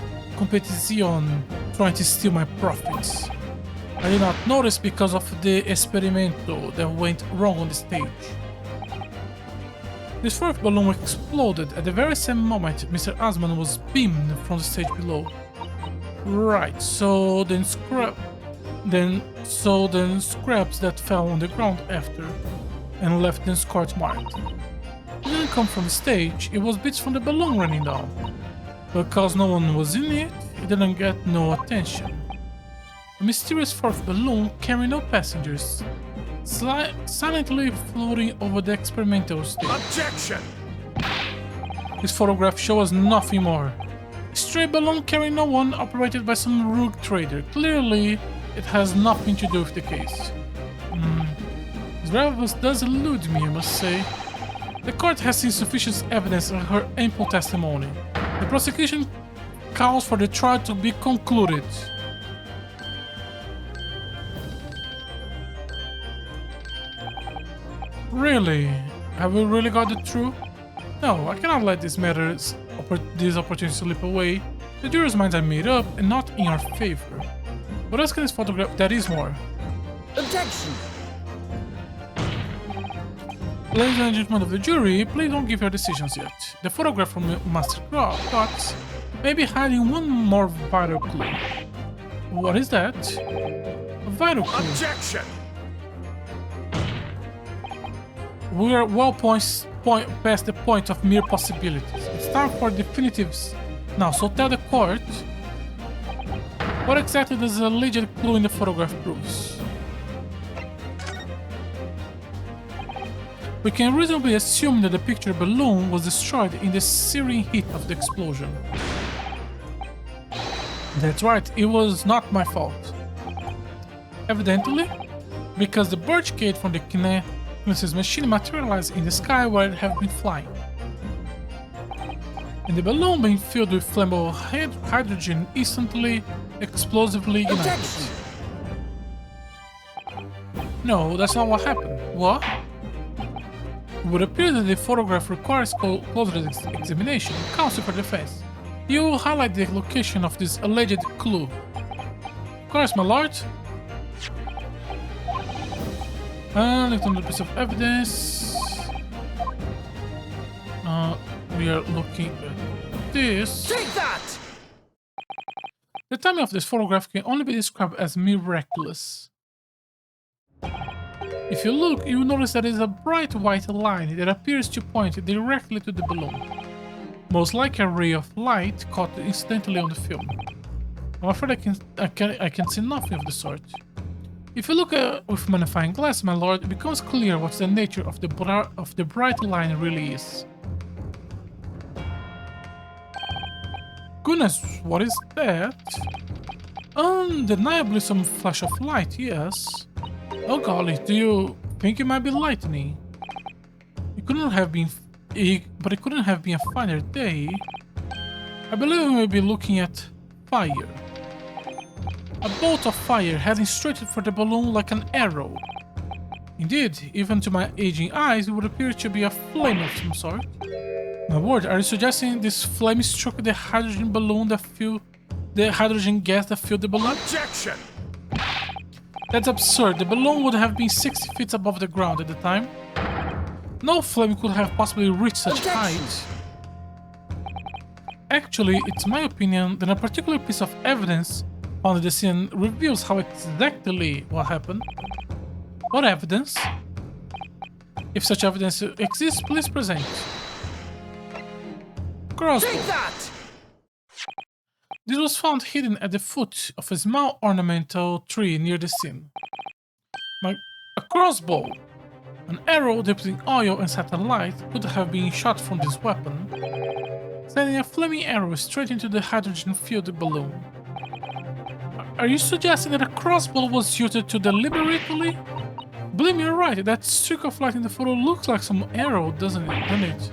trying to steal my profits. I did not notice because of the experimento that went wrong on the stage. This fourth balloon exploded at the very same moment Mr. Asman was beamed from the stage below. Right, so then scraps that fell on the ground after and left them scorch marked. It didn't come from the stage, it was bits from the balloon running down. Because no one was in it, it didn't get no attention. A mysterious fourth balloon carrying no passengers, silently floating over the experimental stage. Objection! This photograph shows us nothing more. A stray balloon carrying no one, operated by some rogue trader. Clearly, it has nothing to do with the case. This relevance does elude me, I must say. The court has seen sufficient evidence of her ample testimony. The prosecution calls for the trial to be concluded. Really? Have we really got the truth? No, I cannot let this opportunity slip away. The jurors' minds are made up and not in our favor. But as can this photograph, there is more. Objection! Ladies and gentlemen of the jury, please don't give your decisions yet. The photograph from Master Cox may be hiding one more vital clue. What is that? A vital clue. Objection! We are well past the point of mere possibilities. It's time for definitives now, so tell the court, what exactly does the alleged clue in the photograph proves? We can reasonably assume that the picture balloon was destroyed in the searing heat of the explosion. That's right, it was not my fault. Evidently, because the birch gate from the Kinesis machine materialized in the sky where it had been flying. And the balloon being filled with flammable hydrogen instantly, explosively ignited. Objection! No, that's not what happened. What? It would appear that the photograph requires closer examination. Counsel for defense. You highlight the location of this alleged clue. Of course, my lord. Look on the piece of evidence. We are looking at this. Take that! The timing of this photograph can only be described as miraculous. If you look, you will notice that there is a bright white line that appears to point directly to the balloon. Most likely a ray of light caught incidentally on the film. I'm afraid I can see nothing of the sort. If you look with magnifying glass, my lord, it becomes clear what the nature of the bright line really is. Goodness, what is that? Undeniably some flash of light, yes. Oh golly, do you think it might be lightning? It couldn't have been, but it couldn't have been a finer day. I believe we may be looking at fire. A bolt of fire heading straight for the balloon like an arrow. Indeed, even to my aging eyes, it would appear to be a flame of some sort. My word, are you suggesting this flame struck the hydrogen balloon that filled the hydrogen gas that filled the balloon? Objection! That's absurd. The balloon would have been 60 feet above the ground at the time. No flame could have possibly reached such height. Actually, it's my opinion that a particular piece of evidence found at the scene reveals how exactly what happened. What evidence? If such evidence exists, please present. Crossbow. Take that! This was found hidden at the foot of a small ornamental tree near the scene. A crossbow! An arrow dipped in oil and set alight could have been shot from this weapon, sending a flaming arrow straight into the hydrogen-filled balloon. Are you suggesting that a crossbow was used to deliberately? Believe me, you're right. That streak of light in the photo looks like some arrow, doesn't it?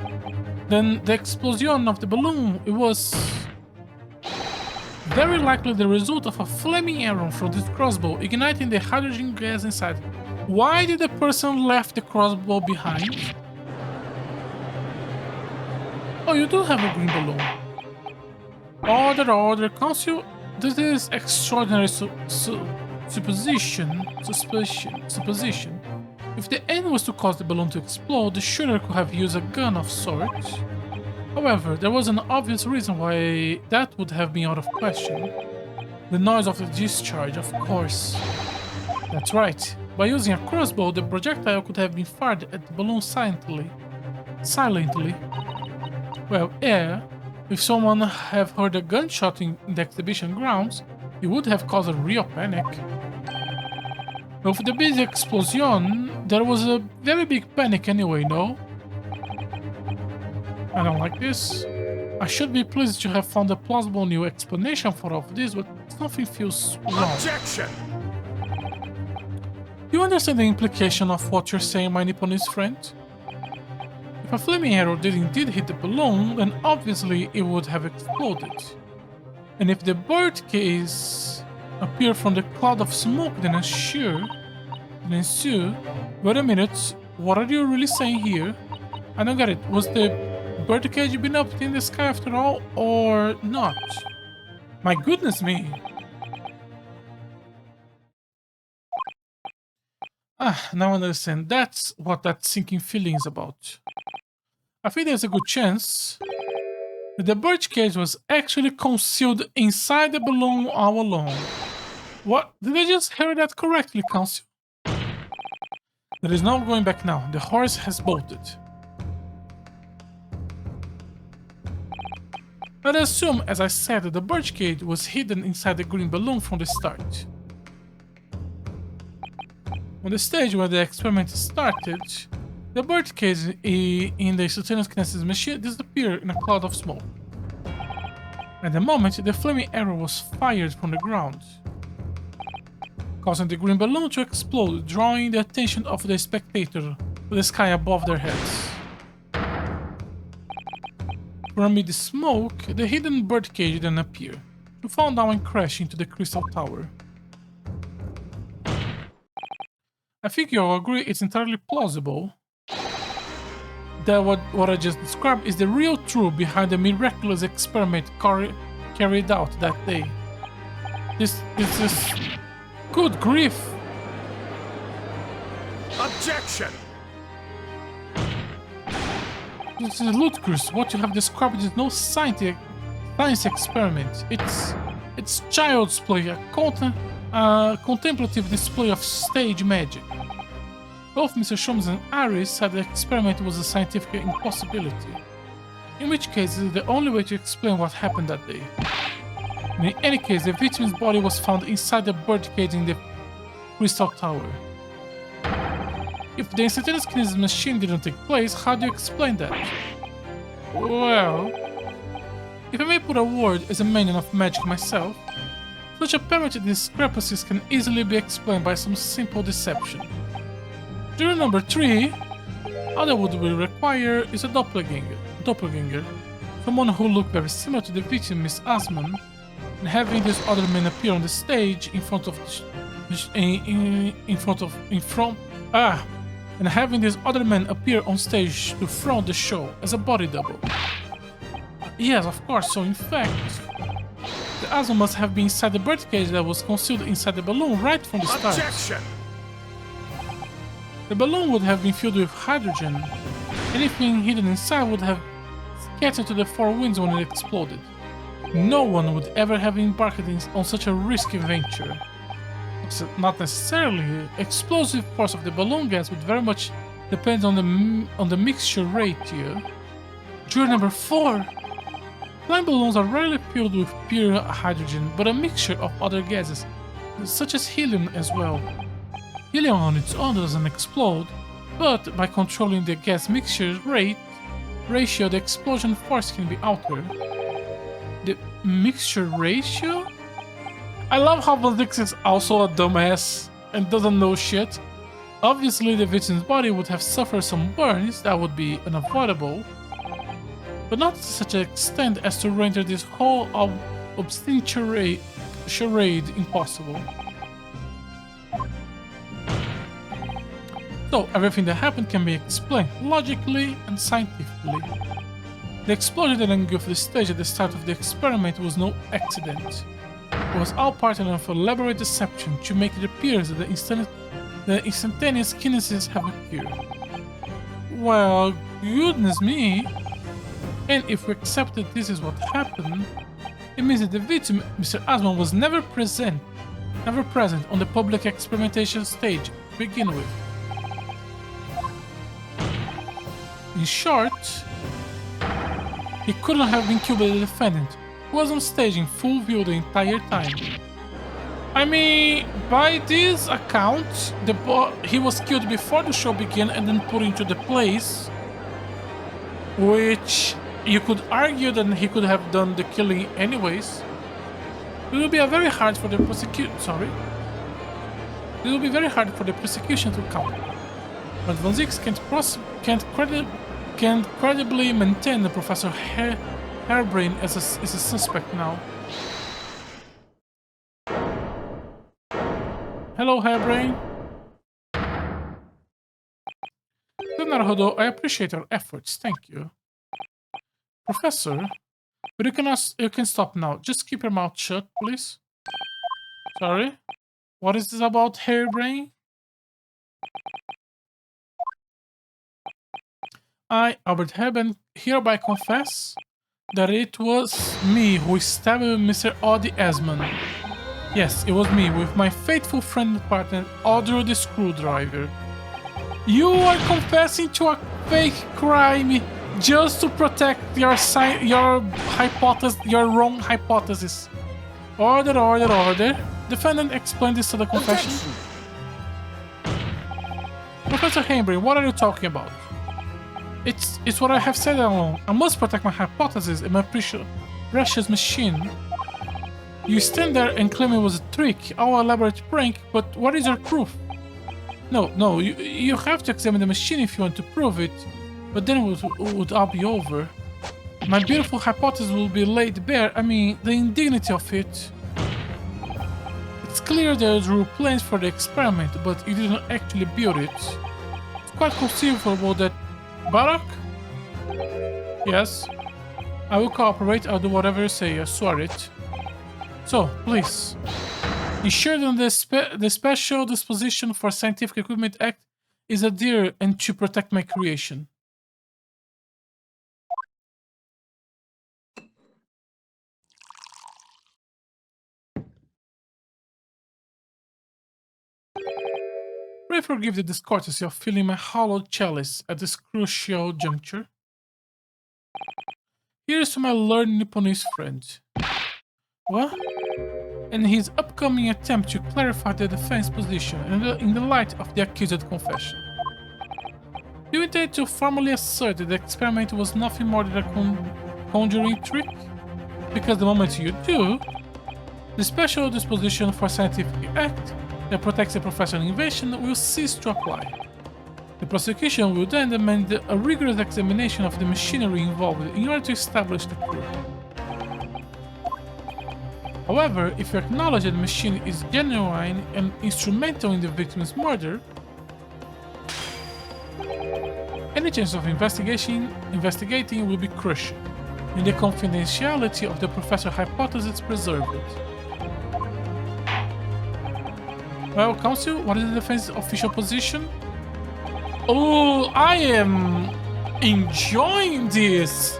Then the explosion of the balloon, it was very likely the result of a flaming arrow from this crossbow igniting the hydrogen gas inside. Why did the person left the crossbow behind? Oh, you do have a green balloon. Order, council. This is extraordinary supposition. If the aim was to cause the balloon to explode, the shooter could have used a gun of sorts. However, there was an obvious reason why that would have been out of question. The noise of the discharge, of course. That's right. By using a crossbow, the projectile could have been fired at the balloon silently. Well, yeah, if someone had heard a gunshot in the exhibition grounds, it would have caused a real panic. With the big explosion, there was a very big panic anyway, no? I don't like this. I should be pleased to have found a plausible new explanation for all of this, but something feels wrong. Objection! Do you understand the implication of what you're saying, my Nipponese friend? If a flaming arrow did indeed hit the balloon, then obviously it would have exploded. And if the bird case appeared from the cloud of smoke then ensue, wait a minute, what are you really saying here? I don't get it. Was the birdcage been up in the sky after all, or not? My goodness me. Now I understand. That's what that sinking feeling is about. I think there's a good chance that the birdcage was actually concealed inside the balloon all along. What? Did I just hear that correctly, Council? There is no going back now. The horse has bolted. Let's assume, as I said, that the birdcage was hidden inside the green balloon from the start. On the stage where the experiment started, the birdcage in the Sultan's Kinesis machine disappeared in a cloud of smoke. At the moment, the flaming arrow was fired from the ground, causing the green balloon to explode, drawing the attention of the spectator to the sky above their heads. From amid the smoke, the hidden birdcage then appeared, to fall down and crash into the crystal tower. I think you'll agree it's entirely plausible. that what I just described is the real truth behind the miraculous experiment carried out that day. This is... Good grief! Objection! This is ludicrous. What you have described is no science experiment. It's child's play, a contemplative display of stage magic. Both Mr. Sholmes and Iris said the experiment was a scientific impossibility. In which case, it is the only way to explain what happened that day. In any case, the victim's body was found inside the birdcage in the Crystal Tower. If the instantaneous kinesis machine didn't take place, how do you explain that? Well, if I may put a word as a minion of magic myself, such apparent discrepancies can easily be explained by some simple deception. Rule number 3, all that would be required is a doppelganger, someone who looked very similar to the victim, Miss Asman, and having this other man appear on the stage and having this other man appear on stage to front the show as a body double. Yes, of course. So in fact, the Asman must have been inside the birdcage that was concealed inside the balloon right from the start. Objection! The balloon would have been filled with hydrogen. Anything hidden inside would have scattered to the four winds when it exploded. No one would ever have embarked on such a risky venture. Not necessarily. Explosive force of the balloon gas would very much depend on the mixture ratio. Rule number 4. Flying balloons are rarely filled with pure hydrogen, but a mixture of other gases, such as helium as well. Helium on its own doesn't explode, but by controlling the gas mixture ratio, the explosion force can be altered. The mixture ratio? I love how Valdix is also a dumbass and doesn't know shit. Obviously, the victim's body would have suffered some burns that would be unavoidable, but not to such an extent as to render this whole obscene charade impossible. So, everything that happened can be explained logically and scientifically. The explosion that engulfed the stage at the start of the experiment was no accident. It was all part of an elaborate deception to make it appear that the instantaneous kinesis have occurred. Well, goodness me. And if we accept that this is what happened, it means that the victim, Mr. Asman, was never present on the public experimentation stage to begin with. In short, he couldn't have been killed by the defendant, who was on stage in full view the entire time. I mean, by this account, he was killed before the show began and then put into the place, which you could argue that he could have done the killing anyways. It will be very hard for the prosecution. It will be very hard for the prosecution to counter. But Van Zix can't credibly maintain the Professor Harebrained as a suspect now. Hello, Harebrained. Good Naruhodo, I appreciate your efforts, thank you. Professor, but you can stop now. Just keep your mouth shut, please. Sorry? What is this about, Harebrained? I, Albert Harebrained, hereby confess that it was me who stabbed Mr. Audie Asman. Yes, it was me, with my faithful friend and partner, Audrey the Screwdriver. You are confessing to a fake crime just to protect your wrong hypothesis. Order. Defendant explained this to the confession. Professor Harebrained, what are you talking about? It's what I have said all along. I must protect my hypothesis and my precious machine. You stand there and claim it was a trick, our elaborate prank, but what is your proof? No, you have to examine the machine if you want to prove it, but then it would all be over. My beautiful hypothesis will be laid bare. I mean, the indignity of it. It's clear there were plans for the experiment, but you didn't actually build it. It's quite conceivable that Barak, Yes. I will cooperate. I'll do whatever you say. I swear it. So, please. Ensure that the Special Disposition for Scientific Equipment Act is adhered and to protect my creation. Pray forgive the discourtesy of filling my hollowed chalice at this crucial juncture. Here's to my learned Nipponese friend. What? And his upcoming attempt to clarify the defense position in the light of the accused confession. Do you intend to formally assert that the experiment was nothing more than a conjuring trick? Because the moment you do, the Special Disposition for Scientific Act that protects the professional invention will cease to apply. The prosecution will then demand a rigorous examination of the machinery involved in order to establish the proof. However, if you acknowledge that the machine is genuine and instrumental in the victim's murder, any chance of investigating will be crushed, and the confidentiality of the professor's hypothesis preserved. Well, Counsel, what is the defense's official position? Oh, I am enjoying this.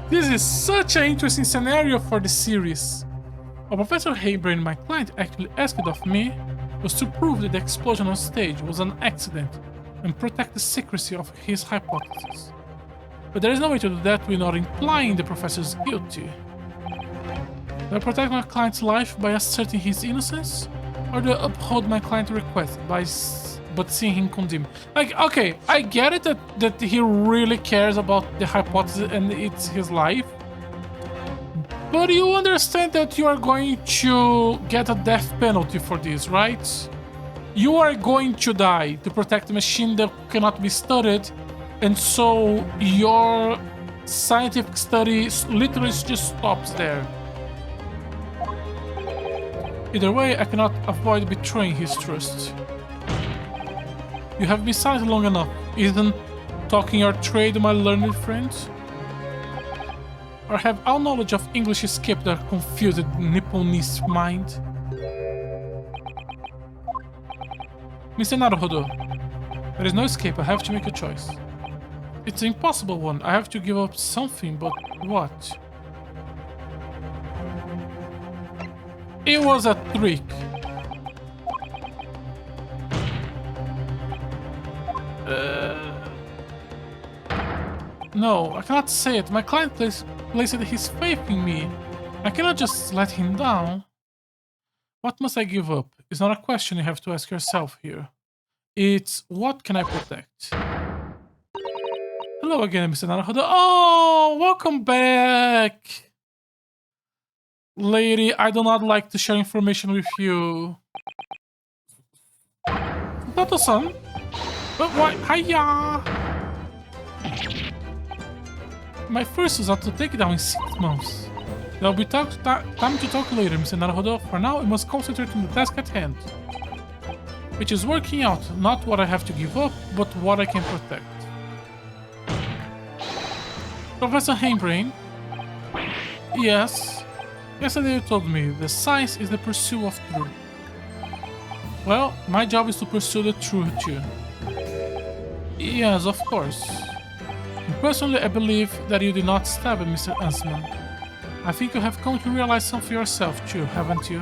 This is such an interesting scenario for the series. What Professor Haybrain, my client, actually asked of me was to prove that the explosion on stage was an accident and protect the secrecy of his hypothesis. But there is no way to do that without implying the professor's guilty. Do I protect my client's life by asserting his innocence, or do I uphold my client's request but seeing him condemned? Like, okay, I get it that he really cares about the hypothesis and it's his life, but you understand that you are going to get a death penalty for this, right? You are going to die to protect a machine that cannot be studied, and so your scientific study literally just stops there. Either way, I cannot avoid betraying his trust. You have been silent long enough. Isn't talking your trade, my learned friend? Or have all knowledge of English escaped their confused Nipponese mind? Mr. Naruhodo, there is no escape. I have to make a choice. It's an impossible one. I have to give up something, but what? It was a trick. No, I cannot say it. My client placed his faith in me. I cannot just let him down. What must I give up? It's not a question you have to ask yourself here. It's what can I protect? Hello again, Mr. Naruhodo. Oh, welcome back. Lady, I do not like to share information with you. Tato-san? But why? Hiya! My first was out to take it down in 6 months. There will be time to talk later, Mr. Naruhodo. For now, we must concentrate on the task at hand. Which is working out, not what I have to give up, but what I can protect. Professor Haybrain? Yes? Yesterday you told me the science is the pursuit of truth. Well, my job is to pursue the truth too. Yes, of course. And personally, I believe that you did not stab Mr. Huntsman. I think you have come to realize something yourself too, haven't you?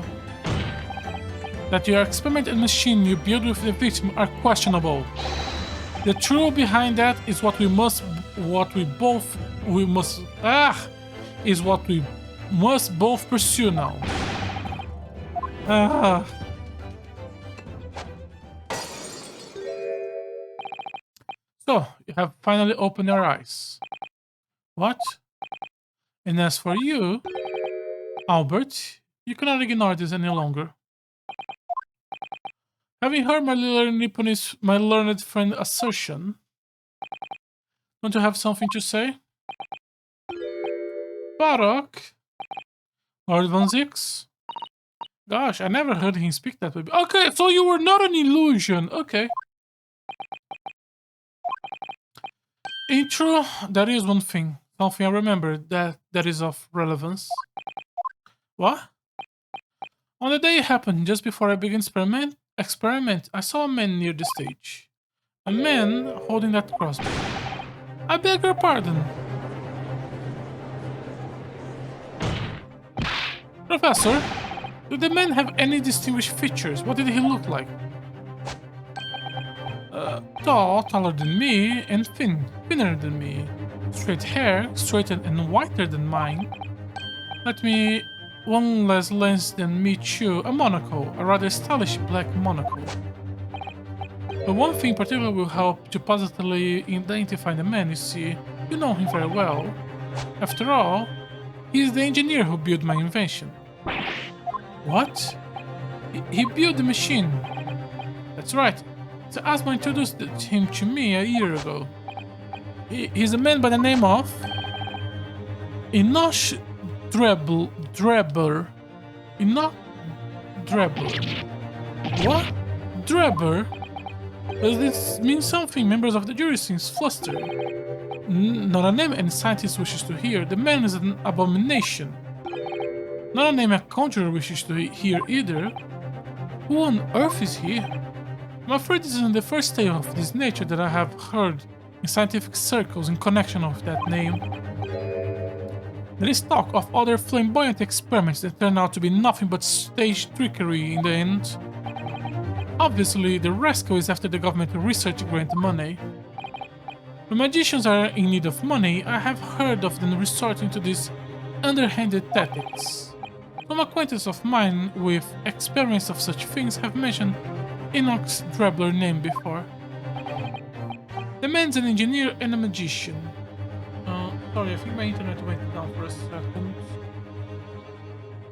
That your experiment and machine you build with the victim are questionable. The truth behind that is what we must both pursue now. So, you have finally opened your eyes. What? And as for you, Albert, you cannot ignore this any longer. Having heard my learned friend's assertion, don't you have something to say? Barak? Lord Van Zix? Gosh, I never heard him speak that way. Okay, so you were not an illusion. Okay. In true, there is one thing, something I remember that is of relevance. What? On the day it happened, just before I began experiment, I saw a man near the stage. A man holding that crossbow. I beg your pardon. Professor, did the man have any distinguished features? What did he look like? Tall, taller than me, and thinner than me. Straight hair, straighter and whiter than mine. Let me one less lens than me too, a monocle, a rather stylish black monocle. But one thing particularly will help to positively identify the man, you see. You know him very well. After all, he is the engineer who built my invention. What? He built the machine. That's right. So Asma introduced him to me a year ago. He's a man by the name of Enoch Drebber. Enoch Drebber. What? Drebber? Does this mean something? Members of the jury seems flustered. Not a name any scientist wishes to hear. The man is an abomination. Not a name a conjurer wishes to hear either. Who on earth is he? I'm afraid this isn't the first tale of this nature that I have heard in scientific circles in connection with that name. There is talk of other flamboyant experiments that turn out to be nothing but stage trickery in the end. Obviously, the rascal is after the government research grant money. When magicians are in need of money, I have heard of them resorting to these underhanded tactics. Some acquaintances of mine with experience of such things have mentioned Enoch Drebber's name before. The man's an engineer and a magician. Sorry, I think my internet went down for a second.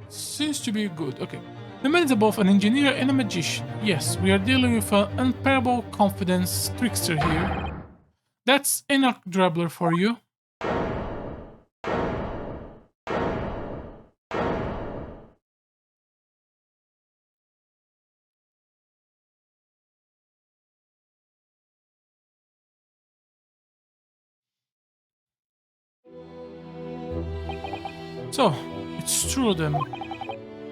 Seems to be good. Okay. The man is both an engineer and a magician. Yes, we are dealing with an unparalleled confidence trickster here. That's Enoch Drebber for you. So, it's true then.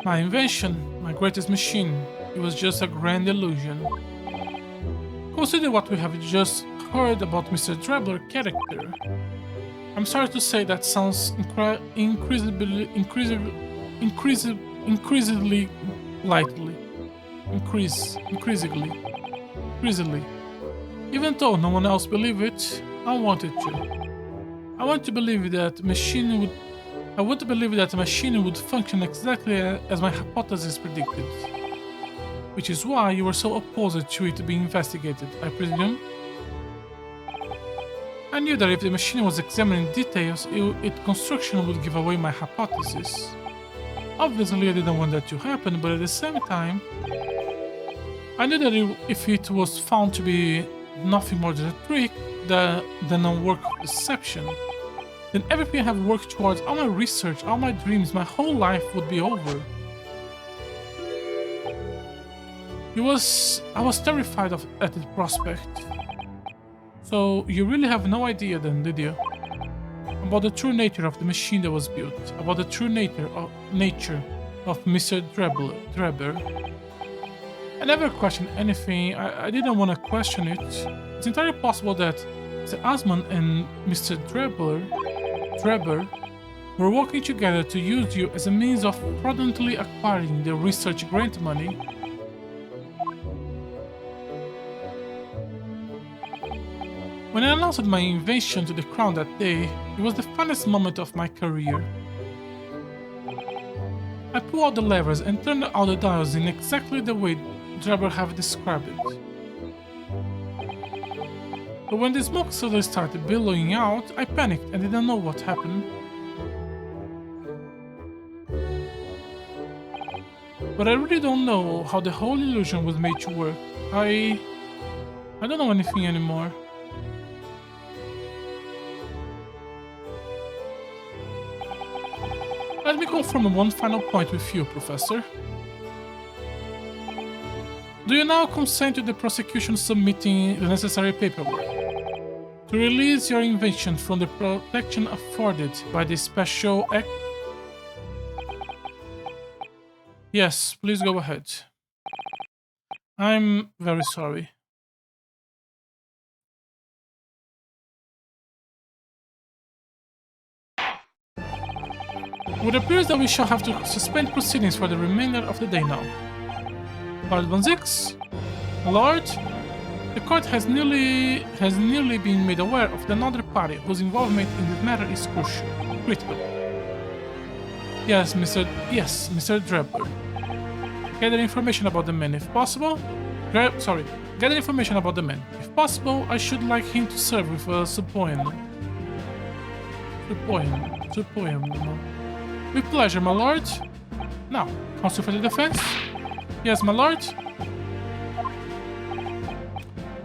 My invention, my greatest machine, it was just a grand illusion. Consider what we have just heard about Mr. Drebber's character. I'm sorry to say that sounds increasingly increasingly. Even though no one else believes it, I wanted to. I want to believe that I want to believe that a machine would function exactly as my hypothesis predicted. Which is why you were so opposed to it being investigated, I presume? I knew that if the machine was examined in details, its construction would give away my hypothesis. Obviously, I didn't want that to happen, but at the same time, I knew that if it was found to be nothing more than a trick than a work of deception, then everything I have worked towards, all my research, all my dreams, my whole life would be over. I was terrified at the prospect. So you really have no idea then, did you? About the true nature of the machine that was built, about the true nature of Mr. Drebber. I never questioned anything, I didn't want to question it. It's entirely possible that Mr. Asman and Mr. Drebber were working together to use you as a means of fraudulently acquiring the research grant money. When I announced my invention to the crown that day, it was the finest moment of my career. I pulled out the levers and turned all the dials in exactly the way Drebber have described it. But when the smoke suddenly started billowing out, I panicked and didn't know what happened. But I really don't know how the whole illusion was made to work. I don't know anything anymore. Let me confirm one final point with you, Professor. Do you now consent to the prosecution submitting the necessary paperwork? To release your invention from the protection afforded by the Special Act. Yes, please go ahead. I'm very sorry. It appears that we shall have to suspend proceedings for the remainder of the day now. Lord Von Zix, Lord, the court has nearly been made aware of another party whose involvement in this matter is critical. Yes, Mr. Drebber. Gather information about the man, if possible. Gather information about the man. If possible, I should like him to serve with a Supoem. With pleasure, my lord. Now, counsel for the defense? Yes, my lord.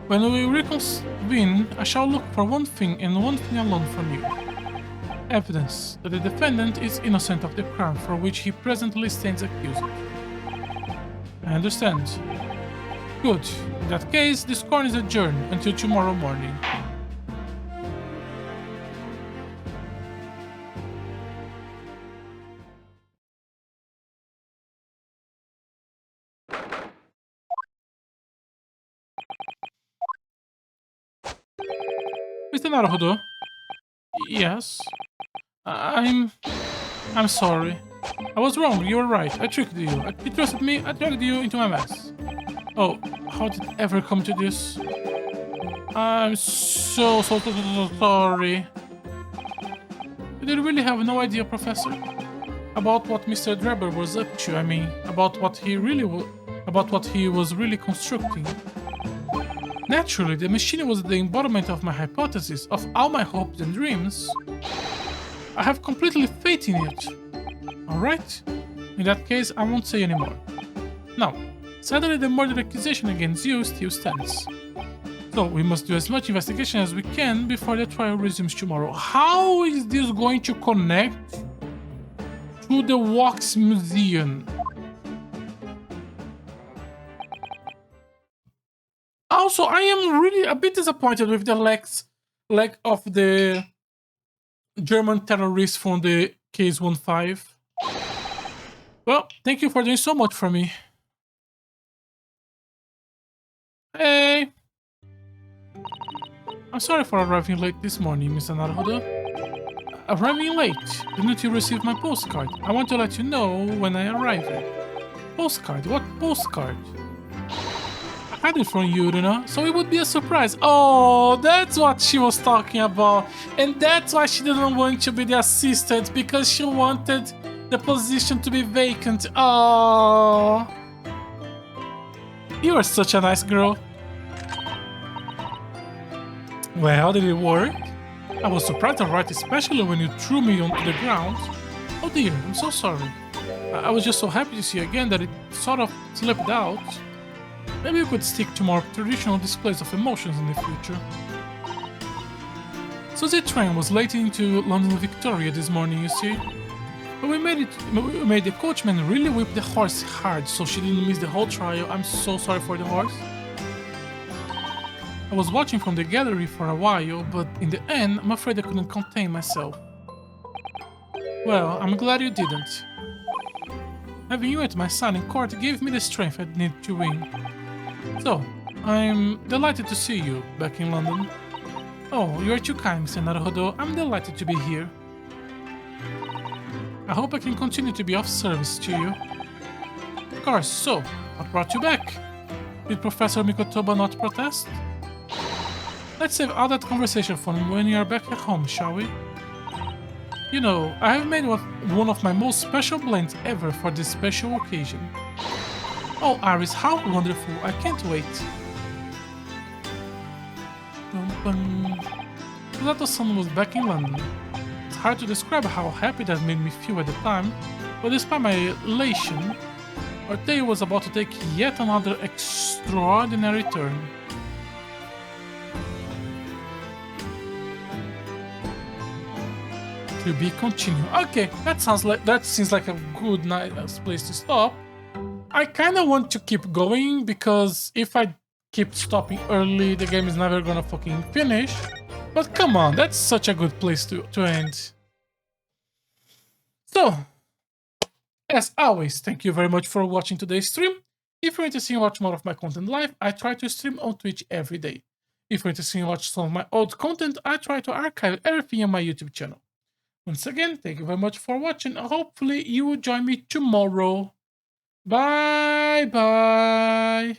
When we reconvene, I shall look for one thing and one thing alone from you. Evidence that the defendant is innocent of the crime for which he presently stands accused. I understand. Good. In that case, this court is adjourned until tomorrow morning. Mr. Naruhodo? Yes? I'm sorry. I was wrong, you were right. I tricked you. You trusted me, I dragged you into my mess. Oh, how did it ever come to this? I'm so sorry. You did really have no idea, Professor? About what Mr. Drebber was up to, I mean, about what he was really constructing. Naturally, the machine was the embodiment of my hypothesis, of all my hopes and dreams. I have completely faith in it. Alright? In that case, I won't say anymore. Now, sadly the murder accusation against you still stands. So, we must do as much investigation as we can before the trial resumes tomorrow. How is this going to connect to the Wax Museum? Also, I am really a bit disappointed with the lack of the German terrorist from the Case 15. Well, thank you for doing so much for me. Hey! I'm sorry for arriving late this morning, Mr. Naruhodo. Arriving late? Didn't you receive my postcard? I want to let you know when I arrive. Postcard? What postcard? I had it from you, so it would be a surprise. Oh, that's what she was talking about. And that's why she didn't want to be the assistant, because she wanted the position to be vacant. Oh, you are such a nice girl. Well, did it work? I was surprised and right, especially when you threw me onto the ground. Oh dear, I'm so sorry. I was just so happy to see you again that it sort of slipped out. Maybe we could stick to more traditional displays of emotions in the future. So the train was late into London Victoria this morning, you see. But we made the coachman really whip the horse hard so she didn't miss the whole trial. I'm so sorry for the horse. I was watching from the gallery for a while, but in the end, I'm afraid I couldn't contain myself. Well, I'm glad you didn't. Having you at my side in court gave me the strength I needed to win. So, I'm delighted to see you back in London. Oh, you are too kind, Mr. Naruhodo. I'm delighted to be here. I hope I can continue to be of service to you. Of course, so, what brought you back? Did Professor Mikotoba not protest? Let's save all that conversation for when you are back at home, shall we? You know, I have made one of my most special blends ever for this special occasion. Oh, Iris, how wonderful! I can't wait. Sato-san was back in London. It's hard to describe how happy that made me feel at the time, but despite my elation, our day was about to take yet another extraordinary turn. To be continued. Okay, that seems like a good nice place to stop. I kind of want to keep going because if I keep stopping early, the game is never gonna fucking finish. But come on, that's such a good place to end. So, as always, thank you very much for watching today's stream. If you're interested in watching more of my content live, I try to stream on Twitch every day. If you're interested in watching some of my old content, I try to archive everything on my YouTube channel. Once again, thank you very much for watching. Hopefully you will join me tomorrow. Bye bye.